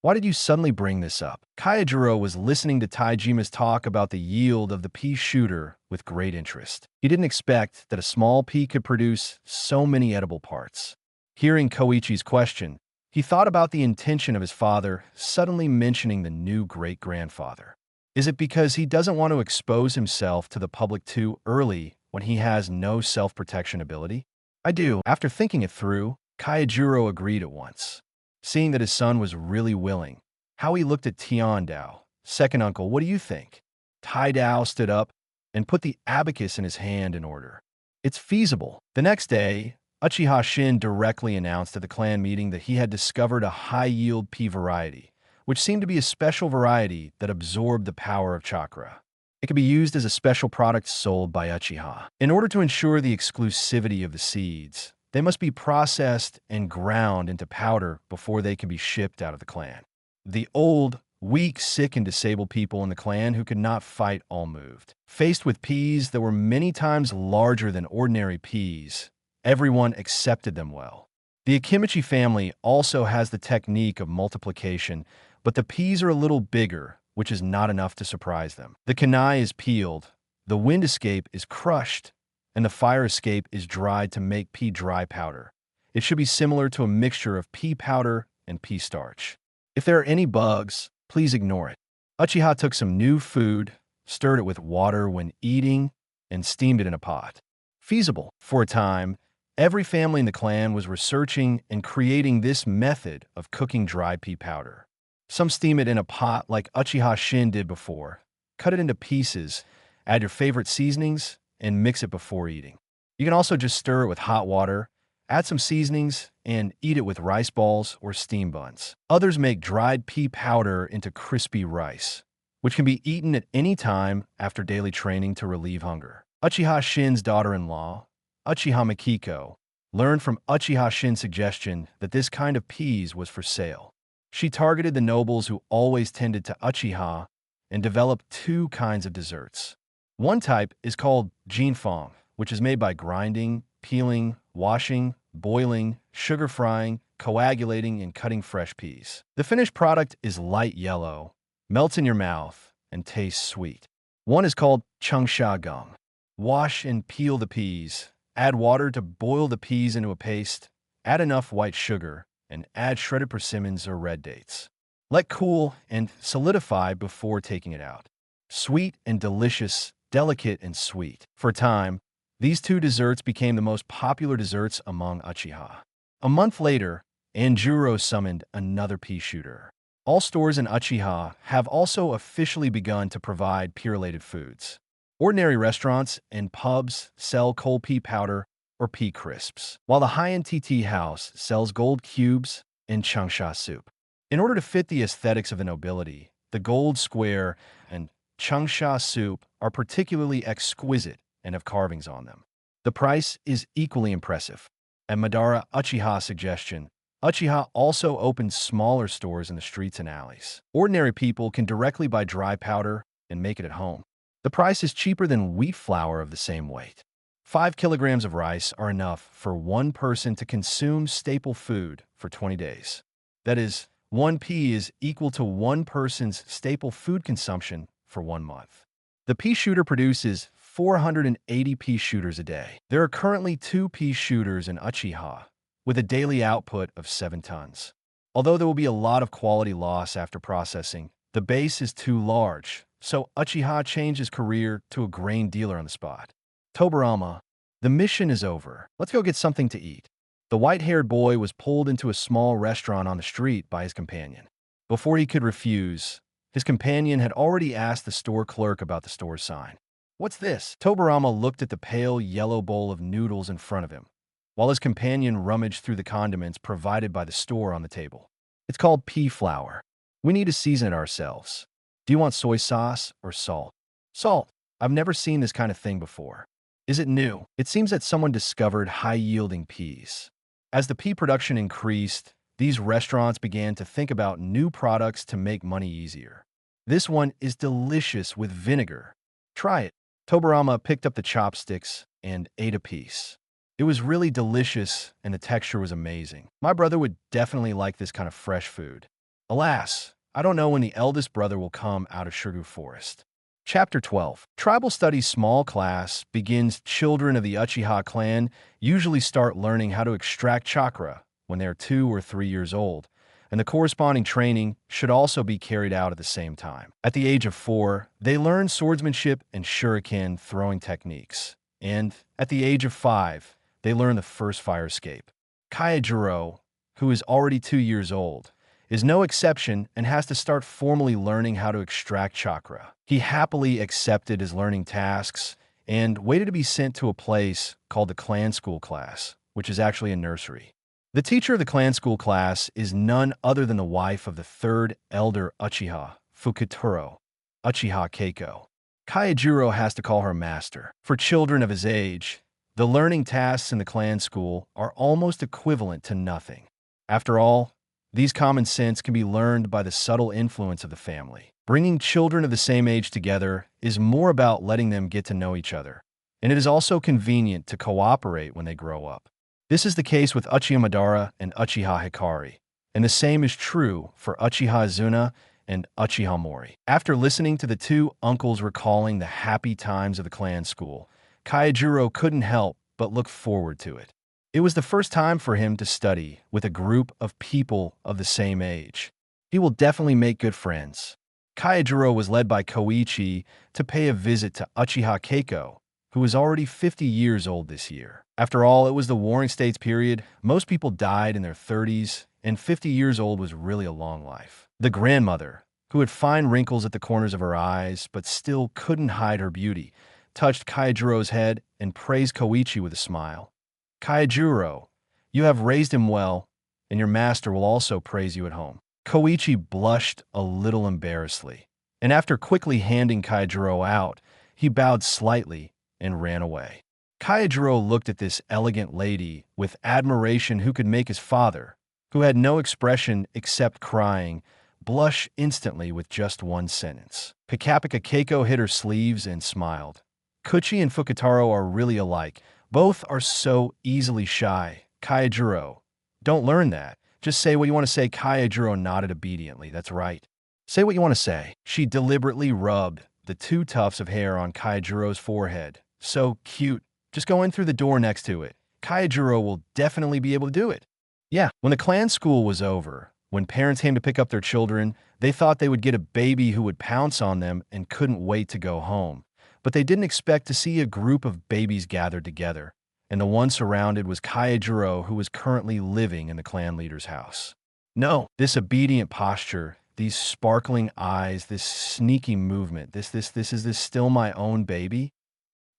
Why did you suddenly bring this up? Kyojuro was listening to Taijima's talk about the yield of the pea shooter with great interest. He didn't expect that a small pea could produce so many edible parts. Hearing Koichi's question, he thought about the intention of his father suddenly mentioning the new great-grandfather. Is it because he doesn't want to expose himself to the public too early when he has no self-protection ability? I do. After thinking it through, Kyojuro agreed at once. Seeing that his son was really willing, how he looked at Tiandao. "Second uncle, what do you think?" Taidao stood up and put the abacus in his hand in order. "It's feasible." The next day, Uchiha Shin directly announced at the clan meeting that he had discovered a high-yield pea variety, which seemed to be a special variety that absorbed the power of chakra. It could be used as a special product sold by Uchiha. In order to ensure the exclusivity of the seeds, they must be processed and ground into powder before they can be shipped out of the clan. The old, weak, sick, and disabled people in the clan who could not fight all moved. Faced with peas that were many times larger than ordinary peas, everyone accepted them well. The Akimichi family also has the technique of multiplication, but the peas are a little bigger, which is not enough to surprise them. The kunai is peeled, the wind escape is crushed, and the fire escape is dried to make pea dry powder. It should be similar to a mixture of pea powder and pea starch. If there are any bugs, please ignore it. Uchiha took some new food, stirred it with water when eating, and steamed it in a pot. Feasible. For a time, every family in the clan was researching and creating this method of cooking dry pea powder. Some steam it in a pot like Uchiha Shin did before. Cut it into pieces, add your favorite seasonings, and mix it before eating. You can also just stir it with hot water, add some seasonings, and eat it with rice balls or steam buns. Others make dried pea powder into crispy rice, which can be eaten at any time after daily training to relieve hunger. Uchiha Shin's daughter-in-law, Uchiha Mikiko, learned from Uchiha Shin's suggestion that this kind of peas was for sale. She targeted the nobles who always tended to Uchiha and developed two kinds of desserts. One type is called jinfong, which is made by grinding, peeling, washing, boiling, sugar frying, coagulating, and cutting fresh peas. The finished product is light yellow, melts in your mouth, and tastes sweet. One is called changsha gum. Wash and peel the peas, add water to boil the peas into a paste, add enough white sugar, and add shredded persimmons or red dates. Let cool and solidify before taking it out. Sweet and delicious, delicate and sweet. For a time, these two desserts became the most popular desserts among Uchiha. A month later, Anjuro summoned another pea shooter. All stores in Uchiha have also officially begun to provide pea-related foods. Ordinary restaurants and pubs sell cold pea powder or pea crisps, while the high-end TT house sells gold cubes and changsha soup. In order to fit the aesthetics of the nobility, the gold square and changsha soup are particularly exquisite and have carvings on them. The price is equally impressive. At Madara Uchiha's suggestion, Uchiha also opened smaller stores in the streets and alleys. Ordinary people can directly buy dry powder and make it at home. The price is cheaper than wheat flour of the same weight. 5 kilograms of rice are enough for one person to consume staple food for 20 days. That is, 1 pea is equal to one person's staple food consumption for 1 month. The pea shooter produces 480 pea shooters a day. There are currently 2 pea shooters in Uchiha, with a daily output of 7 tons. Although there will be a lot of quality loss after processing, the base is too large, so Uchiha changed his career to a grain dealer on the spot. Tobarama, the mission is over. Let's go get something to eat. The white-haired boy was pulled into a small restaurant on the street by his companion. Before he could refuse, his companion had already asked the store clerk about the store sign. "What's this?" Tobarama looked at the pale yellow bowl of noodles in front of him, while his companion rummaged through the condiments provided by the store on the table. "It's called pea flour. We need to season it ourselves. Do you want soy sauce or salt?" "Salt. I've never seen this kind of thing before." "Is it new?" It seems that someone discovered high-yielding peas. As the pea production increased, these restaurants began to think about new products to make money easier. "This one is delicious with vinegar. Try it." Tobarama picked up the chopsticks and ate a piece. It was really delicious and the texture was amazing. "My brother would definitely like this kind of fresh food. Alas, I don't know when the eldest brother will come out of Shirgu Forest." Chapter 12. Tribal Studies Small Class begins. Children of the Uchiha clan usually start learning how to extract chakra when they are 2 or 3 years old, and the corresponding training should also be carried out at the same time. At the age of 4, they learn swordsmanship and shuriken throwing techniques, and at the age of 5, they learn the first fire escape. Kyojuro, who is already 2 years old, is no exception and has to start formally learning how to extract chakra. He happily accepted his learning tasks and waited to be sent to a place called the clan school class, which is actually a nursery. The teacher of the clan school class is none other than the wife of the third elder Uchiha, Fukuturo, Uchiha Keiko. Kyojuro has to call her master. For children of his age, the learning tasks in the clan school are almost equivalent to nothing. After all, these common sense can be learned by the subtle influence of the family. Bringing children of the same age together is more about letting them get to know each other, and it is also convenient to cooperate when they grow up. This is the case with Uchiha Madara and Uchiha Hikari, and the same is true for Uchiha Izuna and Uchiha Mori. After listening to the two uncles recalling the happy times of the clan school, Kyojuro couldn't help but look forward to it. It was the first time for him to study with a group of people of the same age. He will definitely make good friends. Kyojuro was led by Koichi to pay a visit to Uchiha Keiko, who was already 50 years old this year. After all, it was the Warring States period. Most people died in their 30s, and 50 years old was really a long life. The grandmother, who had fine wrinkles at the corners of her eyes but still couldn't hide her beauty, touched Kyojuro's head and praised Koichi with a smile. Kyojuro, you have raised him well, and your master will also praise you at home. Koichi blushed a little embarrassedly, and after quickly handing Kyojuro out, he bowed slightly and ran away. Kyojuro looked at this elegant lady with admiration who could make his father, who had no expression except crying, blush instantly with just one sentence. Pikapika Keiko hid her sleeves and smiled. Kuchi and Fukutaro are really alike. Both are so easily shy. Kyojuro, don't learn that. Just say what you want to say. Kyojuro nodded obediently. That's right. Say what you want to say. She deliberately rubbed the two tufts of hair on Kyojuro's forehead. So cute. Just go in through the door next to it. Kyojuro will definitely be able to do it. Yeah, when the clan school was over, when parents came to pick up their children, they thought they would get a baby who would pounce on them and couldn't wait to go home. But they didn't expect to see a group of babies gathered together, and the one surrounded was Kyojuro, who was currently living in the clan leader's house. No, this obedient posture, these sparkling eyes, this sneaky movement, is this still my own baby?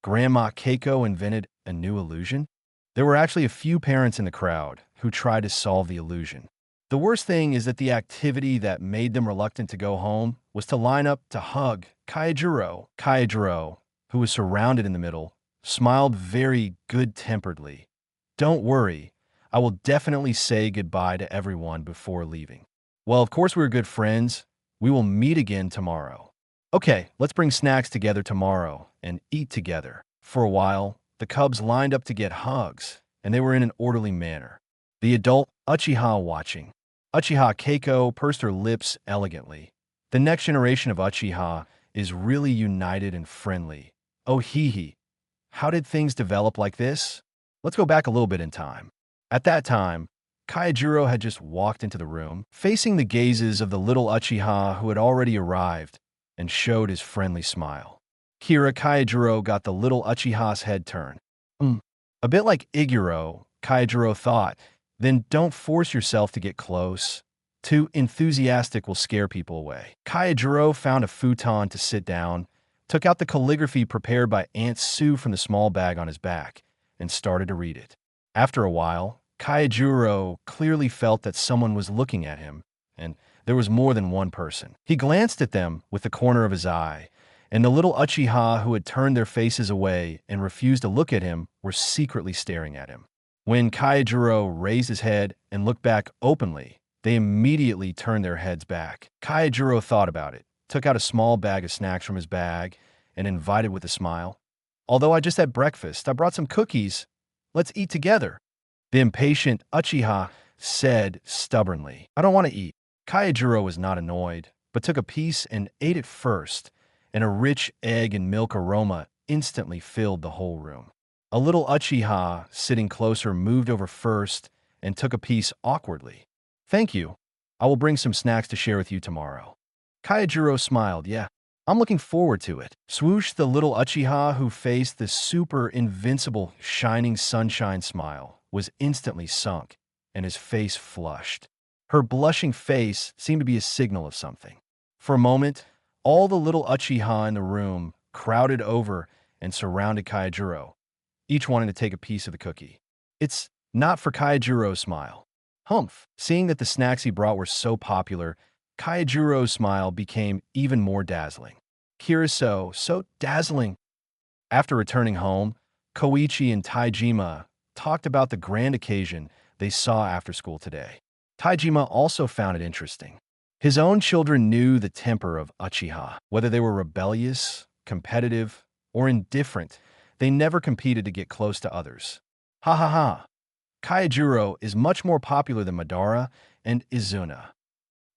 Grandma Keiko invented a new illusion? There were actually a few parents in the crowd who tried to solve the illusion. The worst thing is that the activity that made them reluctant to go home was to line up to hug Kyojuro. Kyojuro, who was surrounded in the middle, smiled very good-temperedly. Don't worry, I will definitely say goodbye to everyone before leaving. Well, of course we're good friends. We will meet again tomorrow. Okay, let's bring snacks together tomorrow and eat together. For a while, the cubs lined up to get hugs, and they were in an orderly manner. The adult Uchiha watching. Uchiha Keiko pursed her lips elegantly. The next generation of Uchiha is really united and friendly. Oh hee. How did things develop like this? Let's go back a little bit in time. At that time, Kyojuro had just walked into the room, facing the gazes of the little Uchiha who had already arrived, and showed his friendly smile. Kyojuro got the little Uchiha's head turned. A bit like Iguro, Kyojuro thought. Then don't force yourself to get close. Too enthusiastic will scare people away. Kyojuro found a futon to sit down, took out the calligraphy prepared by Aunt Sue from the small bag on his back, and started to read it. After a while, Kyojuro clearly felt that someone was looking at him, and there was more than one person. He glanced at them with the corner of his eye, and the little Uchiha who had turned their faces away and refused to look at him were secretly staring at him. When Kyojuro raised his head and looked back openly, they immediately turned their heads back. Kyojuro thought about it, took out a small bag of snacks from his bag, and invited with a smile. Although I just had breakfast, I brought some cookies. Let's eat together. The impatient Uchiha said stubbornly, I don't want to eat. Kyojuro was not annoyed, but took a piece and ate it first, and a rich egg and milk aroma instantly filled the whole room. A little Uchiha, sitting closer, moved over first and took a piece awkwardly. Thank you. I will bring some snacks to share with you tomorrow. Kyojuro smiled. Yeah, I'm looking forward to it. Swoosh, the little Uchiha who faced the super invincible shining sunshine smile, was instantly sunk, and his face flushed. Her blushing face seemed to be a signal of something. For a moment, all the little Uchiha in the room crowded over and surrounded Kyojuro, each wanting to take a piece of the cookie. It's Not for Kyojuro's smile. Humph! Seeing that the snacks he brought were so popular, Kyojuro's smile became even more dazzling. Kiriso, so dazzling. After returning home, Koichi and Taijima talked about the grand occasion they saw after school today. Taijima also found it interesting. His own children knew the temper of Uchiha. Whether they were rebellious, competitive, or indifferent, they never competed to get close to others. Ha ha ha! Kyojuro is much more popular than Madara and Izuna.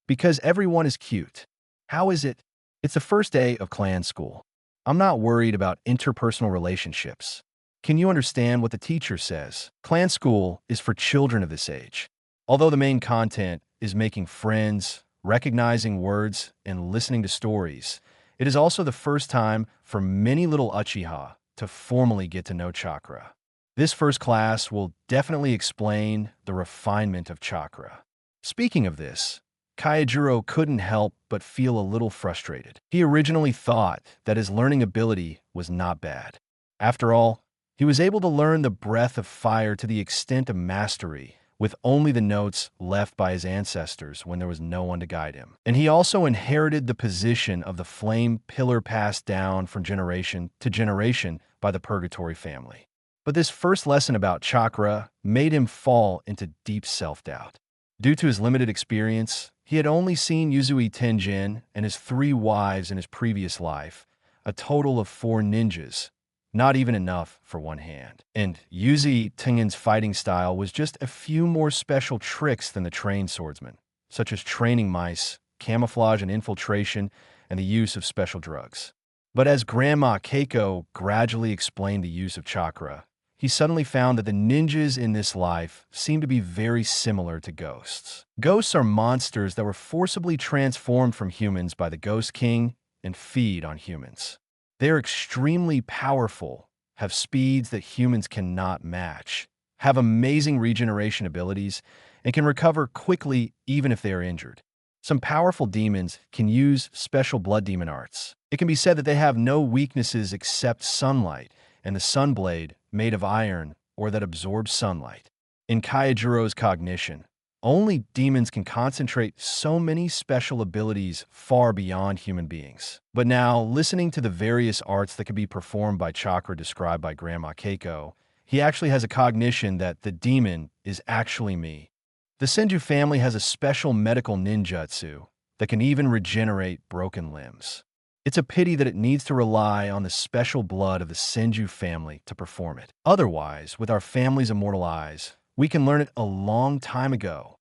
Because everyone is cute. How is it? It's the first day of clan school. I'm not worried about interpersonal relationships. Can you understand what the teacher says? Clan school is for children of this age. Although the main content is making friends, recognizing words, and listening to stories, it is also the first time for many little Uchiha to formally get to know chakra. This first class will definitely explain the refinement of chakra. Speaking of this, Kyojuro couldn't help but feel a little frustrated. He originally thought that his learning ability was not bad. After all, he was able to learn the breath of fire to the extent of mastery, with only the notes left by his ancestors when there was no one to guide him. And he also inherited the position of the flame pillar passed down from generation to generation by the Purgatory family. But this first lesson about chakra made him fall into deep self-doubt. Due to his limited experience, he had only seen Yuzui Tenjin and his 3 wives in his previous life, a total of 4 ninjas, not even enough for one hand. And Yuzui Tenjin's fighting style was just a few more special tricks than the trained swordsman, such as training mice, camouflage and infiltration, and the use of special drugs. But as Grandma Keiko gradually explained the use of chakra, he suddenly found that the ninjas in this life seemed to be very similar to ghosts. Ghosts are monsters that were forcibly transformed from humans by the Ghost King and feed on humans. They are extremely powerful, have speeds that humans cannot match, have amazing regeneration abilities, and can recover quickly even if they are injured. Some powerful demons can use special blood demon arts. It can be said that they have no weaknesses except sunlight, and the sunblade made of iron or that absorbs sunlight. In Kyojuro's cognition, only demons can concentrate so many special abilities far beyond human beings. But now, listening to the various arts that can be performed by chakra described by Grandma Keiko, he actually has a cognition that the demon is actually me. The Senju family has a special medical ninjutsu that can even regenerate broken limbs. It's a pity that it needs to rely on the special blood of the Senju family to perform it. Otherwise, with our family's immortal eyes, we can learn it a long time ago.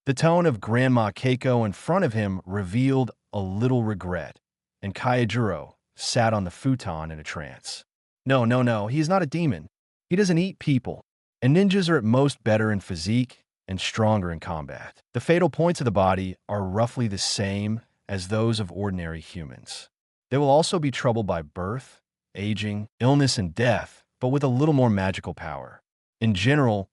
The tone of Grandma Keiko in front of him revealed a little regret, and Kyojuro sat on the futon in a trance. No, he is not a demon. He doesn't eat people, and ninjas are at most better in physique and stronger in combat. The fatal points of the body are roughly the same as those of ordinary humans. They will also be troubled by birth, aging, illness, and death, but with a little more magical power. In general,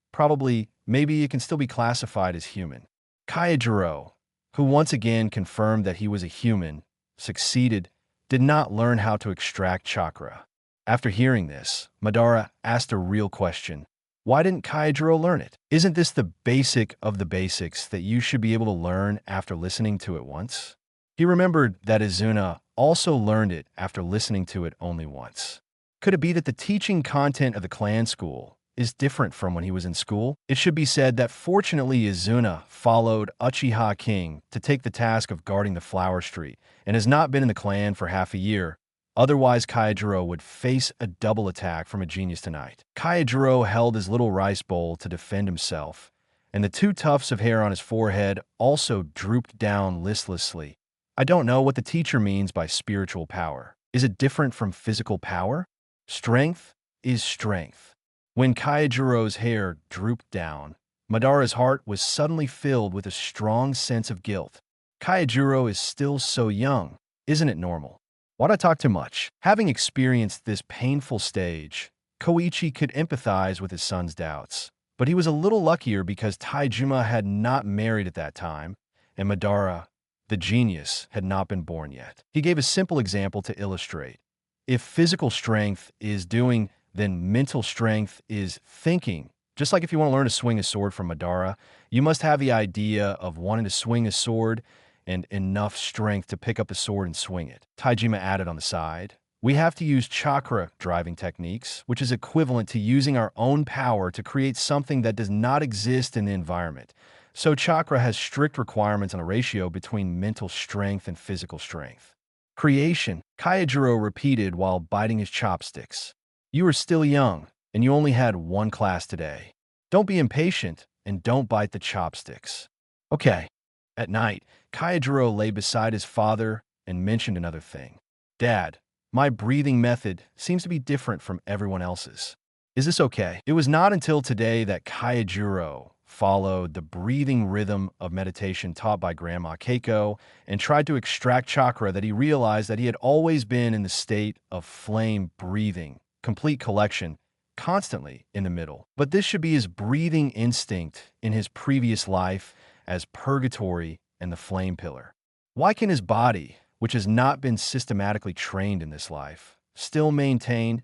maybe it can still be classified as human. Kyojuro, who once again confirmed that he was a human, succeeded, did not learn how to extract chakra. After hearing this, Madara asked a real question. Why didn't Kyojuro learn it? Isn't this the basic of the basics that you should be able to learn after listening to it once? He remembered that Izuna also learned it after listening to it only once. Could it be that the teaching content of the clan school is different from when he was in school? It should be said that fortunately Izuna followed Uchiha King to take the task of guarding the Flower Street and has not been in the clan for half a year. Otherwise, Kyojuro would face a double attack from a genius tonight. Kyojuro held his little rice bowl to defend himself, and the 2 tufts of hair on his forehead also drooped down listlessly. I don't know what the teacher means by spiritual power. Is it different from physical power? Strength is strength. When Kyojuro's hair drooped down, Madara's heart was suddenly filled with a strong sense of guilt. Kyojuro is still so young. Isn't it normal? Why'd I talk too much? Having experienced this painful stage, Koichi could empathize with his son's doubts. But he was a little luckier because Taijima had not married at that time, and Madara, the genius, had not been born yet. He gave a simple example to illustrate. If physical strength is doing, then mental strength is thinking, Just like if you want to learn to swing a sword from Madara, you must have the idea of wanting to swing a sword and enough strength to pick up the sword and swing it. Taijima added on the side, we have to use chakra driving techniques, which is equivalent to using our own power to create something that does not exist in the environment. So chakra has strict requirements on a ratio between mental strength and physical strength. Creation, Kyojuro repeated while biting his chopsticks. You are still young, and you only had one class today. Don't be impatient, and don't bite the chopsticks. Okay. At night, Kyojuro lay beside his father and mentioned another thing. Dad, my breathing method seems to be different from everyone else's. Is this okay? It was not until today that Kyojuro followed the breathing rhythm of meditation taught by Grandma Keiko and tried to extract chakra that he realized that he had always been in the state of flame breathing, complete collection, constantly in the middle. But this should be his breathing instinct in his previous life as purgatory and the flame pillar. Why can his body, which has not been systematically trained in this life, still maintain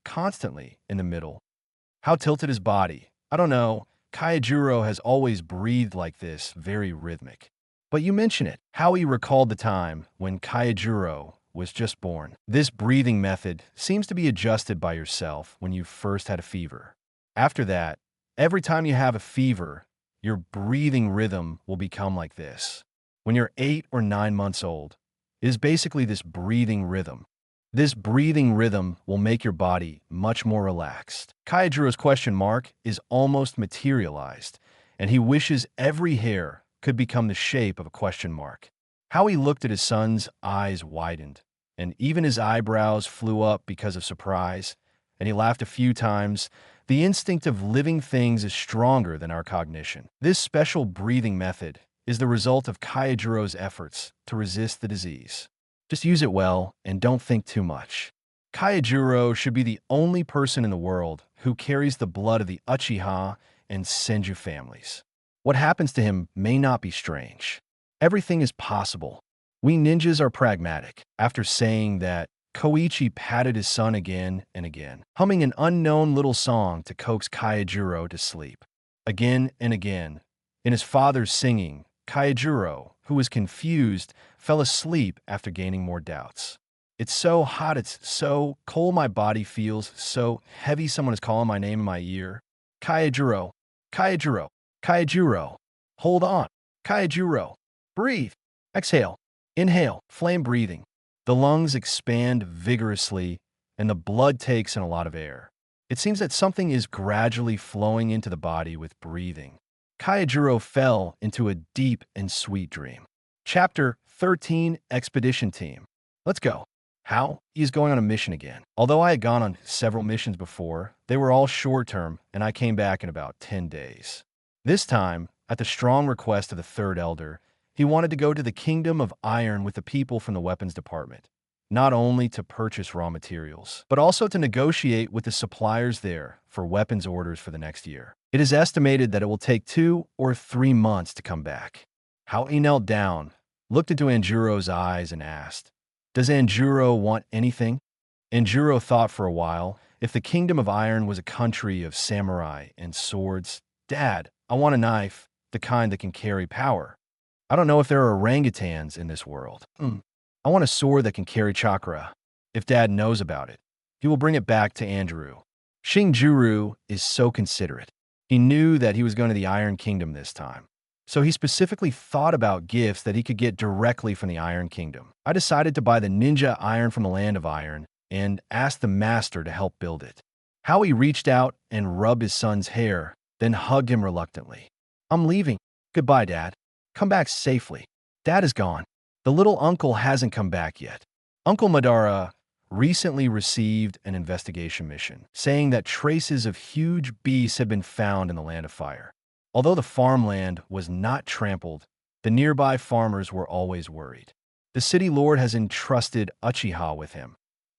constantly in the middle? How tilted his body? I don't know. Kyojuro has always breathed like this, very rhythmic. But you mention it, how he recalled the time when Kyojuro was just born. This breathing method seems to be adjusted by yourself when you first had a fever. After that, every time you have a fever, your breathing rhythm will become like this. When you're 8 or 9 months old, it is basically this breathing rhythm. This breathing rhythm will make your body much more relaxed. Kyojuro's question mark is almost materialized, and he wishes every hair could become the shape of a question mark. How he looked at his son's eyes widened, and even his eyebrows flew up because of surprise, and he laughed a few times. The instinct of living things is stronger than our cognition. This special breathing method is the result of Kyojuro's efforts to resist the disease. Just use it well and don't think too much. Kyojuro should be the only person in the world who carries the blood of the Uchiha and Senju families. What happens to him may not be strange. Everything is possible. We ninjas are pragmatic. After saying that, Koichi patted his son again and again, humming an unknown little song to coax Kyojuro to sleep. Again and again, in his father's singing, Kyojuro, who was confused, fell asleep after gaining more doubts. It's so hot, it's so cold, my body feels so heavy, someone is calling my name in my ear. Kyojuro, Kyojuro, Kyojuro. Hold on. Kyojuro. Breathe. Exhale. Inhale. Flame breathing. The lungs expand vigorously, and the blood takes in a lot of air. It seems that something is gradually flowing into the body with breathing. Kyojuro fell into a deep and sweet dream. Chapter 13, Expedition Team. Let's go. How? He is going on a mission again. Although I had gone on several missions before, they were all short-term, and I came back in about 10 days. This time, at the strong request of the third elder, he wanted to go to the Kingdom of Iron with the people from the weapons department, not only to purchase raw materials, but also to negotiate with the suppliers there for weapons orders for the next year. It is estimated that it will take 2 or 3 months to come back. How he knelt down, looked into Anjuro's eyes and asked, "Does Anjuro want anything?" Anjuro thought for a while. If the Kingdom of Iron was a country of samurai and swords, "Dad, I want a knife, the kind that can carry power. I don't know if there are orangutans in this world. I want a sword that can carry chakra. If Dad knows about it, he will bring it back to Andrew." Shinjuru is so considerate. He knew that he was going to the Iron Kingdom this time, so he specifically thought about gifts that he could get directly from the Iron Kingdom. I decided to buy the ninja iron from the Land of Iron and asked the master to help build it. Howie reached out and rubbed his son's hair, then hugged him reluctantly. "I'm leaving. Goodbye, Dad. Come back safely." Dad is gone. The little uncle hasn't come back yet. Uncle Madara recently received an investigation mission, saying that traces of huge beasts had been found in the Land of Fire. Although the farmland was not trampled, the nearby farmers were always worried. The city lord has entrusted Uchiha with him,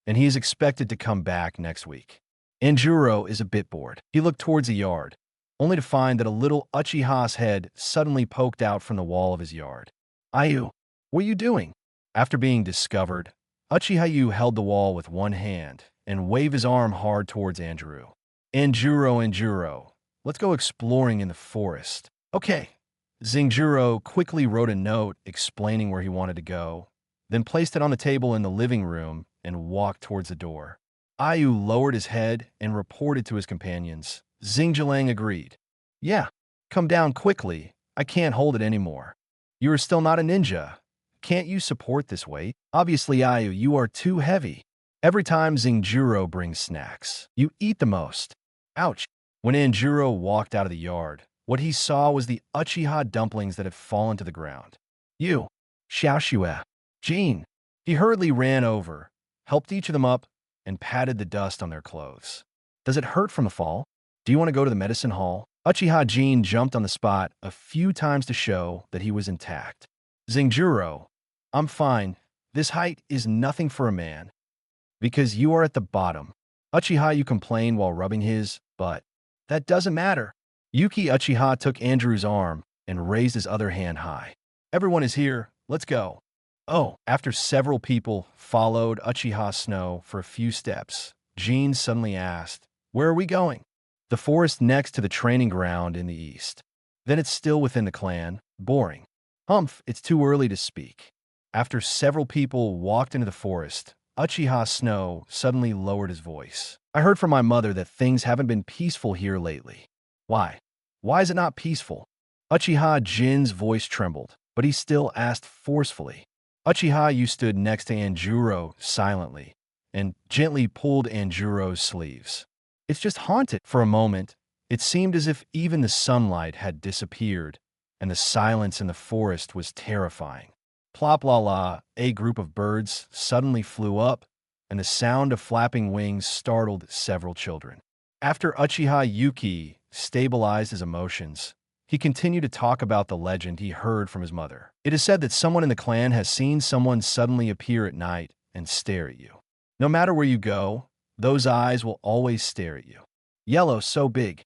and he is expected to come back next week. Anjuro is a bit bored. He looked towards the yard, only to find that a little Uchiha's head suddenly poked out from the wall of his yard. "Ayu, what are you doing?" After being discovered, Uchiha held the wall with one hand and waved his arm hard towards Anjuro. "Anjuro, Let's go exploring in the forest. Okay. Zingjuro quickly wrote a note explaining where he wanted to go, then placed it on the table in the living room and walked towards the door. Ayu lowered his head and reported to his companions. Xingjiang agreed. Yeah, come down quickly. I can't hold it anymore. You are still not a ninja. Can't you support this weight? Obviously, Ayu, you are too heavy. Every time Zingjuro brings snacks, you eat the most. Ouch. When Anjuro walked out of the yard, what he saw was the Uchiha dumplings that had fallen to the ground. You, Xiaoxue, Jean. He hurriedly ran over, helped each of them up, and patted the dust on their clothes. Does it hurt from the fall? Do you want to go to the medicine hall? Uchiha Jean jumped on the spot a few times to show that he was intact. Zingjuro, I'm fine. This height is nothing for a man. Because you are at the bottom. Uchiha, you complain while rubbing his butt. That doesn't matter. Yuki Uchiha took Andrew's arm and raised his other hand high. Everyone is here. Let's go. Oh, after several people followed Uchiha Snow for a few steps, Jean suddenly asked, where are we going? The forest next to the training ground in the east. Then it's still within the clan. Boring. Humph, it's too early to speak. After several people walked into the forest, Uchiha Snow suddenly lowered his voice. I heard from my mother that things haven't been peaceful here lately. Why? Why is it not peaceful? Uchiha Jin's voice trembled, but he still asked forcefully. Uchiha Yu stood next to Anjuro silently and gently pulled Anjuro's sleeves. It's just haunted. For a moment, it seemed as if even the sunlight had disappeared, and the silence in the forest was terrifying. Plop la la, a group of birds suddenly flew up, and the sound of flapping wings startled several children. After Uchiha Yuki stabilized his emotions, he continued to talk about the legend he heard from his mother. It is said that someone in the clan has seen someone suddenly appear at night and stare at you. No matter where you go, those eyes will always stare at you. Yellow, so big.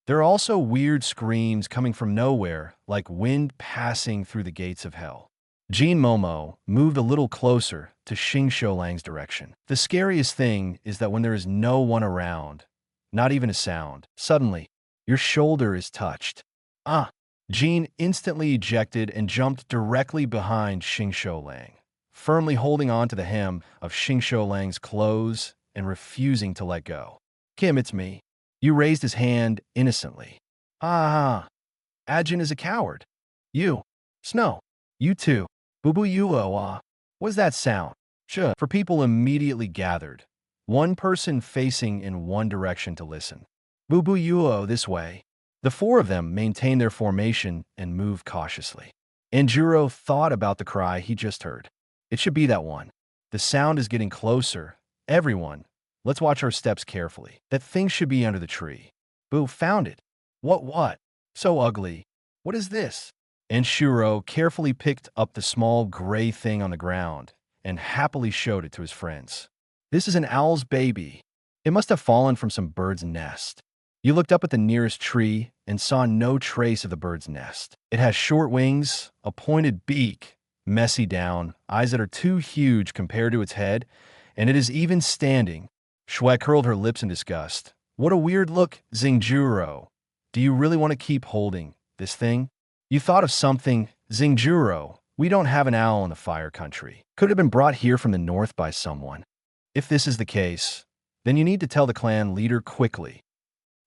There are also weird screams coming from nowhere, like wind passing through the gates of hell. Jean Momo moved a little closer to Xing Shoulang's direction. The scariest thing is that when there is no one around, not even a sound, suddenly, your shoulder is touched. Jean instantly ejected and jumped directly behind Xing Shoulang, firmly holding on to the hem of Xing Shoulang's clothes and refusing to let go. Kim, it's me. You raised his hand innocently. Ajin is a coward. You. Snow. You too. Bubu Yuo, what's that sound? For people immediately gathered, one person facing in one direction to listen. Bubu Yuo, this way. The four of them maintained their formation and moved cautiously. Anjuro thought about the cry he just heard. It should be that one. The sound is getting closer. Everyone, let's watch our steps carefully. That thing should be under the tree. Boo, found it. What? So ugly. What is this? Anjuro carefully picked up the small gray thing on the ground and happily showed it to his friends. This is an owl's baby. It must have fallen from some bird's nest. You looked up at the nearest tree and saw no trace of the bird's nest. It has short wings, a pointed beak, messy down, eyes that are too huge compared to its head, and it is even standing. Shui curled her lips in disgust. What a weird look, Zingjuro. Do you really want to keep holding this thing? You thought of something, Zingjuro. We don't have an owl in the fire country. Could have been brought here from the north by someone. If this is the case, then you need to tell the clan leader quickly.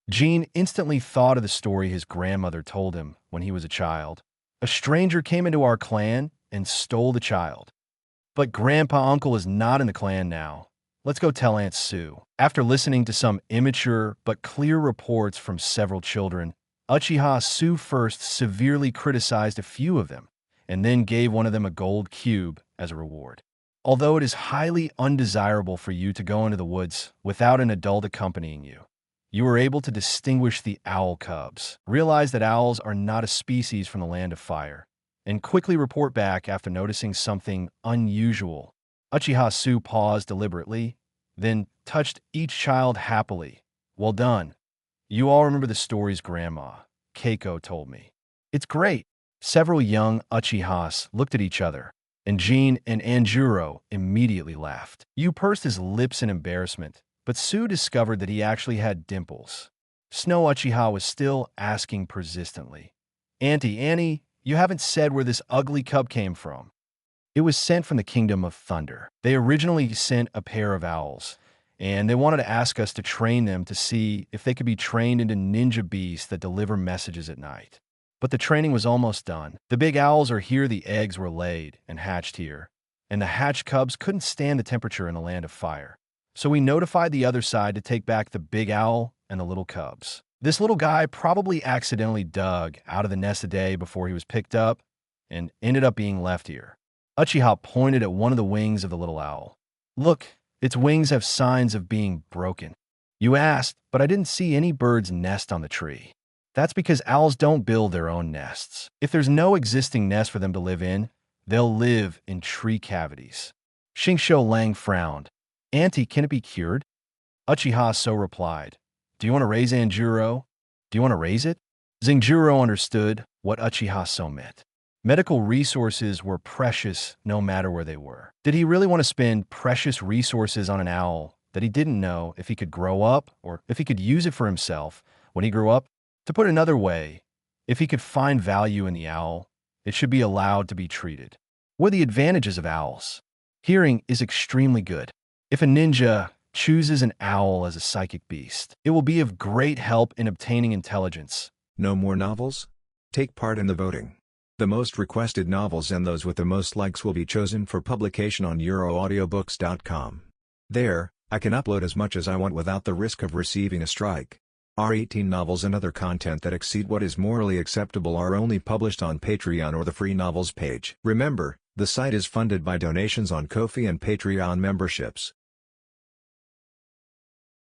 Jean instantly thought of the story his grandmother told him when he was a child. A stranger came into our clan and stole the child. But Grandpa Uncle is not in the clan now. Let's go tell Aunt Sue. After listening to some immature but clear reports from several children, Uchiha Sue first severely criticized a few of them, and then gave one of them a gold cube as a reward. Although it is highly undesirable for you to go into the woods without an adult accompanying you, you were able to distinguish the owl cubs, realize that owls are not a species from the land of fire, and quickly report back after noticing something unusual. Uchiha Sue paused deliberately, then touched each child happily. Well done. You all remember the stories Grandma, Keiko, told me. It's great. Several young Uchihas looked at each other, and Jean and Anjuro immediately laughed. Yu pursed his lips in embarrassment, but Sue discovered that he actually had dimples. Snow Uchiha was still asking persistently. Auntie Annie, you haven't said where this ugly cub came from. It was sent from the Kingdom of Thunder. They originally sent a pair of owls, and they wanted to ask us to train them to see if they could be trained into ninja beasts that deliver messages at night. But the training was almost done. The big owls are here, the eggs were laid and hatched here, and the hatched cubs couldn't stand the temperature in the land of fire. So we notified the other side to take back the big owl and the little cubs. This little guy probably accidentally dug out of the nest a day before he was picked up and ended up being left here. Uchiha pointed at one of the wings of the little owl. Look, its wings have signs of being broken. You asked, but I didn't see any bird's nest on the tree. That's because owls don't build their own nests. If there's no existing nest for them to live in, they'll live in tree cavities. Xingqiu Lang frowned. Auntie, can it be cured? Uchiha so replied. Do you want to raise Anjuro? Do you want to raise it? Xingjuro understood what Uchiha so meant. Medical resources were precious no matter where they were. Did he really want to spend precious resources on an owl that he didn't know if he could grow up or if he could use it for himself when he grew up? To put it another way, if he could find value in the owl, it should be allowed to be treated. What are the advantages of owls? Hearing is extremely good. If a ninja chooses an owl as a psychic beast, it will be of great help in obtaining intelligence. No more novels? Take part in the voting. The most requested novels and those with the most likes will be chosen for publication on euroaudiobooks.com. There, I can upload as much as I want without the risk of receiving a strike. Our 18 novels and other content that exceed what is morally acceptable are only published on Patreon or the free novels page. Remember, the site is funded by donations on Ko-fi and Patreon memberships.